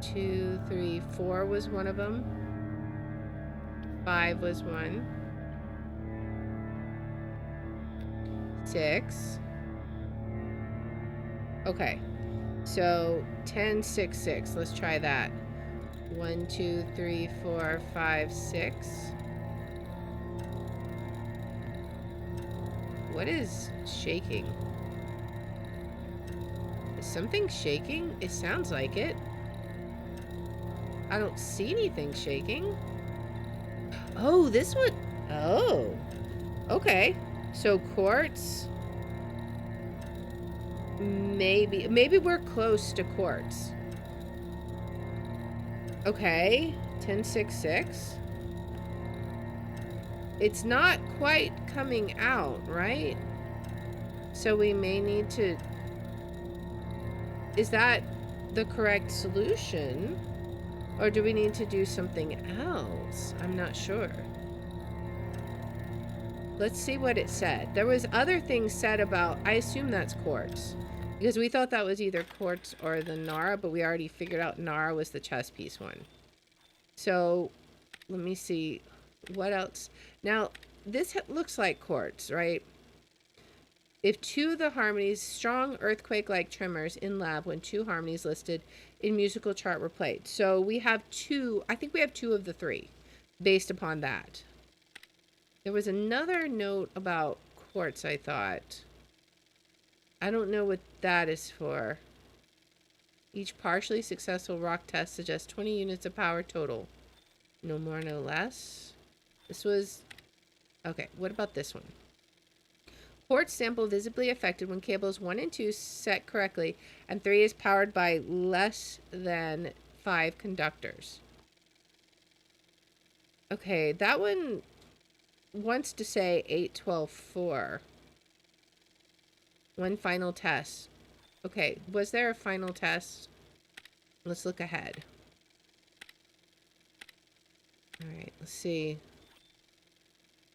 S1: 2, 3, 4 was one of them. 5 was one. 6. Okay. So 10, 6, 6. Let's try that. 1, 2, 3, 4, 5, 6. What is shaking? Is something shaking? It sounds like it. I don't see anything shaking. Oh, this one. Oh. Okay. So quartz. Maybe we're close to quartz. Okay. 10, 6, 6. It's not quite coming out, right? So we may need to... Is that the correct solution? Or do we need to do something else? I'm not sure. Let's see what it said. There was other things said about... I assume that's quartz. Because we thought that was either quartz or the Nara, but we already figured out Nara was the chess piece one. So, let me see. What else? Now, this looks like quartz, right? If two of the harmonies, strong earthquake-like tremors in lab when two harmonies listed in musical chart were played. So we have two, I think we have 2 of the 3 based upon that. There was another note about quartz, I thought. I don't know what that is for. Each partially successful rock test suggests 20 units of power total. No more, no less. This was... Okay, what about this one? Quartz sample visibly affected when cables 1 and 2 set correctly, and 3 is powered by less than 5 conductors. Okay, that one wants to say 8, 12, 4. One final test. Okay, was there a final test? Let's look ahead. Alright, let's see.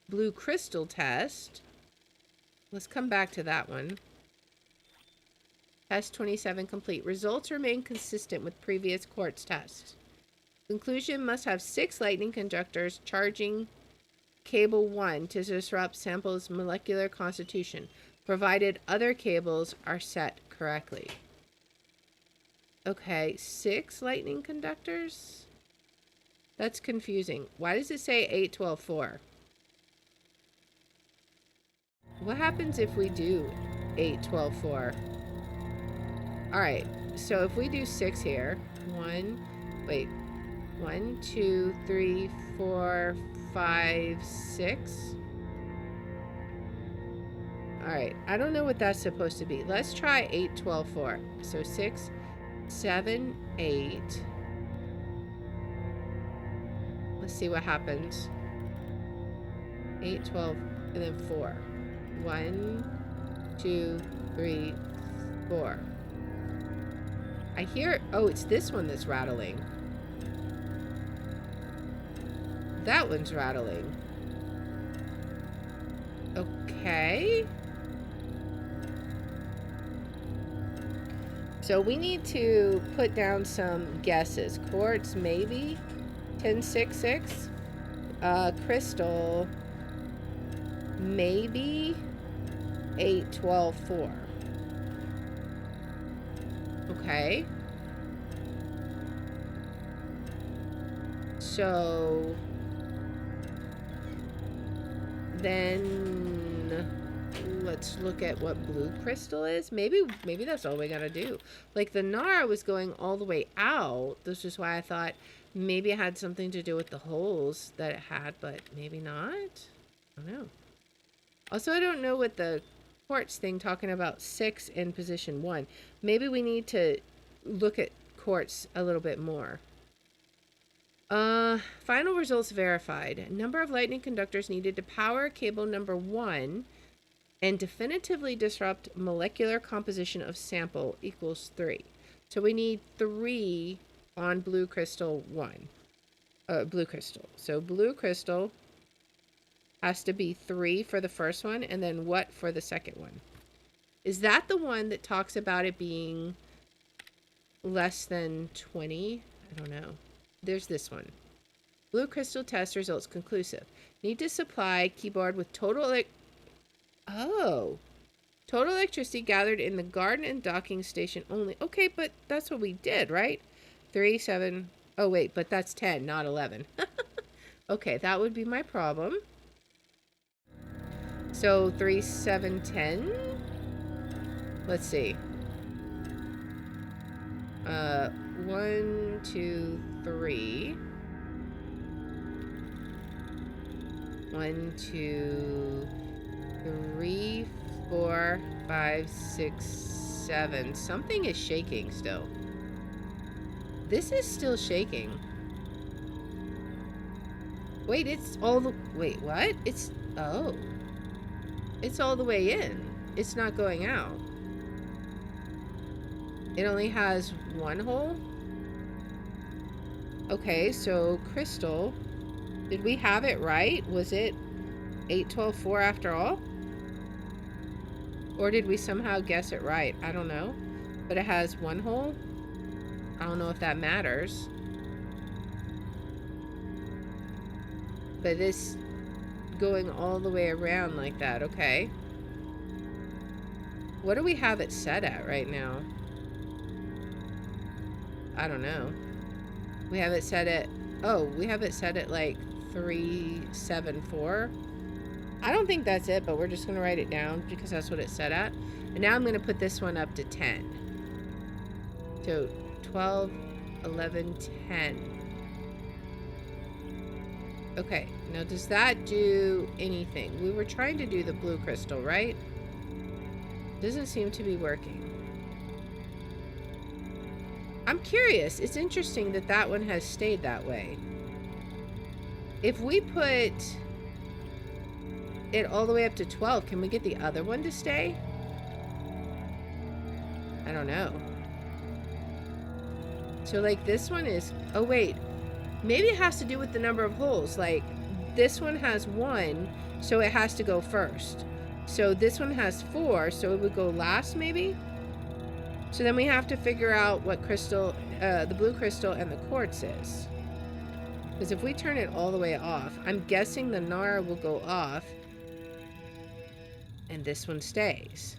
S1: Blue crystal test. Let's come back to that one. Test 27 complete. Results remain consistent with previous quartz tests. Conclusion: must have 6 lightning conductors charging cable 1 to disrupt sample's molecular constitution, provided other cables are set correctly. Okay, 6 lightning conductors? That's confusing. Why does it say 8, 12, 4? What happens if we do 8, 12, 4? Alright, so if we do 6 here, 1, 2, 3, 4, 5, 6. Alright, I don't know what that's supposed to be. Let's try 8, 12, 4. So 6, 7, 8. Let's see what happens. 8, 12, and then 4. 1, 2, 3, 4. I hear, oh, it's this one that's rattling. That one's rattling. Okay. So we need to put down some guesses. Quartz, maybe 1066. Crystal, maybe 8, 12, 4. Okay. So then let's look at what blue crystal is. Maybe that's all we gotta do. Like the Nara was going all the way out. This is why I thought maybe it had something to do with the holes that it had, but maybe not. I don't know. Also, I don't know what the quartz thing talking about 6 in position 1. Maybe we need to look at quartz a little bit more. Final results verified. Number of lightning conductors needed to power cable number 1 and definitively disrupt molecular composition of sample equals 3. So we need 3 on blue crystal 1. Blue crystal. So blue crystal has to be 3 for the first one, and then what for the second one? Is that the one that talks about it being less than 20? I don't know. There's this one. Blue crystal test results conclusive. Need to supply keyboard with total total electricity gathered in the garden and docking station only. Okay, but that's what we did, right? 3, 7. Oh, wait, but that's 10, not 11. Okay, that would be my problem. So 3, 7, 10. Let's see. 1, 2, 3. 1, 2, 3, 4, 5, 6, 7. Something is shaking still. This is still shaking. Wait, it's all the... Wait, what? It's... Oh. It's all the way in. It's not going out. It only has one hole? Okay, so crystal. Did we have it right? Was it 8, 12, 4 after all? Or did we somehow guess it right? I don't know. But it has one hole? I don't know if that matters. But this going all the way around like that, okay. What do we have it set at right now? I don't know. We have it set at... Oh, we have it set at like 3, 7, 4. I don't think that's it, but we're just going to write it down because that's what it's set at. And now I'm going to put this one up to 10. So 12, 11, 10. Okay, now does that do anything? We were trying to do the blue crystal, right? Doesn't seem to be working. I'm curious. It's interesting that that one has stayed that way. If we put it all the way up to 12, can we get the other one to stay? I don't know. So like this one is... Oh wait. Maybe it has to do with the number of holes. Like this one has 1, so it has to go first. So this one has 4, so it would go last maybe? So then we have to figure out what crystal, the blue crystal and the quartz is. Because if we turn it all the way off, I'm guessing the Nara will go off and this one stays.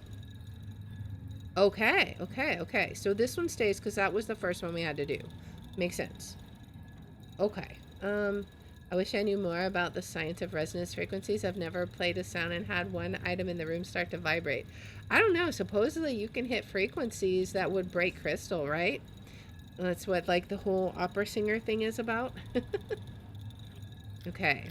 S1: Okay, okay. So this one stays because that was the first one we had to do. Makes sense. Okay. I wish I knew more about the science of resonance frequencies. I've never played a sound and had one item in the room start to vibrate. I don't know. Supposedly you can hit frequencies that would break crystal, right? That's what like the whole opera singer thing is about. Okay.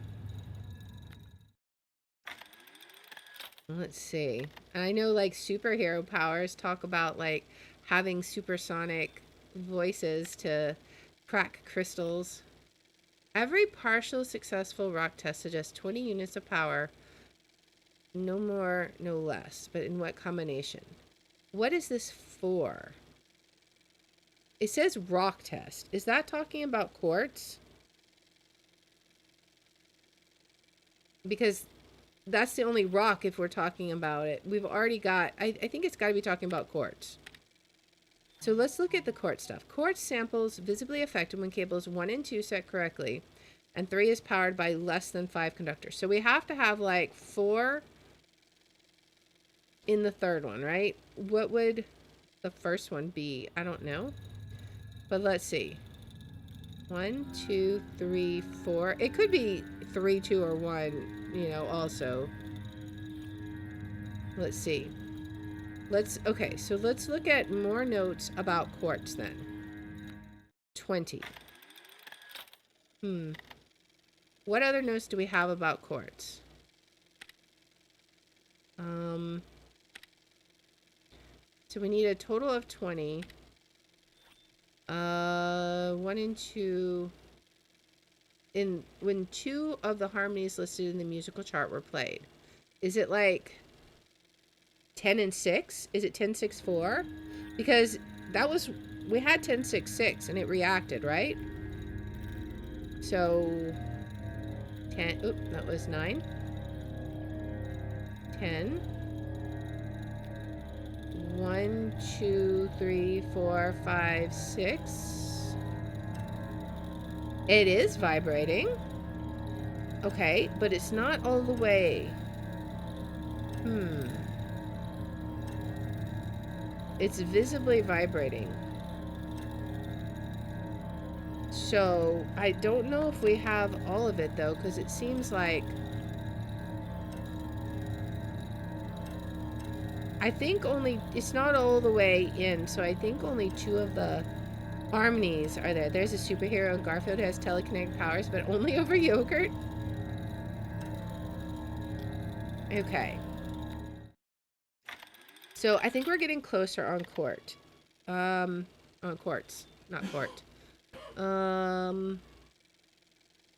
S1: Let's see. I know like superhero powers talk about like having supersonic voices to crack crystals. Every partial successful rock test suggests 20 units of power. No more, no less. But in what combination? What is this for? It says rock test. Is that talking about quartz? Because that's the only rock if we're talking about it. We've already got... I think it's got to be talking about quartz. So let's look at the quartz stuff. Quartz samples visibly affected when cables 1 and 2 set correctly, and 3 is powered by less than 5 conductors. So we have to have like 4 in the third one, right? What would the first one be? I don't know. But let's see. 1, 2, 3, 4. It could be 3, 2, or 1, you know, also. Let's see. Okay, so let's look at more notes about quartz then. 20. What other notes do we have about quartz? So we need a total of 20. 1 and 2. When 2 of the harmonies listed in the musical chart were played, is it like 10 and 6? Is it 10, 6, 4? Because that was, we had 10, 6, 6 and it reacted, right? So 10, oop, that was 9. 10. 1, 2, 3, 4, 5, 6. It is vibrating. Okay, but it's not all the way. It's visibly vibrating. So I don't know if we have all of it though, because it seems like I think only, it's not all the way in, so I think only 2 of the harmonies are there. There's a superhero in Garfield who has telekinetic powers, but only over yogurt. Okay. So I think we're getting closer on quartz. On quartz, not quart.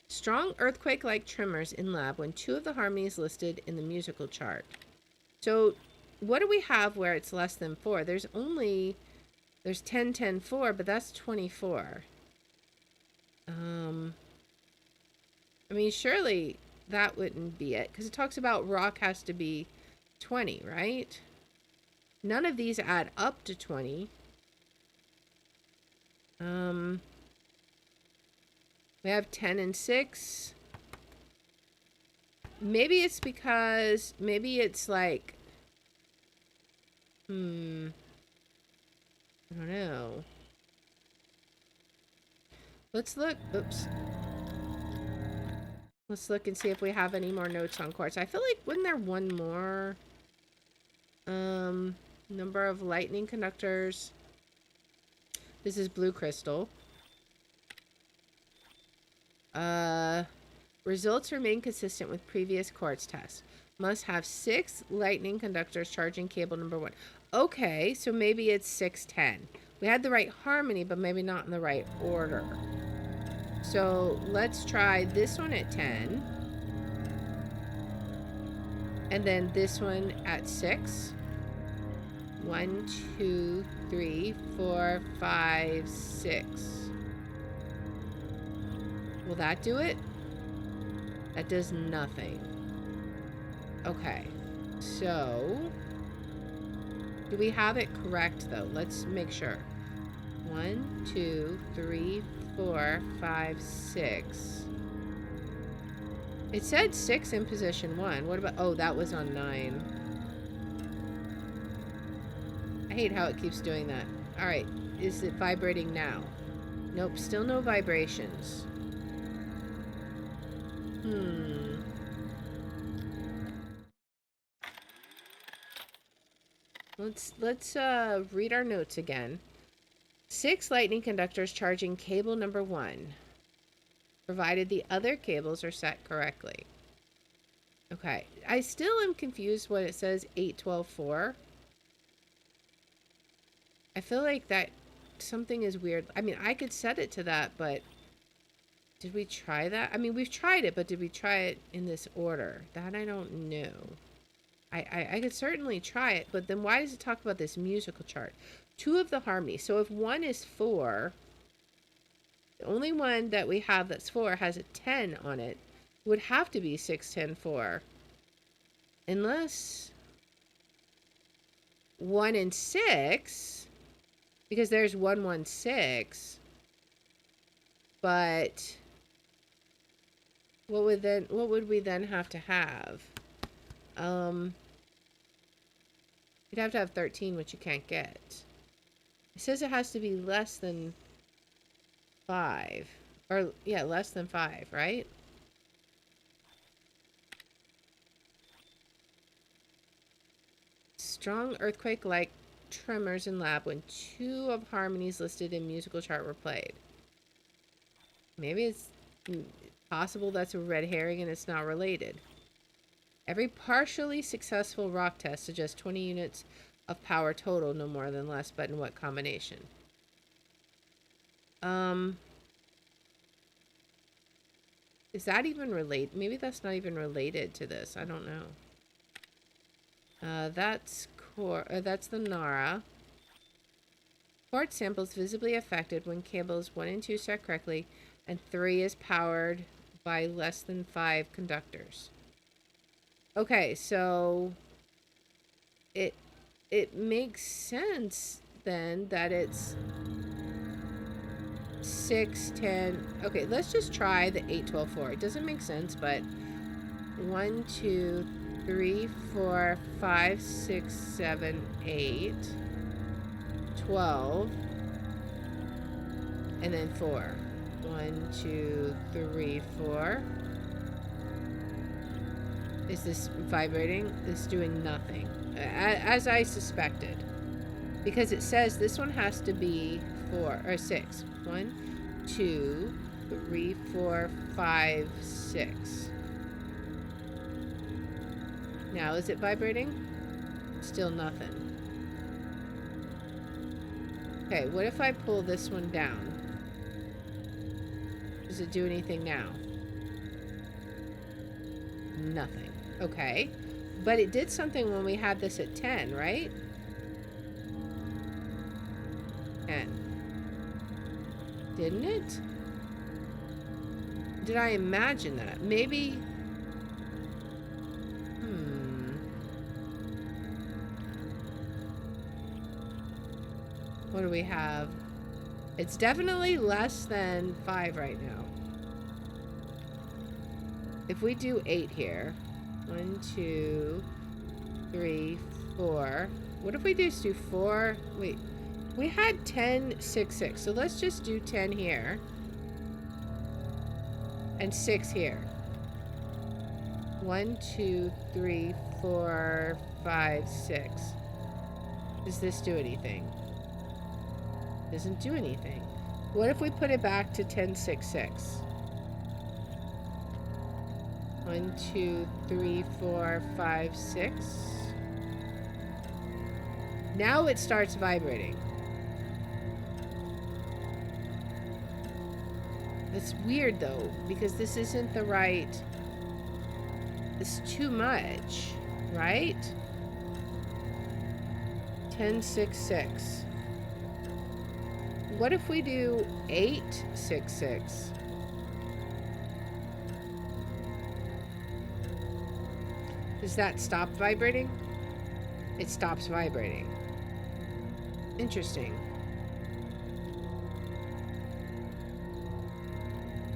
S1: Strong earthquake-like tremors in lab when 2 of the harmonies listed in the musical chart. So what do we have where it's less than 4? There's 10, 10, 4, but that's 24. I mean, surely that wouldn't be it, because it talks about rock has to be 20, right? None of these add up to 20. We have 10 and 6. Maybe it's because, maybe it's like, I don't know. Let's look. Oops. Let's look and see if we have any more notes on quartz. I feel like, wasn't there one more? Number of lightning conductors. This is blue crystal. Results remain consistent with previous quartz tests. Must have 6 lightning conductors charging cable number 1. Okay, so maybe it's 6, 10. We had the right harmony, but maybe not in the right order. So let's try this one at 10. And then this one at 6. 1, 2, 3, 4, 5, 6. Will that do it? That does nothing. Okay, so Do we have it correct though? Let's make sure. 1, 2, 3, 4, 5, 6. It said 6 in position 1. What about... Oh, that was on 9. I hate how it keeps doing that. Alright, is it vibrating now? Nope, still no vibrations. Let's read our notes again. 6 lightning conductors charging cable number 1, provided the other cables are set correctly. Okay, I still am confused when it says 812.4. I feel like that something is weird. I mean, I could set it to that, but did we try that? I mean, we've tried it, but did we try it in this order? That I don't know. I could certainly try it, but then why does it talk about this musical chart? 2 of the harmony. So if 1 is 4, the only one that we have that's 4 has a 10 on it. It would have to be 6, 10, 4. Unless 1 and 6, because there's 1, 1, 6. But what would we then have to have? You'd have to have 13, which you can't get. It says it has to be less than 5. Or, yeah, less than 5, right? Strong earthquake-like tremors in lab when 2 of harmonies listed in musical chart were played. Maybe it's possible that's a red herring and it's not related. Every partially successful rock test suggests 20 units of power total, no more than less, but in what combination? Is that even related? Maybe that's not even related to this. I don't know. That's the Nara. Quartz samples visibly affected when cables 1 and 2 set correctly, and 3 is powered by less than 5 conductors. Okay, so it makes sense then that it's 6, 10. Okay, let's just try the 8, 12, 4. It doesn't make sense, but 1, 2, 3, 4, 5, 6, 7, 8, 12, and then 4. 1, 2, 3, 4. Is this vibrating? It's doing nothing. As I suspected. Because it says this one has to be 4 or 6. 1, 2, 3, 4, 5, 6. Now, is it vibrating? Still nothing. Okay, what if I pull this one down? Does it do anything now? Nothing. Okay. But it did something when we had this at 10, right? 10. Didn't it? Did I imagine that? Maybe... What do we have? It's definitely less than 5 right now. If we do 8 here, 1, 2, 3, 4. What if we just do 4? Wait, we had 10, 6, 6. So let's just do 10 here. And 6 here. 1, 2, 3, 4, 5, 6. Does this do anything? Doesn't do anything. What if we put it back to 10, 6, 6? 1, 2, 3, 4, 5, 6. Now it starts vibrating. It's weird though, because this isn't the right... It's too much, right? 10, 6, 6. What if we do 8, 6, 6? Does that stop vibrating? It stops vibrating. Interesting.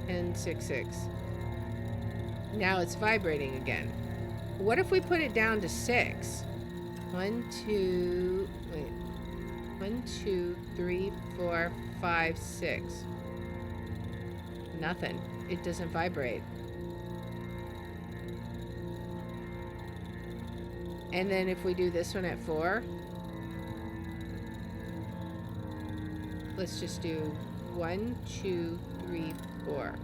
S1: And 6. Now it's vibrating again. What if we put it down to 6? 1, 2, 3, 4, 5, 6. Nothing. It doesn't vibrate. And then if we do this one at 4, let's just do 1, 2, 3, 4.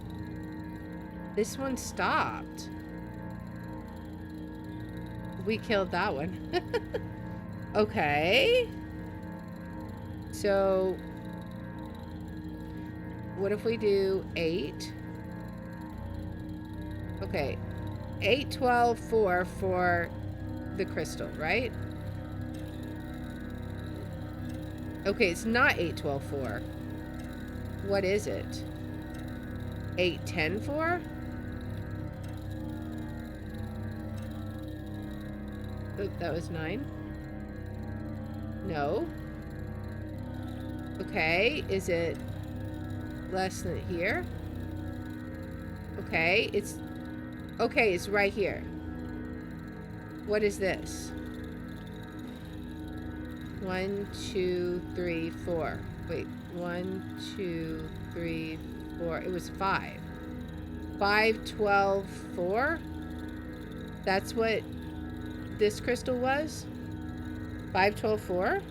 S1: This one stopped. We killed that one. Okay. So, what if we do 8? Okay. 8, 12, 4 for the crystal, right? Okay, it's not 8, 12, 4. What is it? 8, 10, 4? Oop, that was 9. No. Okay, is it less than here? Okay, it's right here. What is this? 1, 2, 3, 4. Wait, 1, 2, 3, 4. It was 5. 5, 12, 4? That's what this crystal was? 5, 12, 4?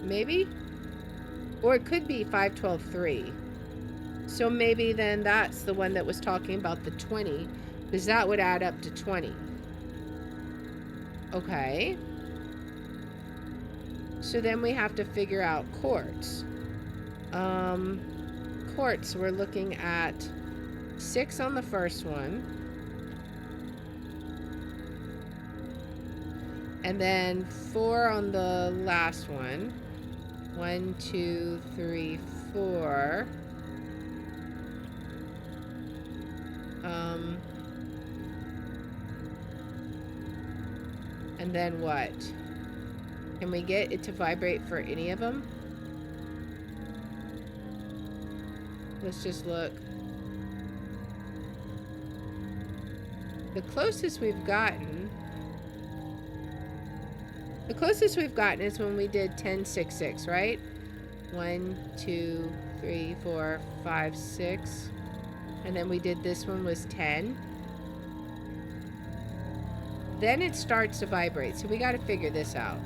S1: Maybe? Or it could be 5, 12, 3. So maybe then that's the one that was talking about the 20, because that would add up to 20. Okay. So then we have to figure out quartz. Quartz, we're looking at 6 on the first one. And then 4 on the last one. 1, 2, 3, 4. And then what? Can we get it to vibrate for any of them? Let's just look. The closest we've gotten is when we did 10, 6, 6, right? 1, 2, 3, 4, 5, 6. And then we did this one was 10. Then it starts to vibrate. So we got to figure this out.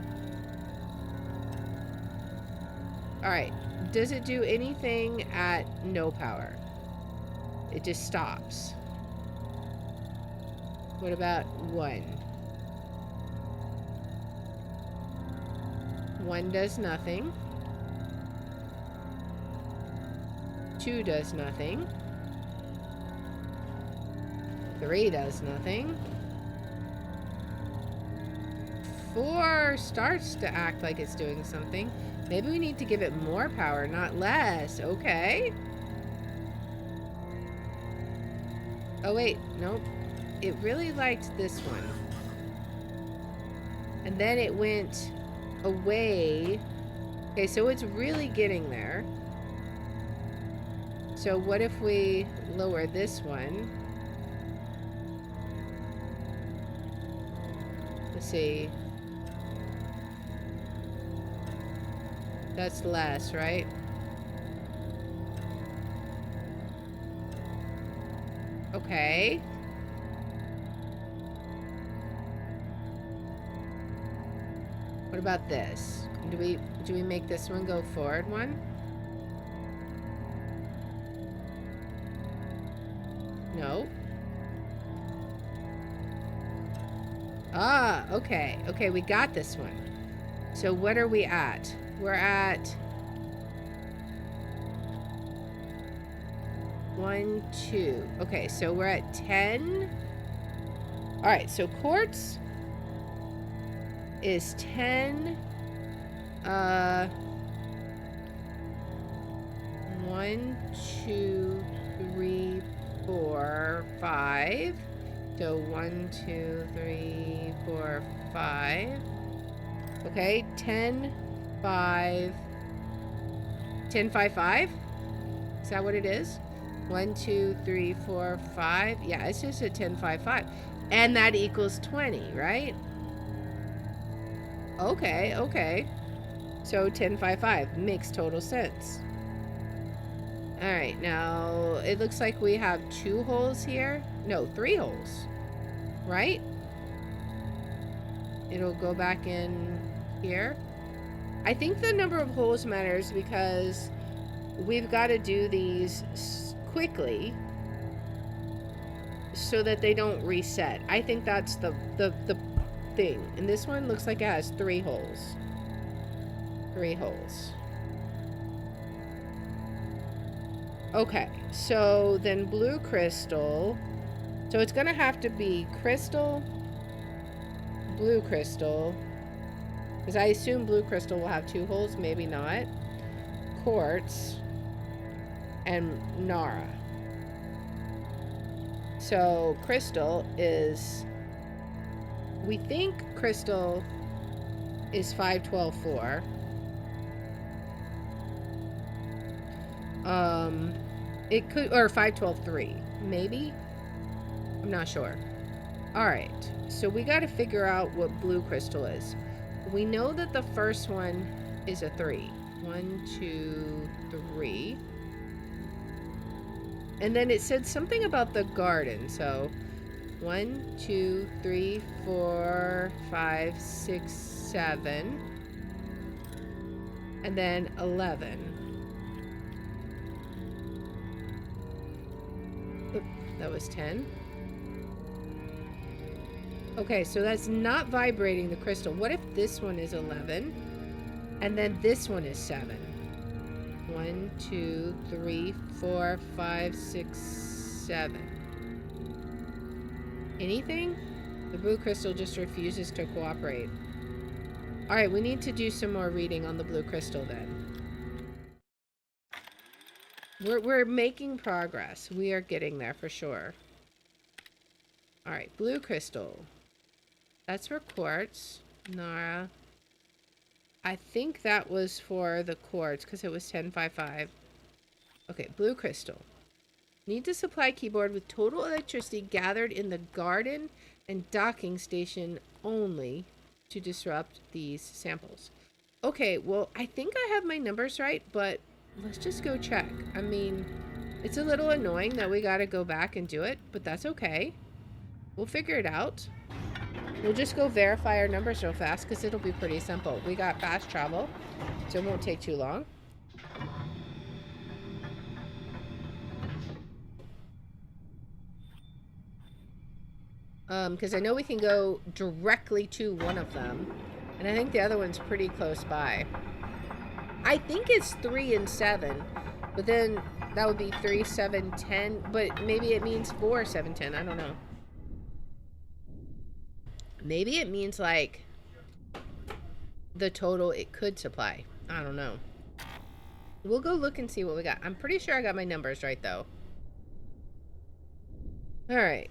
S1: All right. Does it do anything at no power? It just stops. What about 1? 1 does nothing. 2 does nothing. 3 does nothing. 4 starts to act like it's doing something. Maybe we need to give it more power, not less. Okay. Oh, wait. Nope. It really liked this one. And then it went away. Okay, so it's really getting there. So what if we lower this one? Let's see. That's less, right? Okay. What about this? Do we make this one go forward one? No. Ah, okay. Okay, we got this one. So what are we at? We're at 1, 2. Okay, so we're at 10. All right, so quartz is 10. 1, 2, 3, 4, 5. So 1, 2, 3, 4, 5. Okay, 10, 5. 10, 5, 5? Is that what it is? 1, 2, 3, 4, 5. Yeah, it's just a 10, 5, 5. And that equals 20, right? Okay, okay. So 10, 5, 5 makes total sense. All right, now it looks like we have 2 holes here. No, 3 holes, right? It'll go back in here. I think the number of holes matters because we've got to do these quickly so that they don't reset. I think that's the thing. And this one looks like it has 3 holes. 3 holes. Okay, so then blue crystal. So it's gonna have to be crystal, blue crystal, because I assume blue crystal will have 2 holes, maybe not. Quartz and Nara. So crystal is, we think crystal is 512.4. It could, or 512.3, maybe? I'm not sure. All right, so we got to figure out what blue crystal is. We know that the first one is a 3. 1, 2, 3. And then it said something about the garden. So 1, 2, 3, 4, 5, 6, 7. And then 11. Oop, that was 10. Okay, so that's not vibrating the crystal. What if this one is 11? And then this one is 7. 1, 2, 3, 4, 5, 6, 7. Anything? The blue crystal just refuses to cooperate. Alright, we need to do some more reading on the blue crystal then. We're making progress. We are getting there for sure. Alright, blue crystal. That's for quartz. Nara. I think that was for the quartz because it was 1055. Okay, blue crystal. Need to supply keyboard with total electricity gathered in the garden and docking station only to disrupt these samples. Okay, well, I think I have my numbers right, but let's just go check. I mean, it's a little annoying that we gotta go back and do it, but that's okay. We'll figure it out. We'll just go verify our numbers real fast because it'll be pretty simple. We got fast travel, so it won't take too long. Because I know we can go directly to one of them, and I think the other one's pretty close by. I think it's 3 and 7, but then that would be 3, 7, 10, but maybe it means 4, 7, 10. I don't know. Maybe it means like the total it could supply. I don't know. We'll go look and see what we got. I'm pretty sure I got my numbers right though. All right.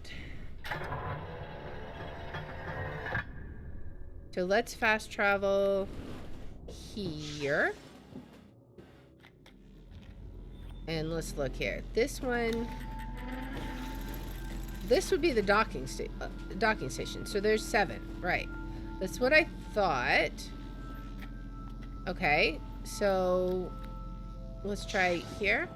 S1: So let's fast travel here. And let's look here. This one, this would be the docking station. So there's 7, right? That's what I thought. Okay, so let's try here.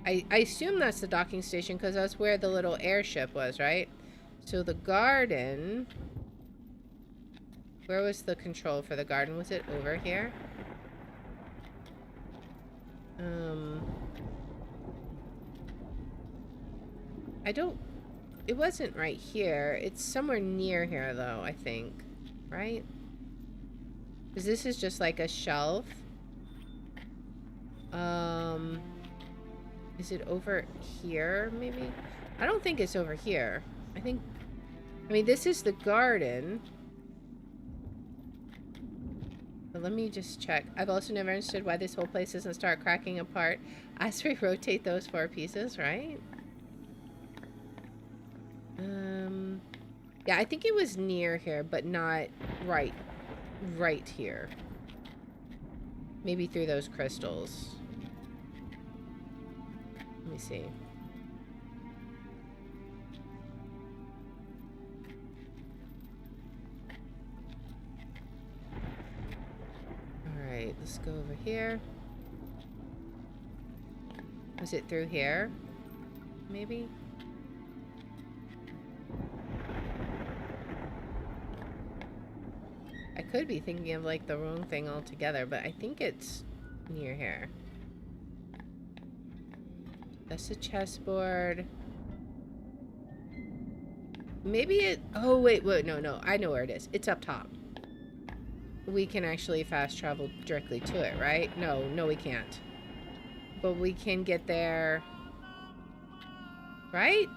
S1: I assume that's the docking station because that's where the little airship was, right? So the garden. Where was the control for the garden? Was it over here? I don't... It wasn't right here. It's somewhere near here, though, I think. Right? Because this is just like a shelf. Is it over here, maybe? I don't think it's over here. I think... I mean, this is the garden. But let me just check. I've also never understood why this whole place doesn't start cracking apart as we rotate those 4 pieces, right? Yeah, I think it was near here, but not right here. Maybe through those crystals. Let me see. Alright, let's go over here. Was it through here? Maybe? I could be thinking of like the wrong thing altogether, but I think it's near here. That's the chessboard. Maybe it... Oh, wait, no. I know where it is. It's up top. We can actually fast travel directly to it, right? No, we can't. But we can get there... Right?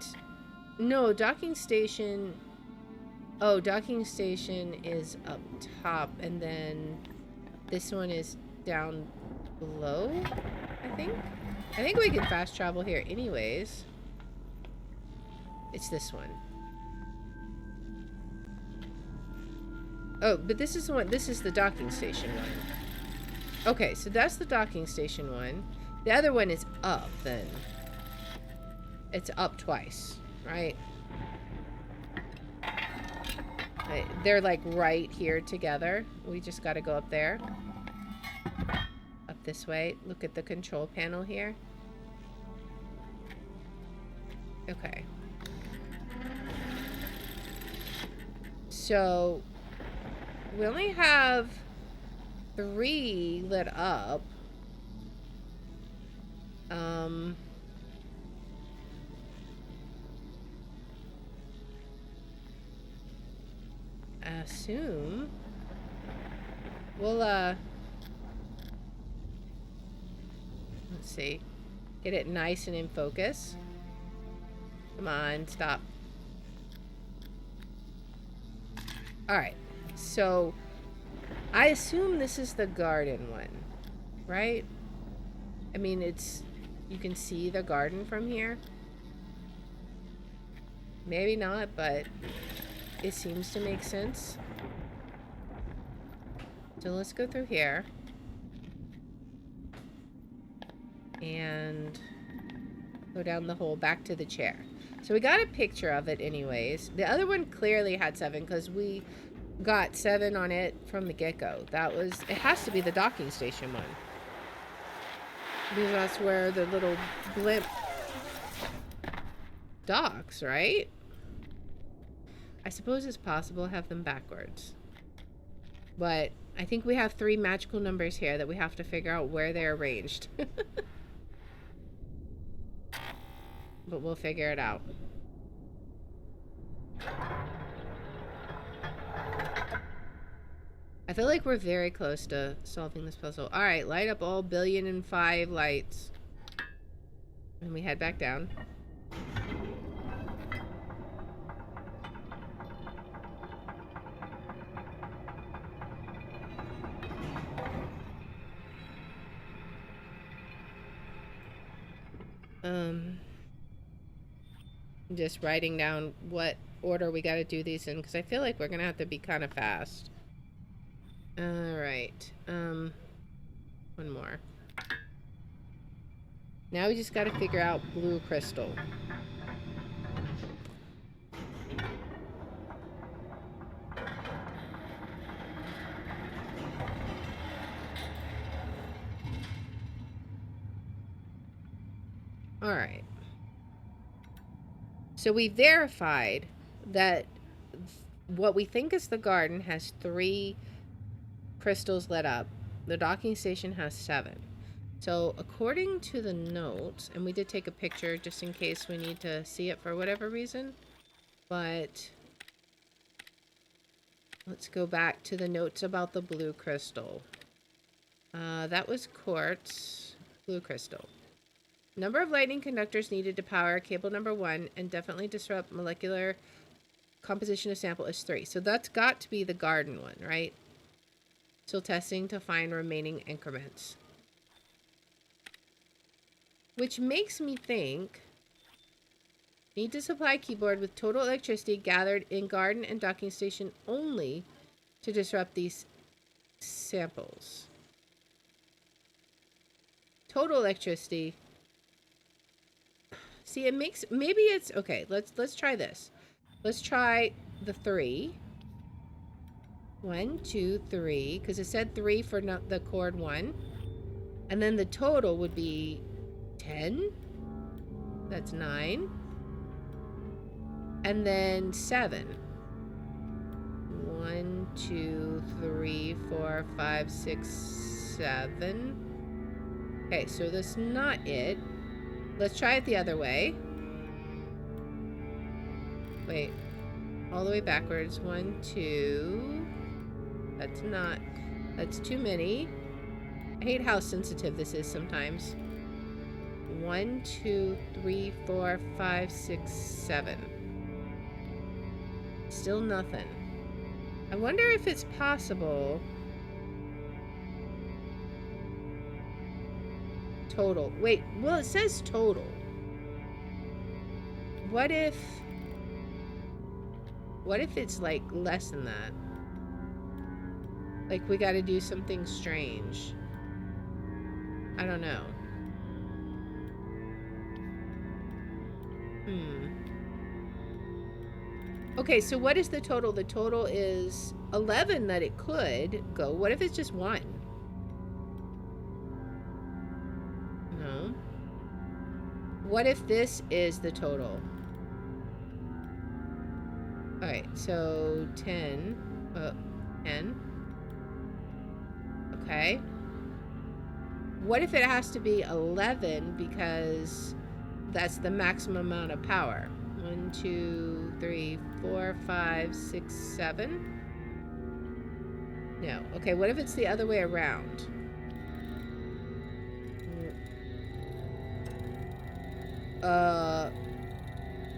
S1: No, docking station... Oh, docking station is up top, and then this one is down below, I think? I think we can fast travel here anyways. It's this one. Oh, but this is the one, this is the docking station one. Okay, so that's the docking station one. The other one is up, then. It's up twice, right? They're like right here together. We just gotta go up there. Up this way. Look at the control panel here. Okay. So we only have 3 lit up. I assume we'll let's see, get it nice and in focus. Come on, stop. All right, so I assume this is the garden one, right? I mean, it's, you can see the garden from here. Maybe not, but it seems to make sense. So let's go through here. And go down the hole back to the chair. So we got a picture of it anyways. The other one clearly had 7 because we got 7 on it from the get-go. That was, it has to be the docking station one. Because that's where the little blimp docks, right? I suppose it's possible to have them backwards. But I think we have 3 magical numbers here that we have to figure out where they're arranged. But we'll figure it out. I feel like we're very close to solving this puzzle. Alright, light up all 1,000,000,005 lights. And we head back down. Just writing down what order we gotta do these in, because I feel like we're gonna have to be kind of fast. Alright, one more. Now we just gotta figure out blue crystal. Alright. So we verified that what we think is the garden has 3 crystals lit up. The docking station has 7. So according to the notes, and we did take a picture just in case we need to see it for whatever reason, but let's go back to the notes about the blue crystal. That was quartz, blue crystal. Number of lightning conductors needed to power cable number 1 and definitely disrupt molecular composition of sample is 3. So that's got to be the garden one, right? Still testing to find remaining increments. Which makes me think... Need to supply keyboard with total electricity gathered in garden and docking station only to disrupt these samples. Total electricity. See, it makes... Maybe it's... Okay, let's try this. Let's try the 3. 1, 2, 3. Because it said 3 for the chord 1. And then the total would be 10. That's 9. And then 7. 1, 2, 3, 4, 5, 6, 7. Okay, so that's not it. Let's try it the other way. Wait. All the way backwards. 1, 2. That's not... That's too many. I hate how sensitive this is sometimes. 1, 2, 3, 4, 5, 6, 7. Still nothing. I wonder if it's possible... Total. Wait, well, it says total. What if it's like less than that? Like we got to do something strange. I don't know. Okay, so what is the total? The total is 11 that it could go. What if it's just 1? No. What if this is the total? Alright, so 10. 10. Okay. What if it has to be 11 because that's the maximum amount of power? 1, 2, 3, 4, 5, 6, 7. No. Okay, what if it's the other way around?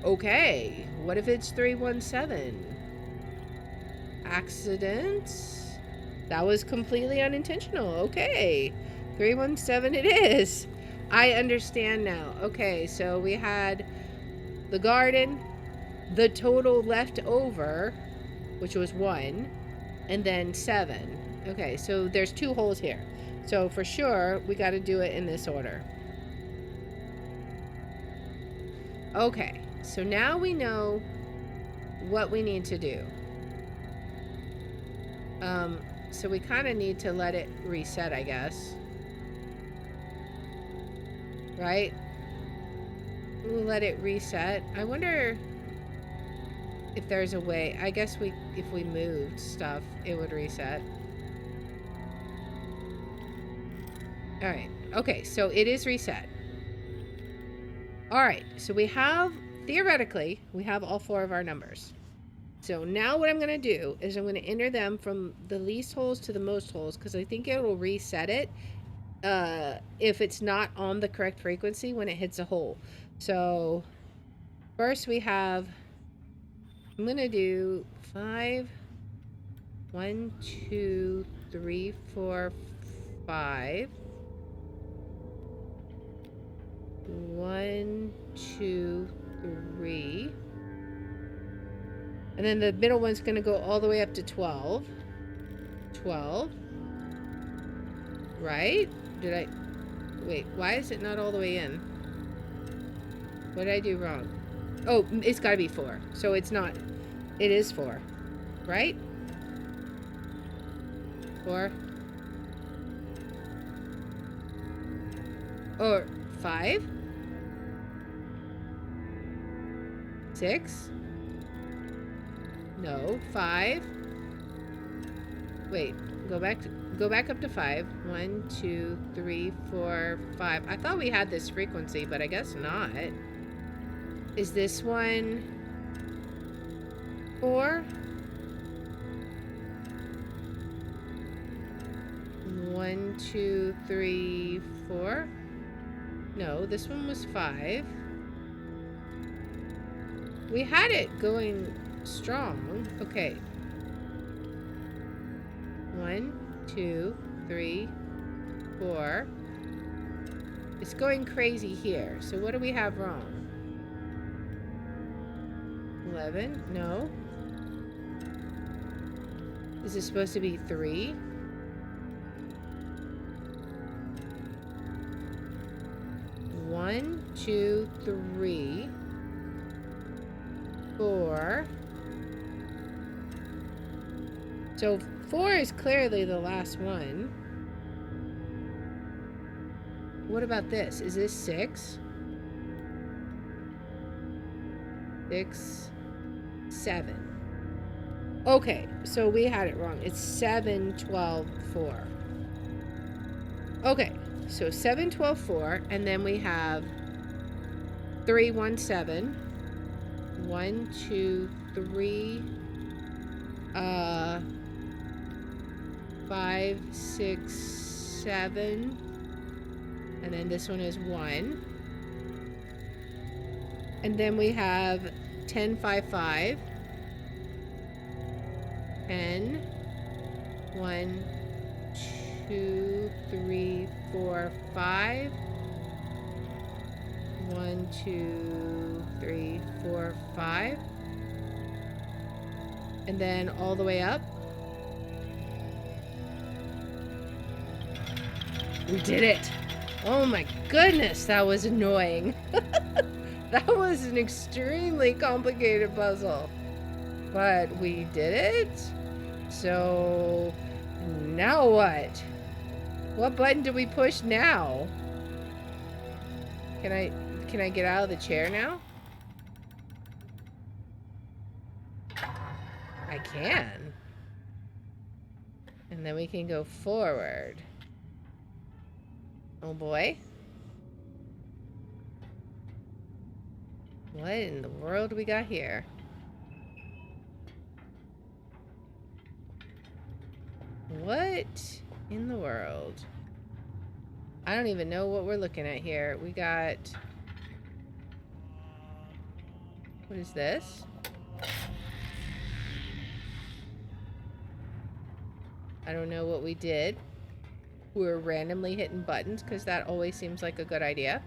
S1: Okay. What if it's 317? Accident? That was completely unintentional. Okay. 317 it is. I understand now. Okay, so we had the garden, the total left over, which was 1, and then 7. Okay, so there's 2 holes here. So for sure, we got to do it in this order. Okay, so now we know what we need to do. So we kind of need to let it reset, I guess. Right? We'll let it reset. I wonder if there's a way. I guess if we moved stuff, it would reset. Alright. Okay, so it is reset. Alright, so we have, theoretically, we have all 4 of our numbers. So now what I'm going to do is I'm going to enter them from the least holes to the most holes, because I think it will reset it if it's not on the correct frequency when it hits a hole. So first we have, I'm going to do 5, 1, 2, 3, 4, 5. 1, 2, 3. And then the middle one's going to go all the way up to 12. 12. Right? Did I... Wait, why is it not all the way in? What did I do wrong? Oh, it's got to be 4. So it's not... It is 4. Right? 4. Or 5? 6? No, 5. Wait, go back up to 5. 1, 2, 3, 4, 5. I thought we had this frequency, but I guess not. Is this one 4? 1, 2, 3, 4. No, this one was 5. We had it going strong. Okay. 1, 2, 3, 4. It's going crazy here. So what do we have wrong? 11? No. This is supposed to be 3. 1, 2, 3, 4. So 4 is clearly the last one. What about this? Is this 6? 6, 7. Okay, so we had it wrong. It's 7, 12, 4. Okay, so 7, 12, 4, and then we have 3, 1, 7. 1, 2, 3, 5, 6, 7. And then this one is 1. And then we have 10, 5, 5. 10. 1, 2, 3, 4, 5. 1, 2, 3, 4, 5. And then all the way up. We did it! Oh my goodness, that was annoying. That was an extremely complicated puzzle. But we did it. So now what? What button do we push now? Can I get out of the chair now? I can. And then we can go forward. Oh boy. What in the world we got here? What in the world? I don't even know what we're looking at here. We got... What is this? I don't know what we did. We were randomly hitting buttons because that always seems like a good idea.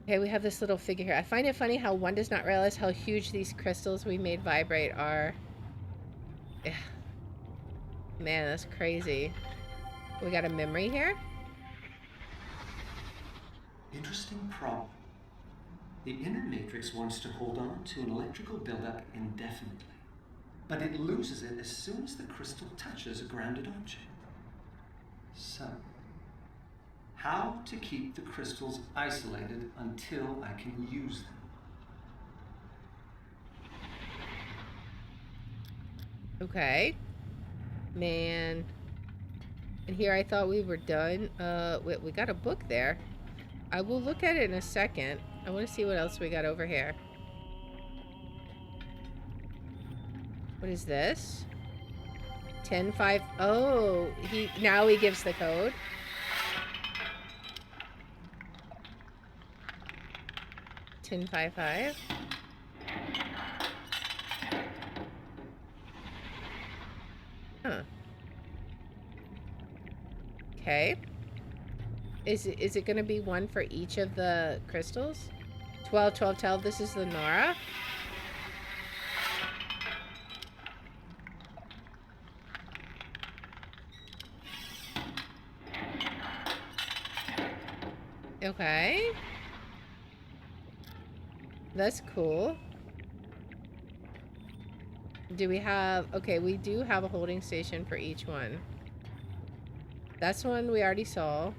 S1: Okay, we have this little figure here. I find it funny how one does not realize how huge these crystals we made vibrate are. Yeah. Man, that's crazy. We got a memory here.
S17: Interesting problem. The inner matrix wants to hold on to an electrical buildup indefinitely, but it loses it as soon as the crystal touches a grounded object. So, how to keep the crystals isolated until I can use them?
S1: Okay. Man. And here I thought we were done. We got a book there. I will look at it in a second. I want to see what else we got over here. What is this? 10-5. Oh, now he gives the code. $10.55. Huh. Okay. Is it going to be one for each of the crystals? 12, 12, 12. This is the Nora. Okay. That's cool. Do we have... Okay, we do have a holding station for each one. That's one we already saw.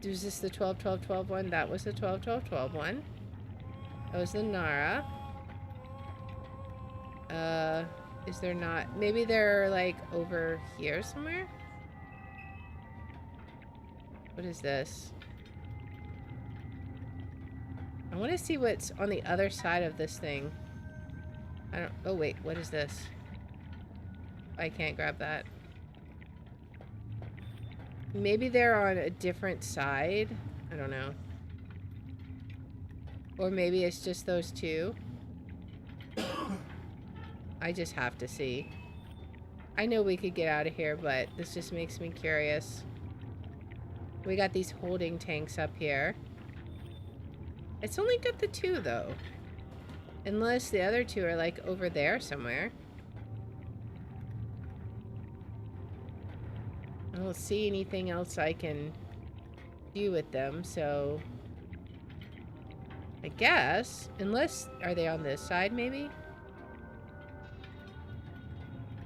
S1: Is this the 12, 12, 12 one? That was the 12, 12, 12 one. That was the Nara. Is there not... Maybe they're, like, over here somewhere? What is this? I want to see what's on the other side of this thing. I don't... Oh, wait. What is this? I can't grab that. Maybe they're on a different side. I don't know. Or maybe it's just those two. I just have to see. I know we could get out of here, but this just makes me curious. We got these holding tanks up here. It's only got the 2, though. Unless the other 2 are, like, over there somewhere. I don't see anything else I can do with them, so... I guess. Unless... Are they on this side, maybe?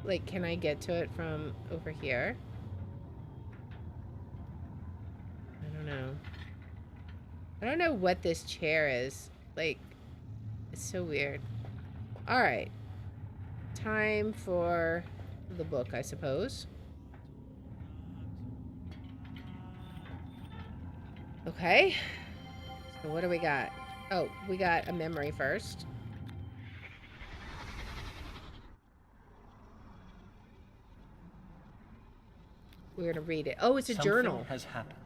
S1: Like, can I get to it from over here? I don't know. I don't know what this chair is. Like, it's so weird. Alright. Time for the book, I suppose. Okay. So what do we got? Oh, we got a memory first. We're gonna read it. Oh, it's a journal.
S17: Something has happened.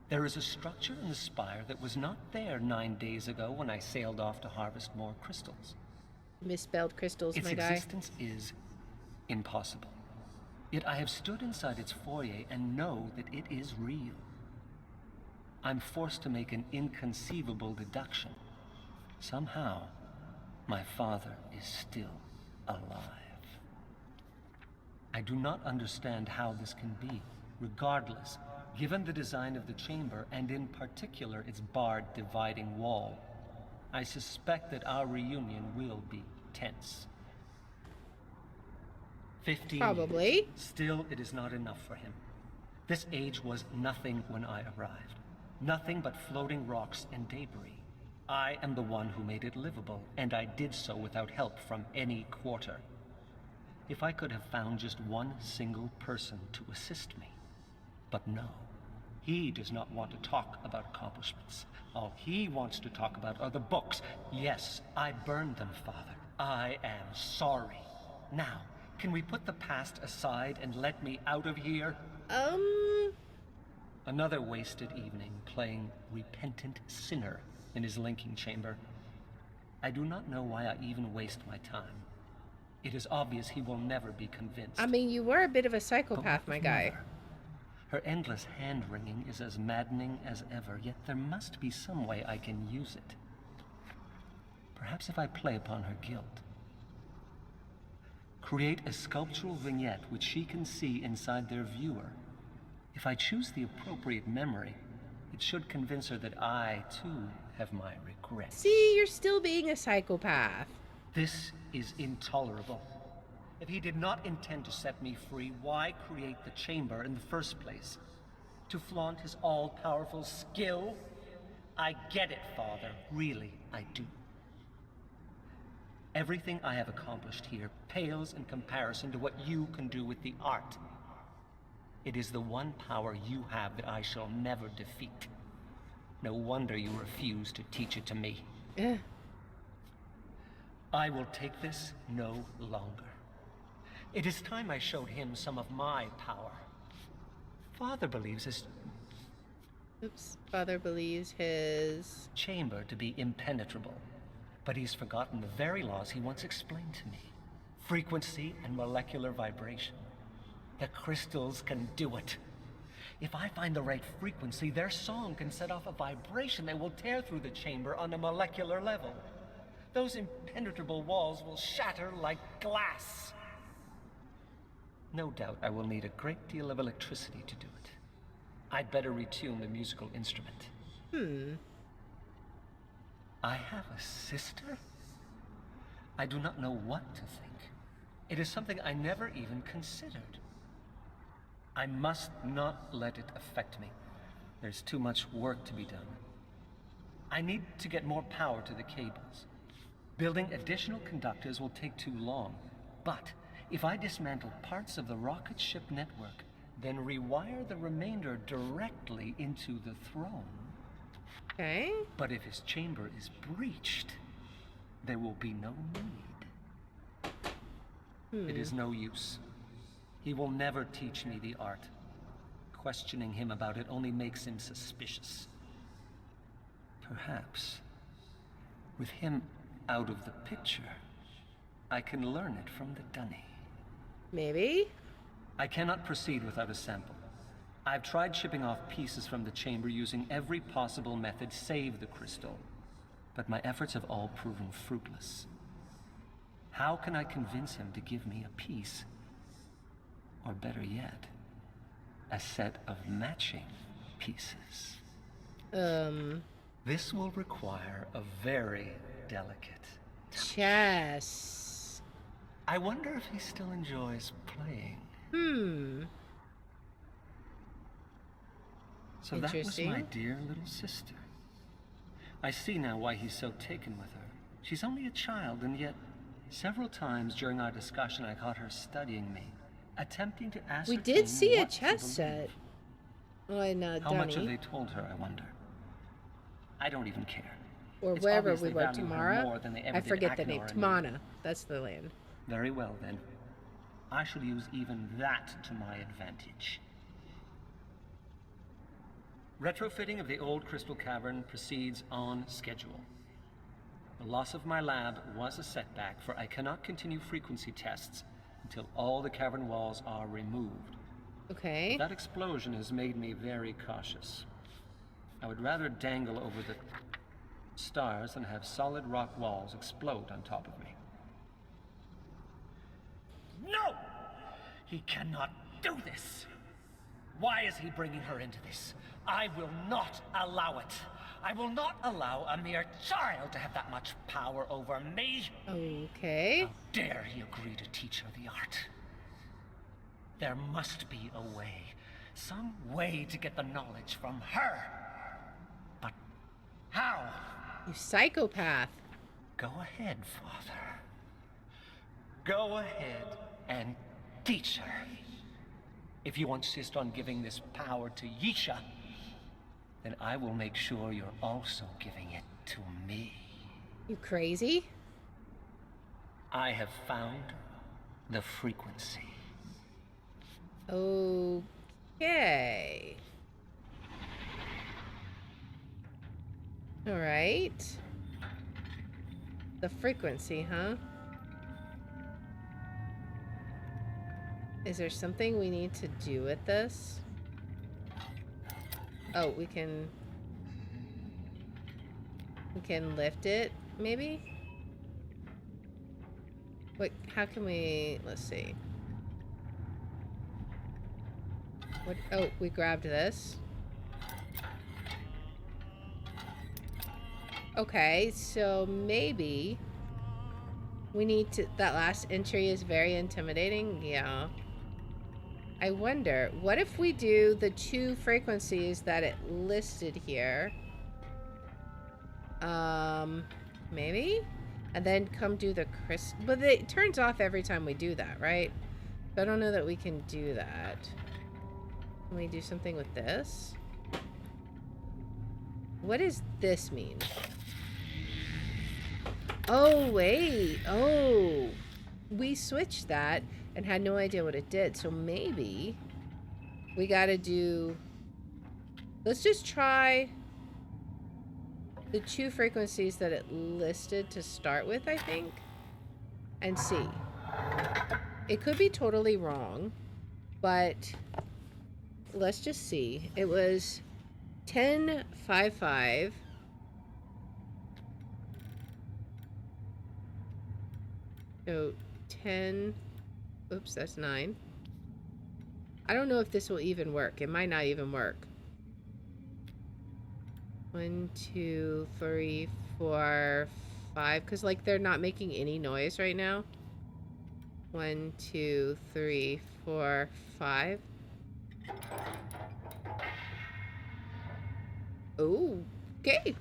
S17: There is a structure in the spire that was not there 9 days ago when I sailed off to harvest more crystals.
S1: Misspelled crystals,
S17: Its
S1: my guy.
S17: existence is impossible. Yet I have stood inside its foyer and know that it is real. I'm forced to make an inconceivable deduction. Somehow, my father is still alive. I do not understand how this can be. Regardless, given the design of the chamber, and in particular its barred dividing wall, I suspect that our reunion will be tense. 15
S1: Probably.
S17: years. Still, it is not enough for him. This age was nothing when I arrived. Nothing but floating rocks and debris. I am the one who made it livable, and I did so without help from any quarter. If I could have found just one single person to assist me. But no, he does not want to talk about accomplishments. All he wants to talk about are the books. Yes, I burned them, Father. I am sorry. Now, can we put the past aside and let me out of here? Another wasted evening playing repentant sinner in his linking chamber. I do not know why I even waste my time. It is obvious he will never be convinced.
S1: I mean, you were a bit of a psychopath, my guy.
S17: Her endless hand-wringing is as maddening as ever, yet there must be some way I can use it. Perhaps if I play upon her guilt. Create a sculptural vignette which she can see inside their viewer. If I choose the appropriate memory, it should convince her that I, too, have my regrets.
S1: See, you're still being a psychopath.
S17: This is intolerable. If he did not intend to set me free, why create the chamber in the first place? To flaunt his all-powerful skill? I get it, Father. Really, I do. Everything I have accomplished here pales in comparison to what you can do with the art. It is the one power you have that I shall never defeat. No wonder you refuse to teach it to me.
S1: Yeah.
S17: I will take this no longer. It is time I showed him some of my power. Father believes his...
S1: Father believes his...
S17: chamber to be impenetrable. But he's forgotten the very laws he once explained to me. Frequency and molecular vibration. The crystals can do it. If I find the right frequency, their song can set off a vibration that will tear through the chamber on a molecular level. Those impenetrable walls will shatter like glass. No doubt I will need a great deal of electricity to do it. I'd better retune the musical instrument. I have a sister? I do not know what to think. It is something I never even considered. I must not let it affect me. There's too much work to be done. I need to get more power to the cables. Building additional conductors will take too long. But if I dismantle parts of the rocket ship network, then rewire the remainder directly into the throne.
S1: Okay.
S17: But if his chamber is breached, there will be no need. It is no use. He will never teach me the art. Questioning him about it only makes him suspicious. Perhaps, with him out of the picture, I can learn it from the dunny.
S1: Maybe?
S17: I cannot proceed without a sample. I've tried shipping off pieces from the chamber using every possible method save the crystal, but my efforts have all proven fruitless. How can I convince him to give me a piece? Or better yet, a set of matching pieces. This will require a very delicate
S1: chess.
S17: I wonder if he still enjoys playing. So that was my dear little sister. I see now why he's so taken with her. She's only a child, and yet several times during our discussion I caught her studying me, attempting to ascertain
S1: We did see a
S17: what
S1: chess
S17: she
S1: set. Oh, and
S17: How much have they told her, I wonder? I don't even care.
S1: Or
S17: It's
S1: wherever
S17: obvious
S1: we
S17: they
S1: were,
S17: value her
S1: Tamara.
S17: more than they ever
S1: I forget the
S17: did
S1: name.
S17: Aknor and me.
S1: Tamana. That's the land.
S17: Very well, then. I shall use even that to my advantage. Retrofitting of the old crystal cavern proceeds on schedule. The loss of my lab was a setback, for I cannot continue frequency tests until all the cavern walls are removed.
S1: Okay.
S17: That explosion has made me very cautious. I would rather dangle over the stars than have solid rock walls explode on top of me. No! He cannot do this! Why is he bringing her into this? I will not allow it. I will not allow a mere child to have that much power over me.
S1: Okay.
S17: How dare he agree to teach her the art? There must be a way. Some way to get the knowledge from her. But how?
S1: You psychopath.
S17: Go ahead, Father. Go ahead and teach her. If you insist on giving this power to Yisha, then I will make sure you're also giving it to me.
S1: You crazy?
S17: I have found the frequency.
S1: Okay. All right. The frequency, huh? Is there something we need to do with this? Oh, we can lift it, maybe? Wait, how can we, let's see. What, oh, we grabbed this. Okay, so maybe we need to, that last entry is very intimidating, yeah. I wonder, what if we do the 2 frequencies that it listed here? Maybe? And then come do the crystal, but it turns off every time we do that, right? So I don't know that we can do that. Can we do something with this? What does this mean? Oh, wait. Oh, we switched that and had no idea what it did. So maybe we gotta do, let's just try the 2 frequencies that it listed to start with, I think, and see. It could be totally wrong, but let's just see. It was 1055. So 10, oops, that's 9. I don't know if this will even work. It might not even work. 1, 2, 3, 4, 5, because like they're not making any noise right now. 1, 2, 3, 4, 5. Oh, okay.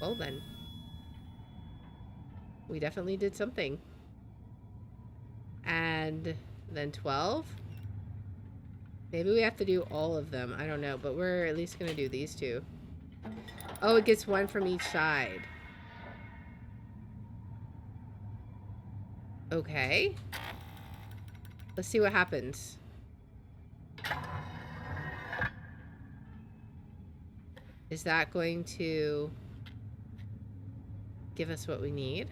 S1: Well then. We definitely did something. And then 12. Maybe we have to do all of them. I don't know, but we're at least gonna do these 2. Oh, it gets 1 from each side. Okay. Let's see what happens. Is that going to give us what we need?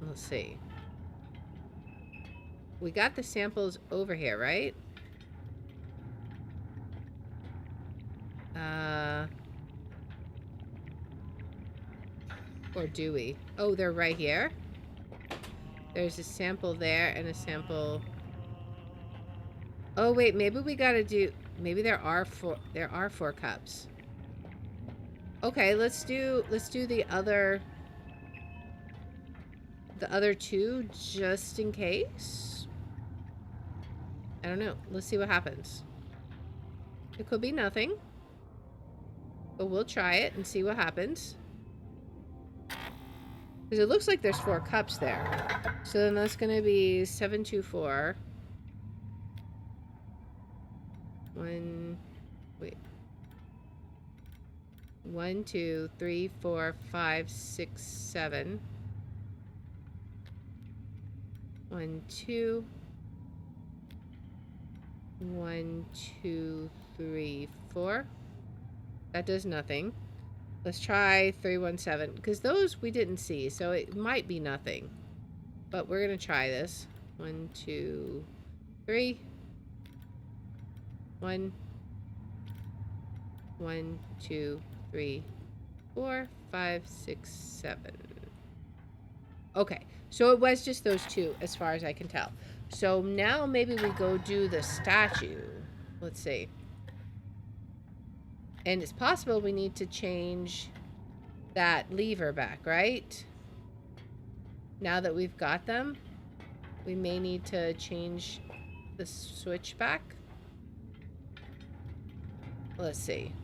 S1: Let's see. We got the samples over here, right? Or do we? Oh, they're right here. There's a sample there and a sample. Oh wait, maybe we gotta do. Maybe there are four cups. Okay, let's do the other two just in case. I don't know. Let's see what happens. It could be nothing, but we'll try it and see what happens. Because it looks like there's 4 cups there. So then that's going to be 724. 1, 2, 3, 4, 5, 6, 7. 1, 2. 1, 2, 3, 4. That does nothing. Let's try 317, because those we didn't see, so it might be nothing. But we're gonna try this. 1, 2, 3. 1, 2, 3, 4, 5, 6, 7. Okay, so it was just those 2 as far as I can tell. So now maybe we go do the statue. Let's see. And it's possible we need to change that lever back, right? Now that we've got them, we may need to change the switch back. Let's see.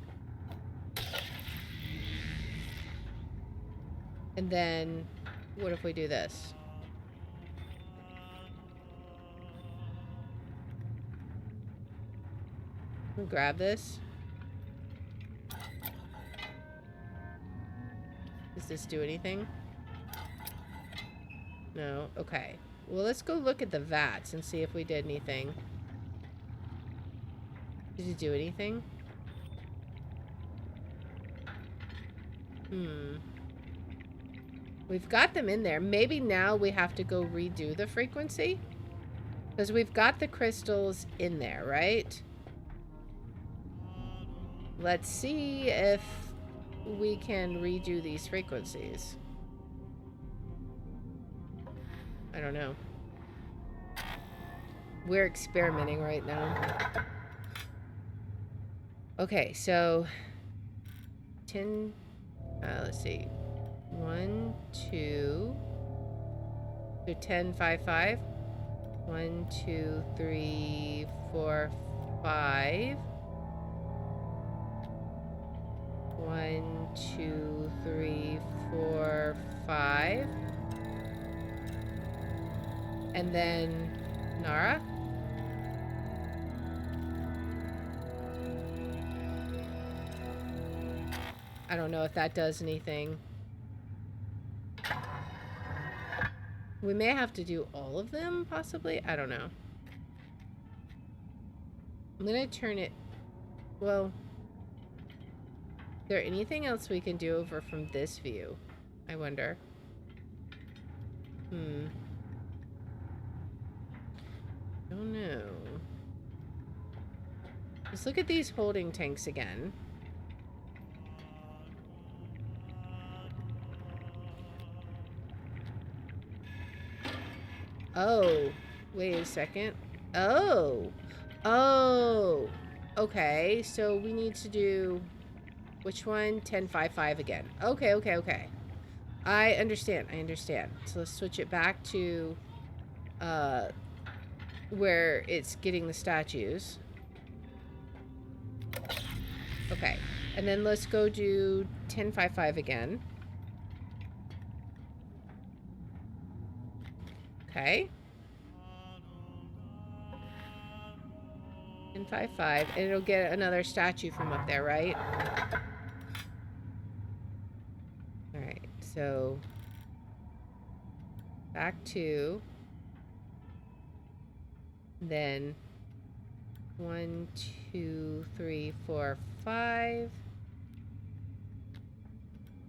S1: And then, what if we do this? We'll grab this. Does this do anything? No? Okay. Well, let's go look at the vats and see if we did anything. Did it do anything? We've got them in there. Maybe now we have to go redo the frequency? Because we've got the crystals in there, right? Let's see if we can redo these frequencies. I don't know. We're experimenting right now. Okay, so 10, let's see. 1, 2, so 10, 5, 5. 1, 2, 3, 4, 5. 1, 2, 3, 4, 5. And then Nara. I don't know if that does anything. We may have to do all of them, possibly. I don't know. I'm gonna turn it. Well, is there anything else we can do over from this view? I wonder. Don't know. Let's look at these holding tanks again. Oh, wait a second. Oh. Okay, so we need to do which one? 10, 5, 5 again. Okay. I understand. So let's switch it back to where it's getting the statues. Okay. And then let's go do 10, 5, 5 again. Okay. 10, 5, 5. And it'll get another statue from up there, right? Alright, so back to then 1, 2, 3, 4, 5.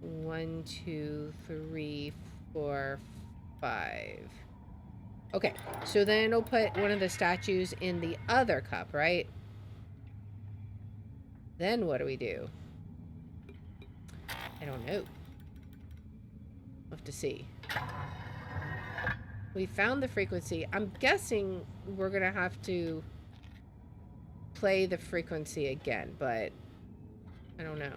S1: 1, 2, 3, 4, 5. Okay, so then it'll put one of the statues in the other cup, right? Then what do we do? I don't know. We'll have to see. We found the frequency. I'm guessing we're gonna have to play the frequency again, but I don't know.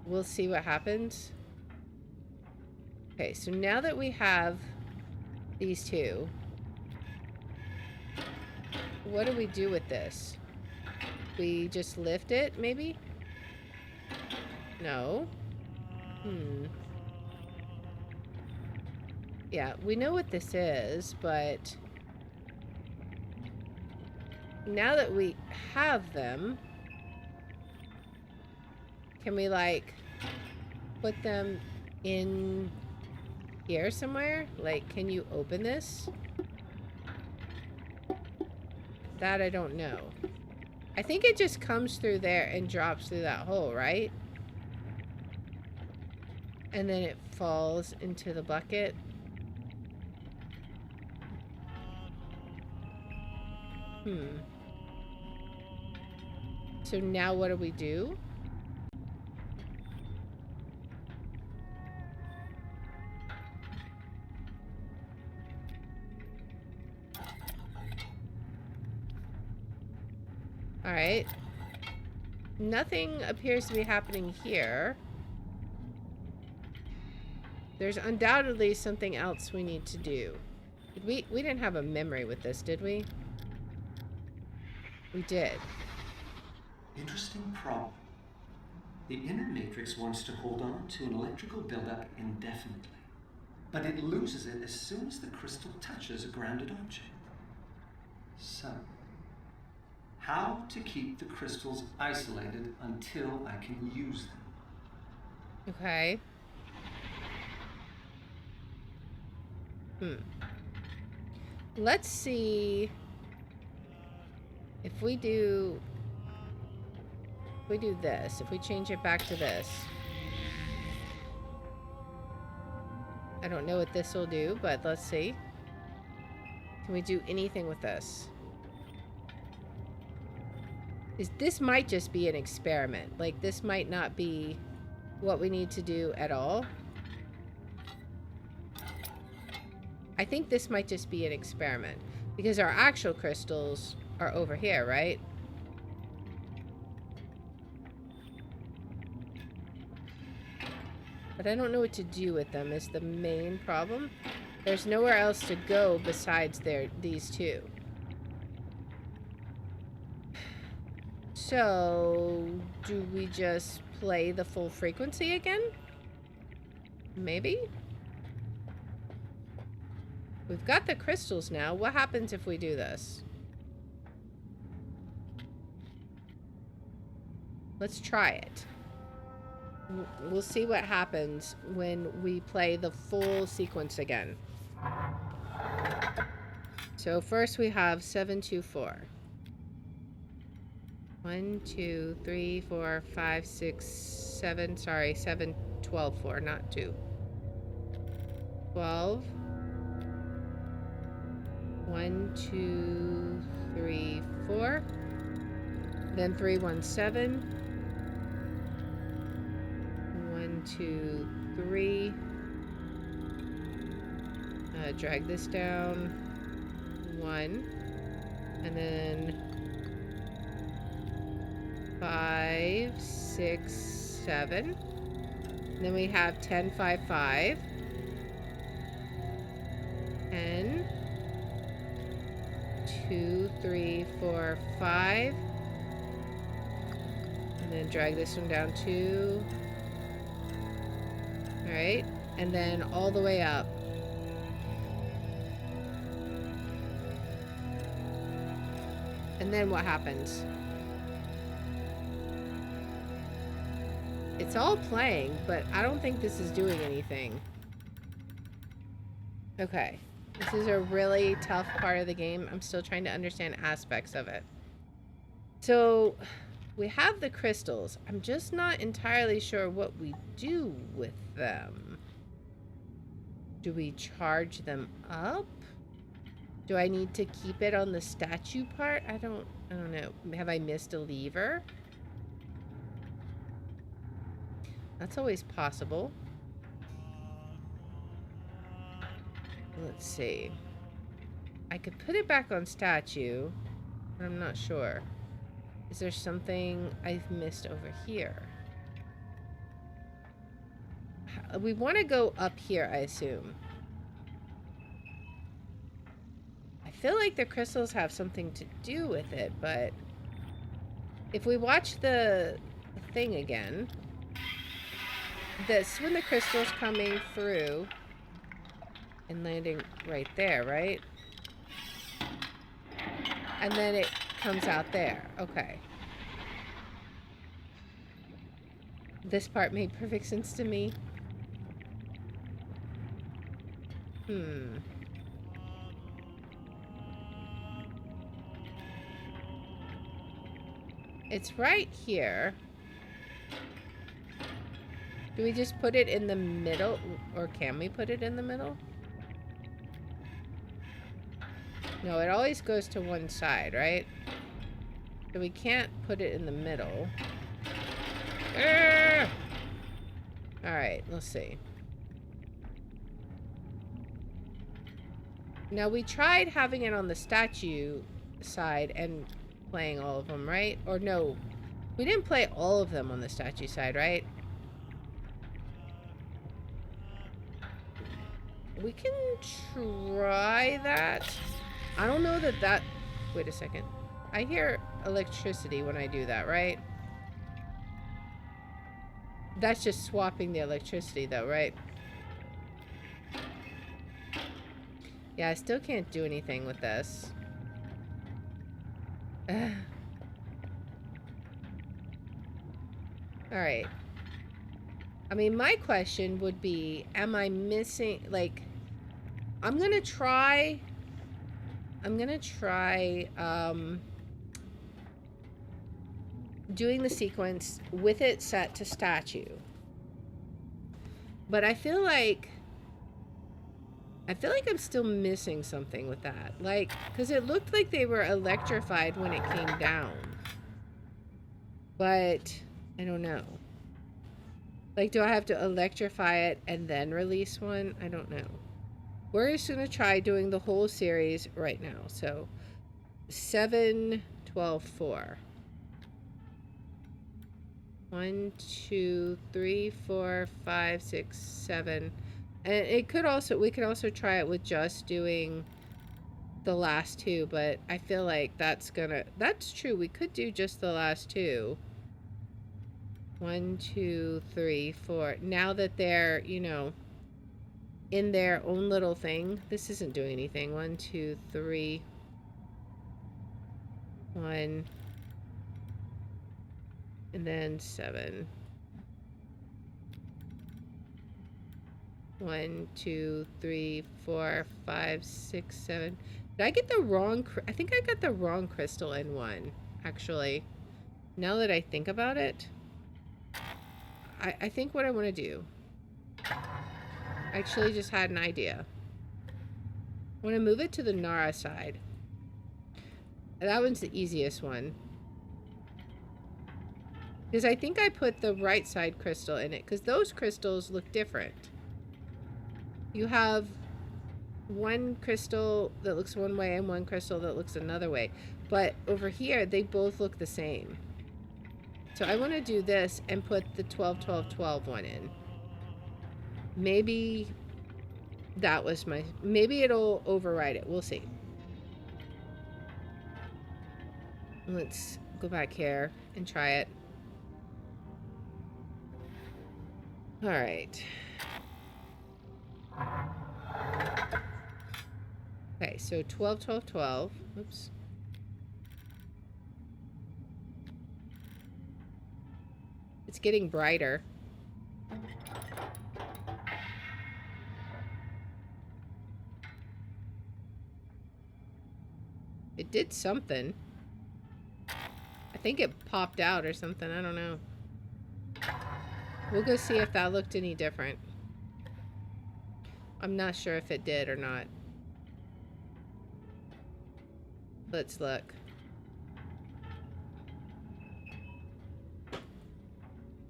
S1: We'll see what happens. Okay, so now that we have these two, what do we do with this? We just lift it, maybe? No. Yeah, we know what this is, but now that we have them, can we, like, put them in here somewhere? Like, can you open this? That I don't know. I think it just comes through there and drops through that hole, right? And then it falls into the bucket. So now what do we do? Alright. Nothing appears to be happening here. There's undoubtedly something else we need to do. We didn't have a memory with this, did we? We did.
S17: Interesting problem. The inner matrix wants to hold on to an electrical buildup indefinitely, but it loses it as soon as the crystal touches a grounded object. So, how to keep the crystals isolated until I can use them?
S1: Okay. Let's see if we do this, if we change it back to this. I don't know what this will do, but let's see. Can we do anything with this? This might just be an experiment. Like, this might not be what we need to do at all. I think this might just be an experiment because our actual crystals are over here, right? But I don't know what to do with them is the main problem. There's nowhere else to go besides these two. So, do we just play the full frequency again? Maybe? We've got the crystals now. What happens if we do this? Let's try it. We'll see what happens when we play the full sequence again. So first we have 724. 1, 2, 3, 4, 5, 6, 7. Sorry, 7, 12, 4, not 2. 12. 1, 2, 3, 4. Then 3, 1, 7. 1, 2, 3. Drag this down. 1. And then 5, 6, 7. Then we have 10, 5, 5. 10. 2, 3, 4, 5. And then drag this one down 2. Alright. And then all the way up. And then what happens? It's all playing, but I don't think this is doing anything. Okay. This is a really tough part of the game. I'm still trying to understand aspects of it. So, we have the crystals. I'm just not entirely sure what we do with them. Do we charge them up? Do I need to keep it on the statue part? I don't know. Have I missed a lever? That's always possible. Let's see. I could put it back on statue, but I'm not sure. Is there something I've missed over here? We want to go up here, I assume. I feel like the crystals have something to do with it, but if we watch the thing again, this when the crystal's coming through and landing right there, right? And then it comes out there. Okay. This part made perfect sense to me. It's right here. Do we just put it in the middle? Or can we put it in the middle? No, it always goes to one side, right? So we can't put it in the middle. Alright, let's see. Now we tried having it on the statue side and playing all of them, right? Or no, we didn't play all of them on the statue side, right? We can try that. I don't know that... Wait a second. I hear electricity when I do that, right? That's just swapping the electricity though, right? Yeah, I still can't do anything with this. Alright. I mean, my question would be, am I missing, like, I'm gonna try, doing the sequence with it set to statue. But I feel like I'm still missing something with that. Like, because it looked like they were electrified when it came down. But, I don't know. Like, do I have to electrify it and then release one? I don't know. We're just going to try doing the whole series right now. So, 7, 12, 4. 1, 2, 3, 4, 5, 6, 7. And it could also, we could also try it with just doing the last two, but I feel like that's true. We could do just the last two. 1, 2, 3, 4. Now that they're, you know, in their own little thing. This isn't doing anything. 1, 2, 3. 1. And then 7. 1, 2, 3, 4, 5, 6, 7. Did I get the wrong? I think I got the wrong crystal in one, actually. Now that I think about it, I think what I want to do. I actually just had an idea. I want to move it to the Nara side. That one's the easiest one. Because I think I put the right side crystal in it. Because those crystals look different. You have one crystal that looks one way and one crystal that looks another way. But over here, they both look the same. So I want to do this and put the 12, 12, 12 one in. Maybe that was my... Maybe it'll override it. We'll see. Let's go back here and try it. All right. Okay, so 12, 12, 12. Oops. It's getting brighter. It did something. I think it popped out or something. I don't know. We'll go see if that looked any different. I'm not sure if it did or not. Let's look.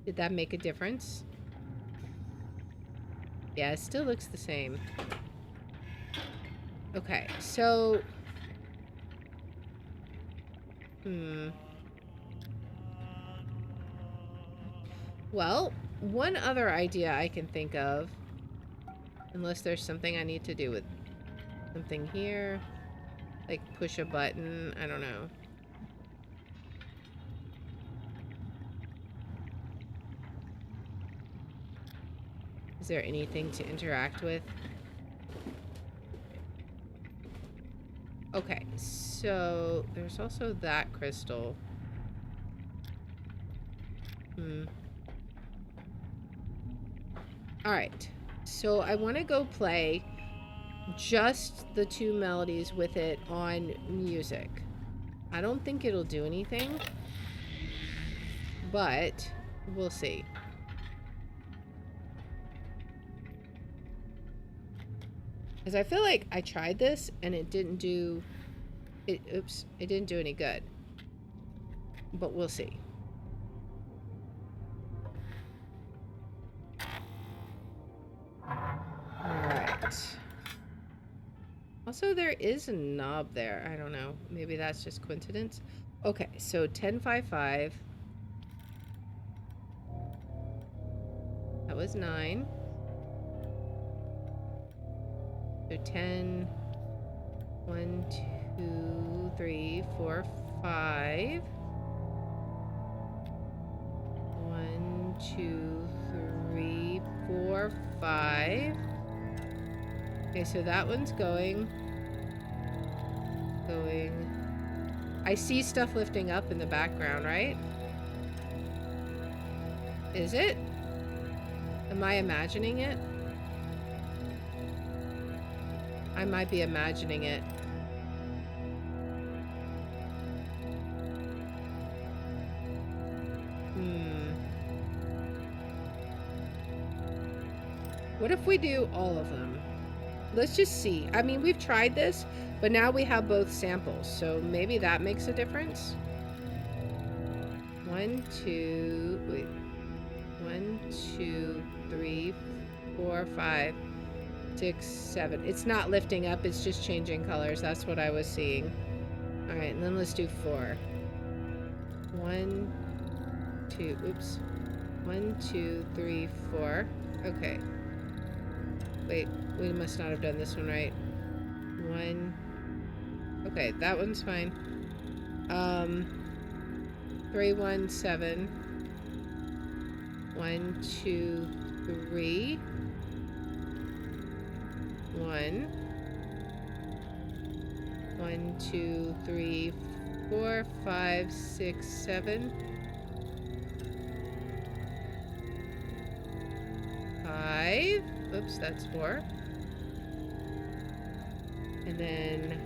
S1: Did that make a difference? Yeah, it still looks the same. Okay, so... Well, one other idea I can think of, unless there's something I need to do with something here, like push a button, I don't know. Is there anything to interact with? Okay, so there's also that crystal. Alright, so I want to go play just the 2 melodies with it on music. I don't think it'll do anything, but we'll see. Because I feel like I tried this and it didn't do... it didn't do any good. But we'll see. Alright. Also, there is a knob there. I don't know. Maybe that's just coincidence. Okay, so 1055. That was 9. So 10. 1, 2, 3, 4, 5. 1, 2, 3, 4, 5. Okay, so that one's going. I see stuff lifting up in the background, right? Is it? Am I imagining it? I might be imagining it. What if we do all of them? Let's just see. I mean, we've tried this, but now we have both samples, so maybe that makes a difference. 1, 2, wait. 1, 2, 3, 4, 5, 6, 7. It's not lifting up, it's just changing colors. That's what I was seeing. Alright, and then let's do 4. 1, 2, oops. 1, 2, 3, 4. Okay. Wait, we must not have done this one right. 1. Okay, that one's fine. 3, 1, 7. 1, 2, 3. 1. 1, 2, 3, 4, 5, 6, 7. 5. Oops, that's 4. And then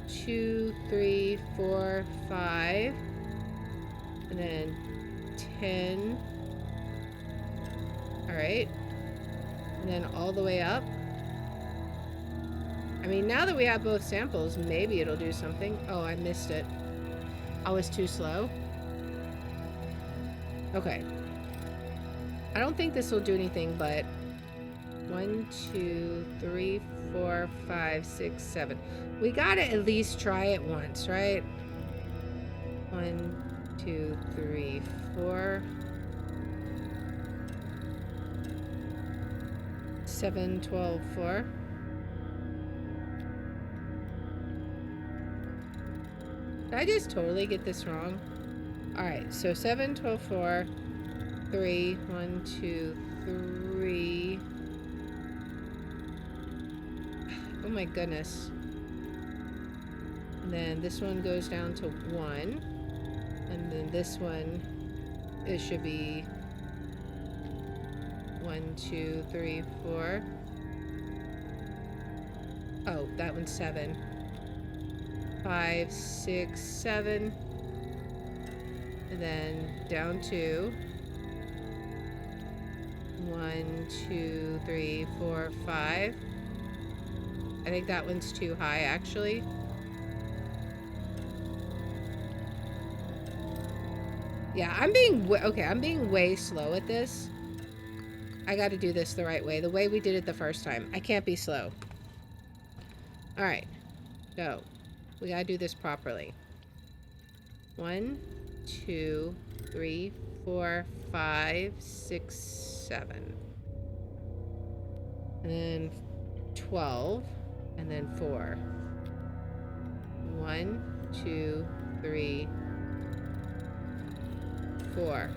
S1: 2, 3, 4, 5. And then 10. Alright. And then all the way up. I mean, now that we have both samples, maybe it'll do something. Oh, I missed it. I was too slow. Okay. I don't think this will do anything, but 1, 2, 3, 4, 5, 6, 7. We gotta at least try it once, right? 1, 2, 3, 4. 7, 12, 4. Did I just totally get this wrong? Alright, so 7, 12, 4, 3, 1, 2, 3. Oh my goodness. And then this one goes down to 1. And then this one, it should be 1, 2, 3, 4. Oh, that one's 7. 5, 6, 7. And then down 2. 1, 2, 3, 4, 5. I think that one's too high, actually. Yeah, I'm being way slow at this. I got to do this the right way, the way we did it the first time. I can't be slow. All right, go. We got to do this properly. 1, 2, 3, 4, 5, 6, 7. And then 12, and then 4. 1, 2, 3, 4.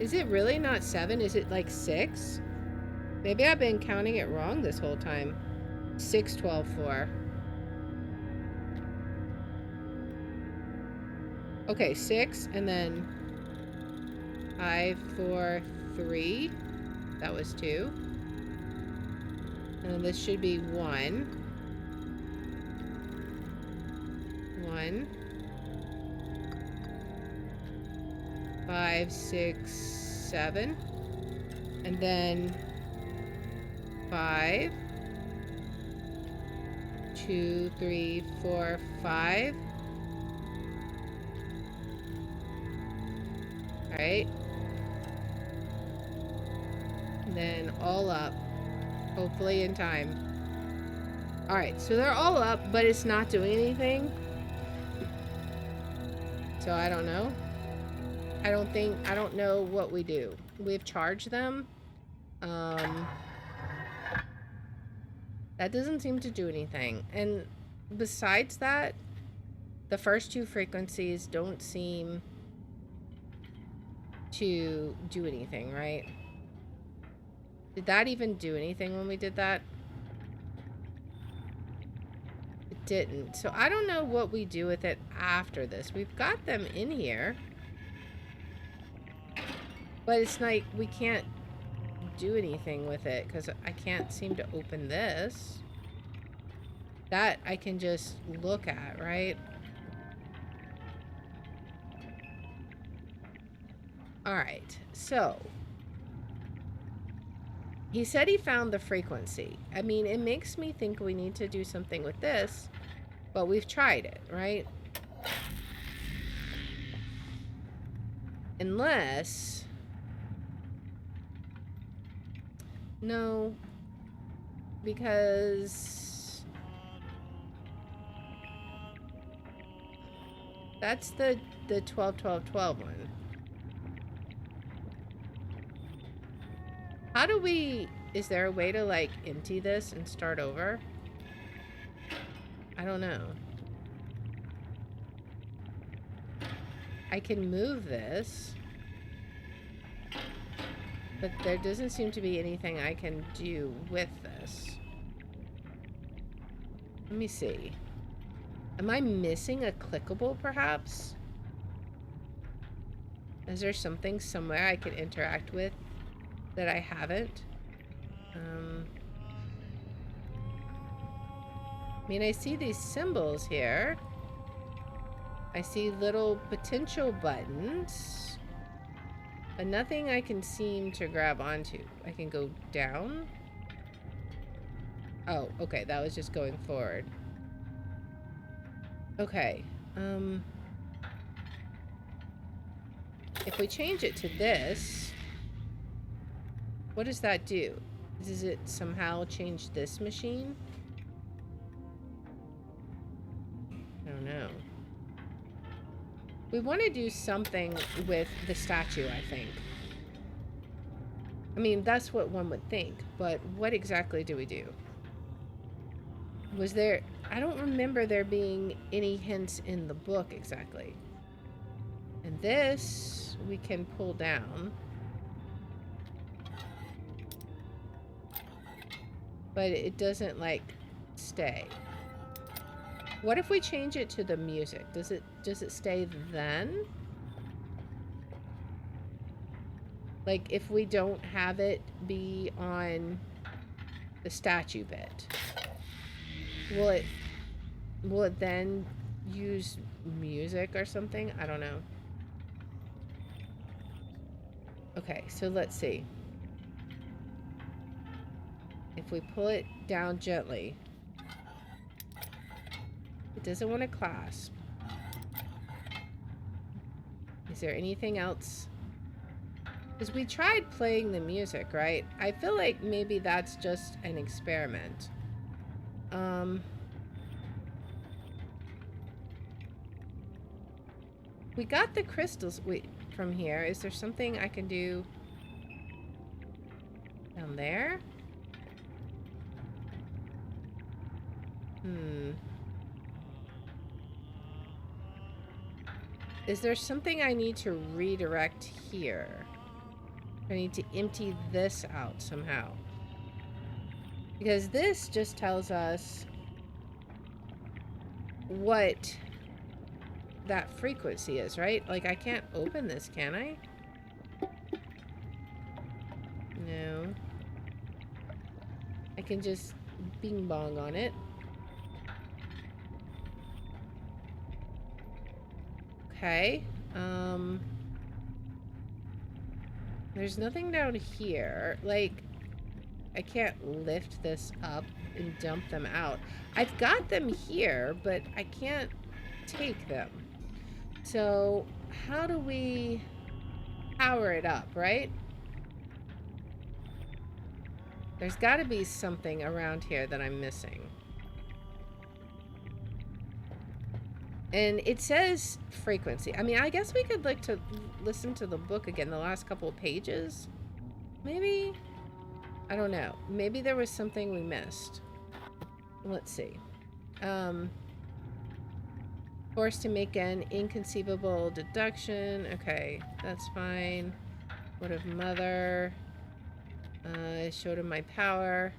S1: Is it really not 7? Is it like 6? Maybe I've been counting it wrong this whole time. 6, 12, 4. Okay, 6, and then 5, 4, 3. That was 2. And then this should be 1. 1. 5, 6, 7. And then 5. 2, 3, 4, 5. Alright. And then all up. Hopefully in time. Alright, so they're all up, but it's not doing anything. So I don't know. I don't know what we do. We've charged them. That doesn't seem to do anything. And besides that, the first 2 frequencies don't seem to do anything, right? Did that even do anything when we did that? It didn't. So I don't know what we do with it after this. We've got them in here. But it's like we can't do anything with it because I can't seem to open this. That I can just look at, right? Alright, so he said he found the frequency. I mean, it makes me think we need to do something with this, but we've tried it, right? Unless... No, because that's the 12, 12, 12 one. How do we... Is there a way to, like, empty this and start over? I don't know. I can move this. But there doesn't seem to be anything I can do with this. Let me see. Am I missing a clickable, perhaps? Is there something somewhere I can interact with that I haven't? I mean, I see these symbols here. I see little potential buttons. But nothing I can seem to grab onto. I can go down. Oh, okay. That was just going forward. Okay. If we change it to this, what does that do? Does it somehow change this machine? I don't know. We want to do something with the statue, I think. I mean, that's what one would think, but what exactly do we do? Was there... I don't remember there being any hints in the book exactly. And this, we can pull down. But it doesn't, like, stay. What if we change it to the music? Does it stay then? Like, if we don't have it be on the statue bit, will it then use music or something? I don't know. Okay, so let's see. If we pull it down gently, it doesn't want to clasp. Is there anything else? Because we tried playing the music, right? I feel like maybe that's just an experiment. We got the crystals from here. Is there something I can do down there? Is there something I need to redirect here? I need to empty this out somehow. Because this just tells us what that frequency is, right? Like, I can't open this, can I? No. I can just bing bong on it. Okay. There's nothing down here. Like, I can't lift this up and dump them out. I've got them here, but I can't take them. So, how do we power it up, right? There's got to be something around here that I'm missing. And it says frequency. I mean, I guess we could listen to the book again, the last couple of pages. Maybe? I don't know. Maybe there was something we missed. Let's see. Forced to make an inconceivable deduction. Okay, that's fine. What of mother? I showed him my power.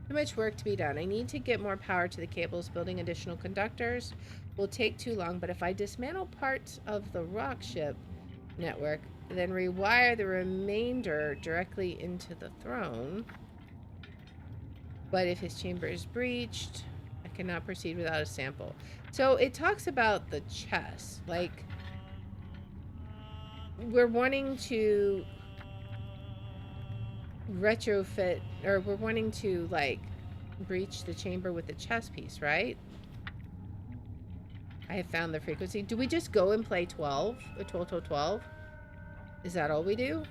S1: Too much work to be done. I need to get more power to the cables. Building additional conductors will take too long, but if I dismantle parts of the rock ship network, then rewire the remainder directly into the throne. But if his chamber is breached, I cannot proceed without a sample. So it talks about the chest. Like, we're wanting to retrofit, or we're wanting to, like, breach the chamber with the chest piece, right? I have found the frequency. Do we just go and play 12? 12? Is that all we do?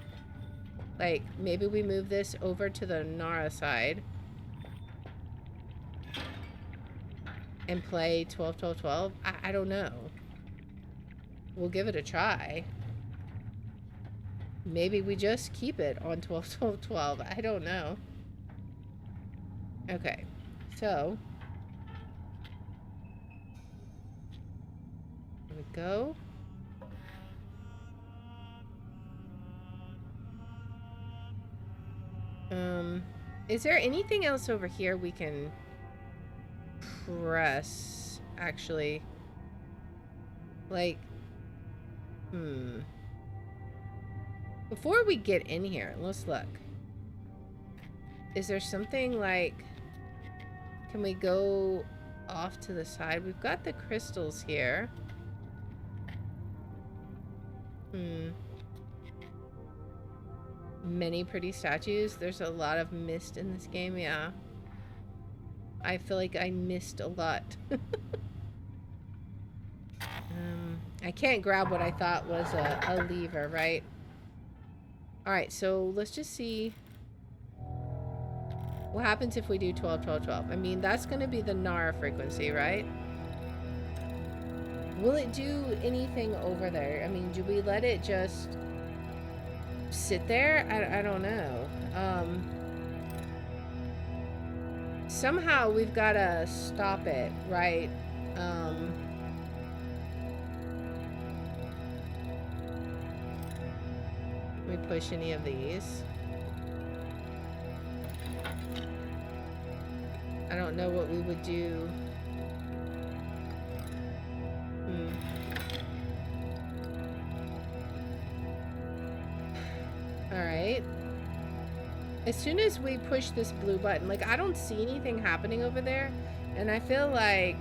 S1: Like, maybe we move this over to the Nara side and play 12. I don't know. We'll give it a try. Maybe we just keep it on 12. I don't know. Okay, so here we go. Is there anything else over here we can press, actually? Like, before we get in here, let's look. Is there something like, can we go off to the side? We've got the crystals here. Many pretty statues. There's a lot of mist in this game, yeah. I feel like I missed a lot. I can't grab what I thought was a lever, right? Alright, so let's just see what happens if we do 12. I mean, that's going to be the Nara frequency, right? Will it do anything over there? I mean, do we let it just sit there? I don't know. Somehow we've got to stop it, right? Let me push any of these. I don't know what we would do. Alright. As soon as we push this blue button, like, I don't see anything happening over there. And I feel like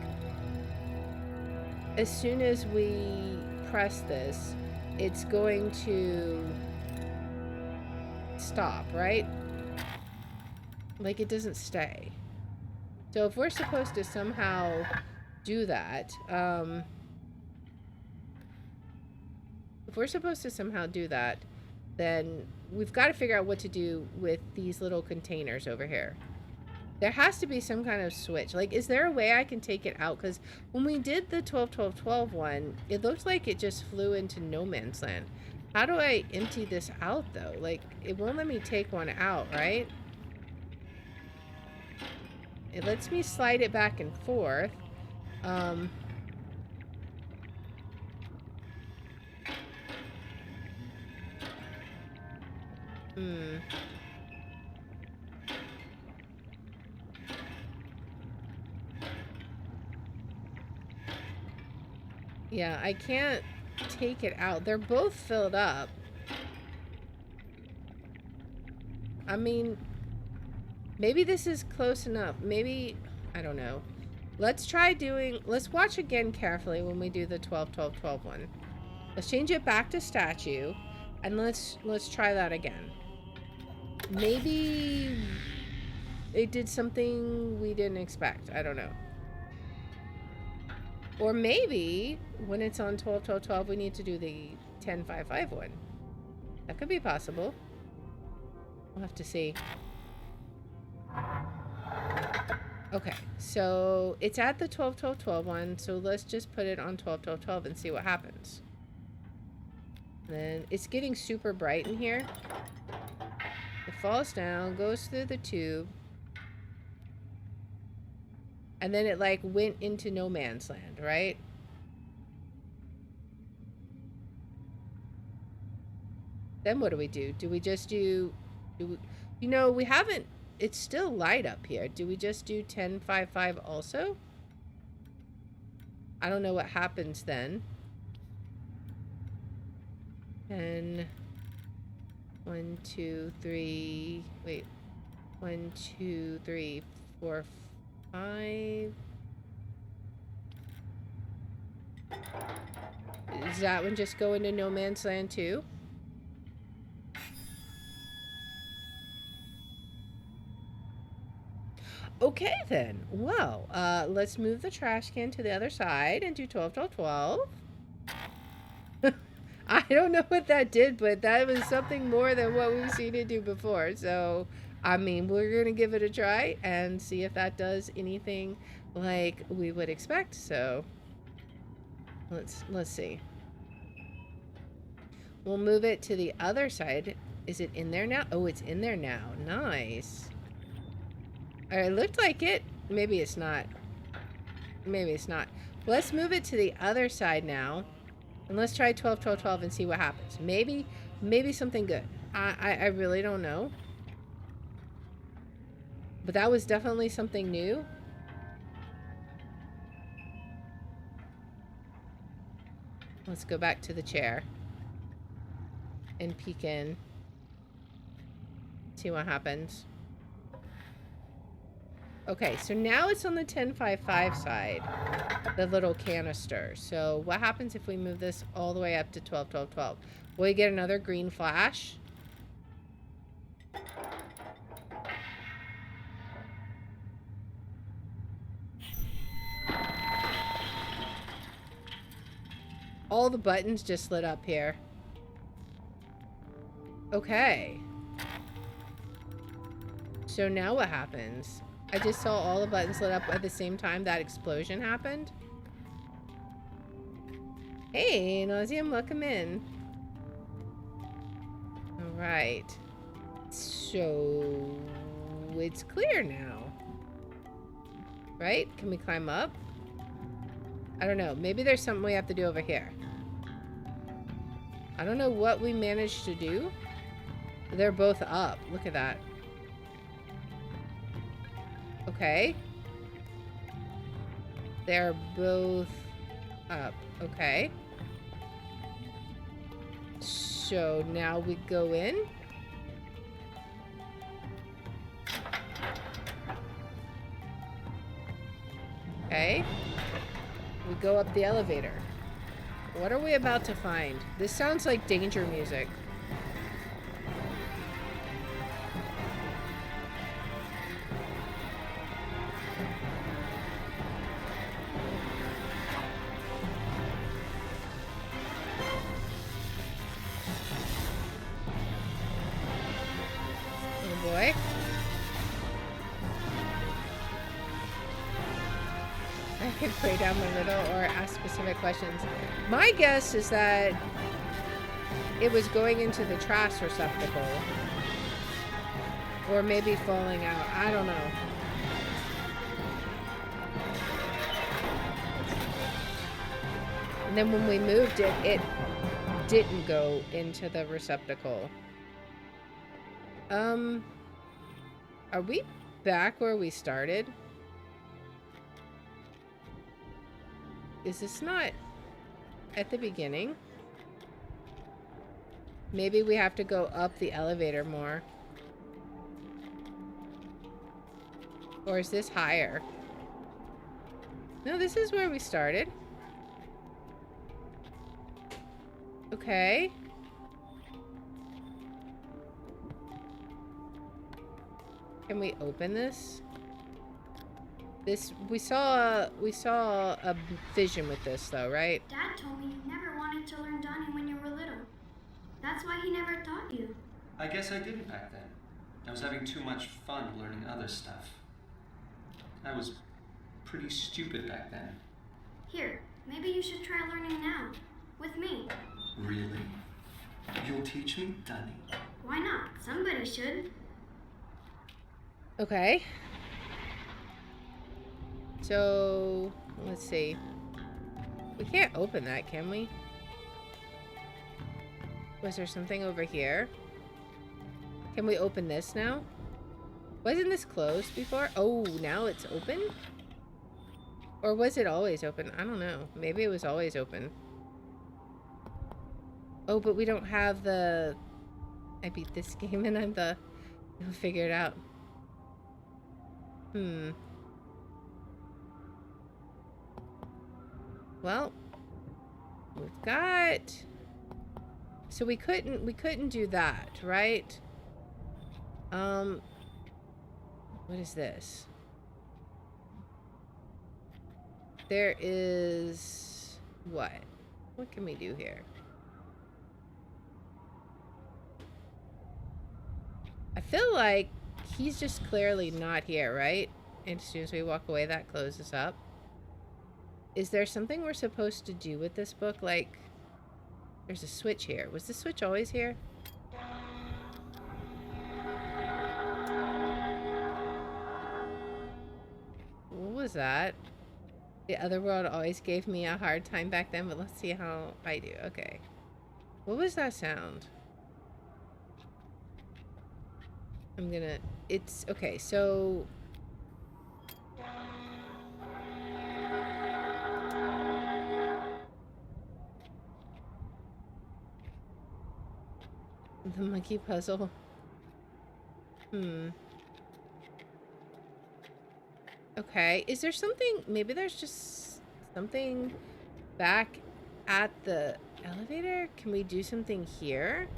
S1: as soon as we press this, it's going to stop, right? Like, it doesn't stay. So if we're supposed to somehow do that, then we've got to figure out what to do with these little containers over here. There has to be some kind of switch. Like, is there a way I can take it out? Because when we did the 12-12-12 one, it looks like it just flew into no man's land. How do I empty this out, though? Like, it won't let me take one out, right? It lets me slide it back and forth. Yeah, I can't take it out. They're both filled up. I mean, maybe this is close enough. Maybe, I don't know. Let's watch again carefully when we do the 12-12-12 one. Let's change it back to statue, and let's try that again. Maybe it did something we didn't expect. I don't know. Or maybe when it's on 12-12-12, we need to do the 10-5-5 one. That could be possible. We'll have to see. Okay, so it's at the 12-12-12 one, so let's just put it on 12-12-12 and see what happens. Then it's getting super bright in here. It falls down, goes through the tube. And then it like went into no man's land, right? Then what do we do? Do we just do we, you know, we haven't, it's still light up here. Do we just do 10-5-5 also? I don't know what happens then. And 1, 2, 3, wait. 1, 2, 3, 4, 5. Does that one just go into no man's land too? Okay then. Well, let's move the trash can to the other side and do 12-12-12. I don't know what that did, but that was something more than what we've seen it do before. So, I mean, we're going to give it a try and see if that does anything like we would expect. So, let's see. We'll move it to the other side. Is it in there now? Oh, it's in there now. Nice. All right, it looked like it. Maybe it's not. Maybe it's not. Let's move it to the other side now. And let's try 12-12-12 and see what happens. Maybe something good. I really don't know. But that was definitely something new. Let's go back to the chair. And peek in. See what happens. Okay, so now it's on the 10-5-5 side, the little canister. So what happens if we move this all the way up to 12-12-12? Will we get another green flash? All the buttons just lit up here. Okay. So now what happens? I just saw all the buttons lit up at the same time that explosion happened. Hey, Nauseum, welcome in. Alright. So, it's clear now. Right? Can we climb up? I don't know. Maybe there's something we have to do over here. I don't know what we managed to do. They're both up. Look at that. Okay. They're both up. Okay. So now we go in. Okay. We go up the elevator. What are we about to find? This sounds like danger music. could pray down the riddle or ask specific questions. My guess is that it was going into the trash receptacle. Or maybe falling out. I don't know. And then when we moved it, it didn't go into the receptacle. Are we back where we started? Is this not at the beginning? Maybe we have to go up the elevator more. Or is this higher? No, this is where we started. Okay. Can we open this? We saw a vision with this though, right?
S18: Dad told me you never wanted to learn Donnie when you were little. That's why he never taught you.
S17: I guess I didn't back then. I was having too much fun learning other stuff. I was pretty stupid back then.
S18: Here, maybe you should try learning now. With me.
S17: Really? You'll teach me, Donnie?
S18: Why not? Somebody should.
S1: Okay. So, let's see. We can't open that, can we? Was there something over here? Can we open this now? Wasn't this closed before? Oh, now it's open? Or was it always open? I don't know. Maybe it was always open. Oh, but we don't have the... I beat this game and I'm the... I'll figure it out. Well, we've got... So we couldn't do that, right? What is this? There is... What? What can we do here? I feel like he's just clearly not here, right? And as soon as we walk away, that closes up. Is there something we're supposed to do with this book? Like, there's a switch here. Was the switch always here? What was that? The other world always gave me a hard time back then, but let's see how I do. Okay. What was that sound? I'm gonna... It's... Okay, so... The monkey puzzle. Okay, is there something... Maybe there's just something back at the elevator? Can we do something here?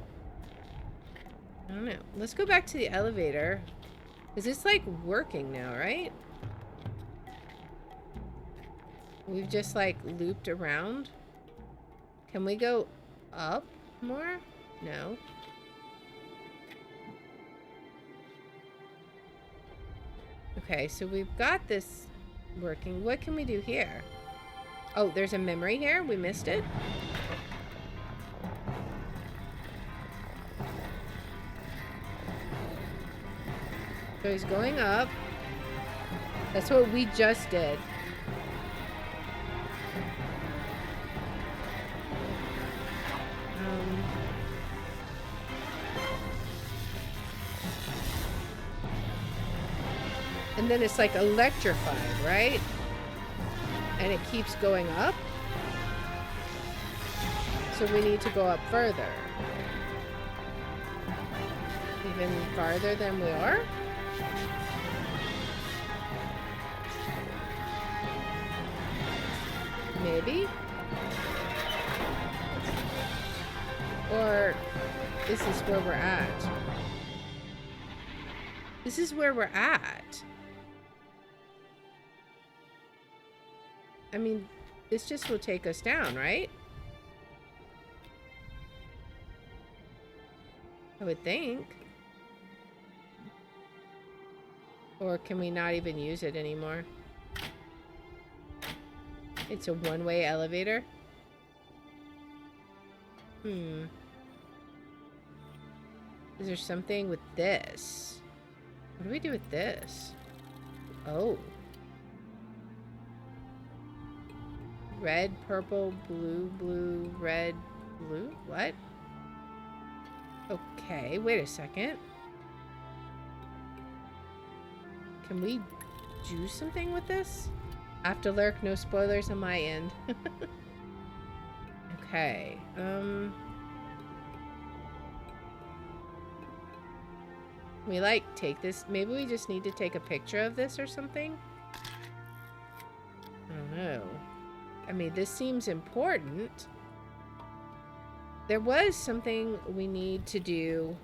S1: I don't know. Let's go back to the elevator. Is this like working now, right? We've just like looped around. Can we go up more? No. Okay, so we've got this working. What can we do here? Oh, there's a memory here. We missed it. So he's going up. That's what we just did. And then it's like electrified, right? And it keeps going up. So we need to go up further. Even farther than we are. Maybe? Or is this where we're at? This is where we're at. I mean, this just will take us down, right? I would think. Or can we not even use it anymore? It's a one-way elevator. Is there something with this? What do we do with this? Oh. Red, purple, blue, blue, red, blue? What? Okay, wait a second. Can we do something with this? After lurk, no spoilers on my end. Okay, we like take this. Maybe we just need to take a picture of this or something. I don't know. I mean, this seems important. There was something we need to do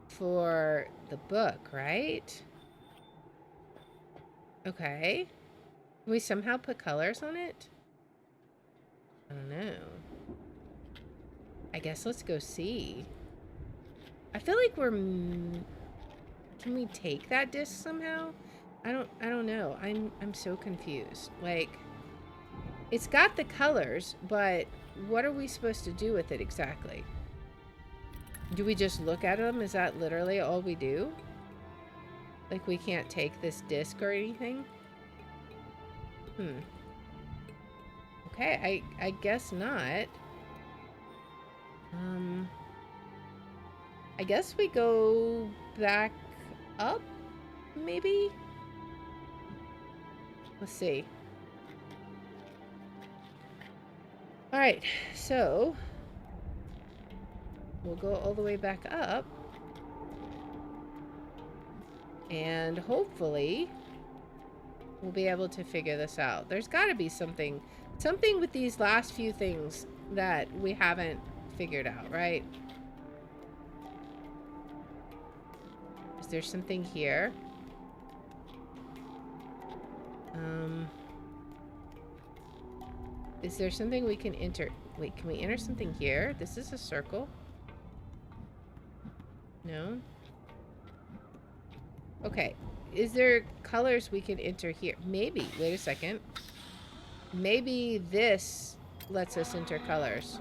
S1: for the book, right? Okay. Can we somehow put colors on it? I don't know. I guess let's go see. I feel like we're... Can we take that disc somehow? I don't know. I'm so confused. Like, it's got the colors, but what are we supposed to do with it exactly? Do we just look at them? Is that literally all we do? Like, we can't take this disc or anything? Okay, I guess not. I guess we go back up, maybe? Let's see. Alright, so we'll go all the way back up. And hopefully we'll be able to figure this out. There's got to be something with these last few things that we haven't figured out, right? Is there something here? Is there something we can enter? Wait, can we enter something here? This is a circle. No? Okay. Is there colors we can enter here? Maybe. Wait a second. Maybe this lets us enter colors.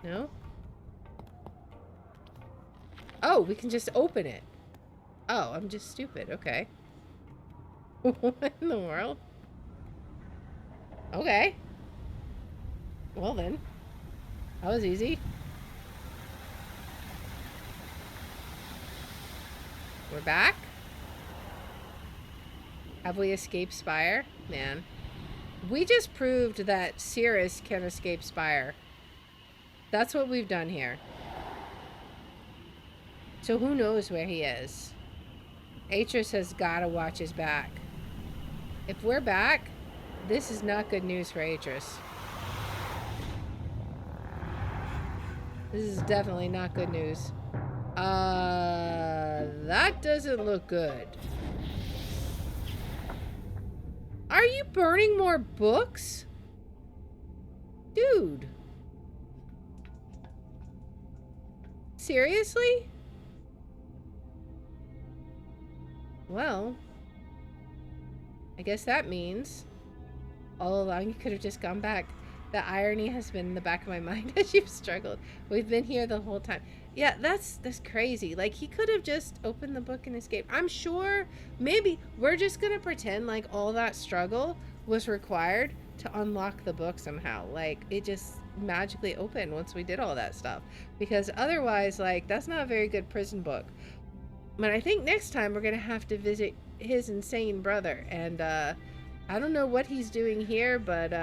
S1: No? Oh, we can just open it. Oh, I'm just stupid. Okay. What in the world? Okay. Well then. That was easy. We're back. Have we escaped Spire? Man. We just proved that Sirrus can escape Spire. That's what we've done here. So who knows where he is? Atris has got to watch his back. If we're back, this is not good news for Atris. This is definitely not good news. That doesn't look good. Are you burning more books? Dude. Seriously? Well, I guess that means all along you could have just gone back. The irony has been in the back of my mind as you've struggled. We've been here the whole time. Yeah, that's crazy. Like, he could have just opened the book and escaped. I'm sure maybe we're just gonna pretend like all that struggle was required to unlock the book somehow. Like, it just magically opened once we did all that stuff. Because otherwise, like, that's not a very good prison book. But I think next time we're gonna have to visit his insane brother. And I don't know what he's doing here, but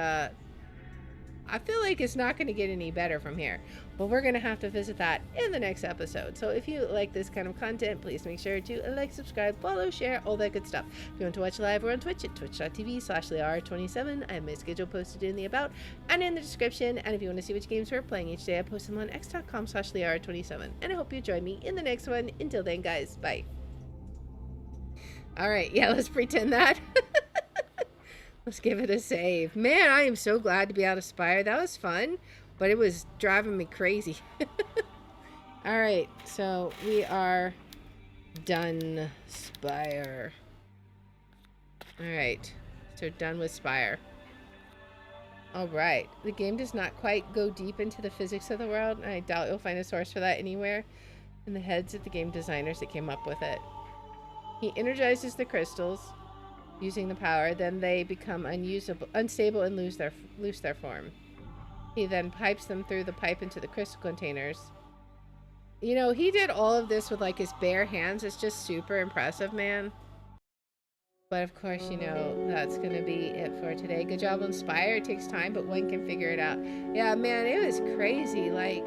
S1: I feel like it's not going to get any better from here. But we're going to have to visit that in the next episode. So if you like this kind of content, please make sure to like, subscribe, follow, share, all that good stuff. If you want to watch live, we're on Twitch at twitch.tv/LeR27. I have my schedule posted in the about and in the description. And if you want to see which games we're playing each day, I post them on x.com/LeR27. And I hope you join me in the next one. Until then, guys, bye. All right, yeah, let's pretend that. Let's give it a save. Man, I am so glad to be out of Spire. That was fun, but it was driving me crazy. All right, so we are done Spire. Alright, so done with Spire. Alright, the game does not quite go deep into the physics of the world, and I doubt you'll find a source for that anywhere in the heads of the game designers that came up with it. He energizes the crystals using the power, then they become unstable and lose their form. He then pipes them through the pipe into the crystal containers. You know, he did all of this with like his bare hands. It's just super impressive, man. But of course, you know, that's going to be it for today. Good job on Spire. It takes time, but one can figure it out. Yeah, man, it was crazy. Like,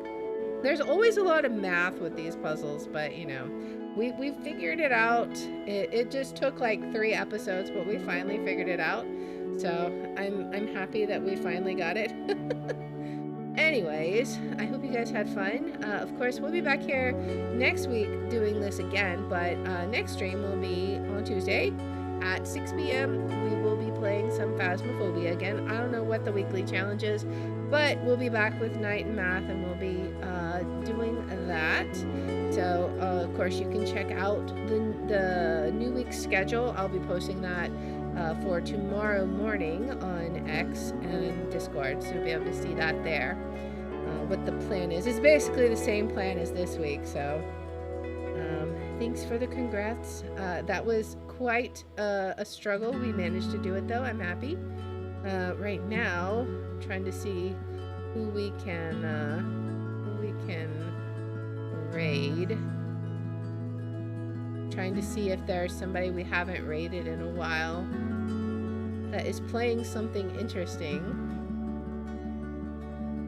S1: there's always a lot of math with these puzzles, but, you know, we figured it out. It just took like 3 episodes, but we finally figured it out. So I'm happy that we finally got it. Anyways, I hope you guys had fun. Of course, we'll be back here next week doing this again, but next stream will be on Tuesday at 6 p.m. We will be playing some Phasmophobia again. I don't know what the weekly challenge is, but we'll be back with Night and Math, and we'll be doing that. So, of course, you can check out the new week's schedule. I'll be posting that for tomorrow morning on X and Discord, so you'll be able to see that there. What the plan is. It's basically the same plan as this week, so thanks for the congrats. That was quite a struggle. We managed to do it, though. I'm happy. Right now, I'm trying to see who we can raid. Trying to see if there's somebody we haven't raided in a while that is playing something interesting.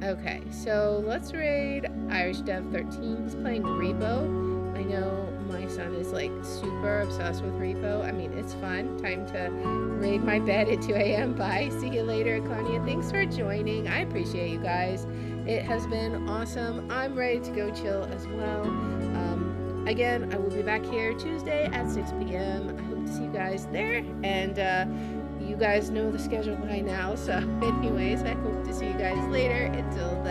S1: Okay, so let's raid Irish Dev 13. He's playing Repo. I know my son is like super obsessed with Repo. I mean, it's fun. Time to raid my bed at 2 a.m. Bye. See you later, Connie. Thanks for joining. I appreciate you guys. It has been awesome. I'm ready to go chill as well. Again, I will be back here Tuesday at 6 p.m. I hope to see you guys there. And you guys know the schedule by now. So anyways, I hope to see you guys later. Until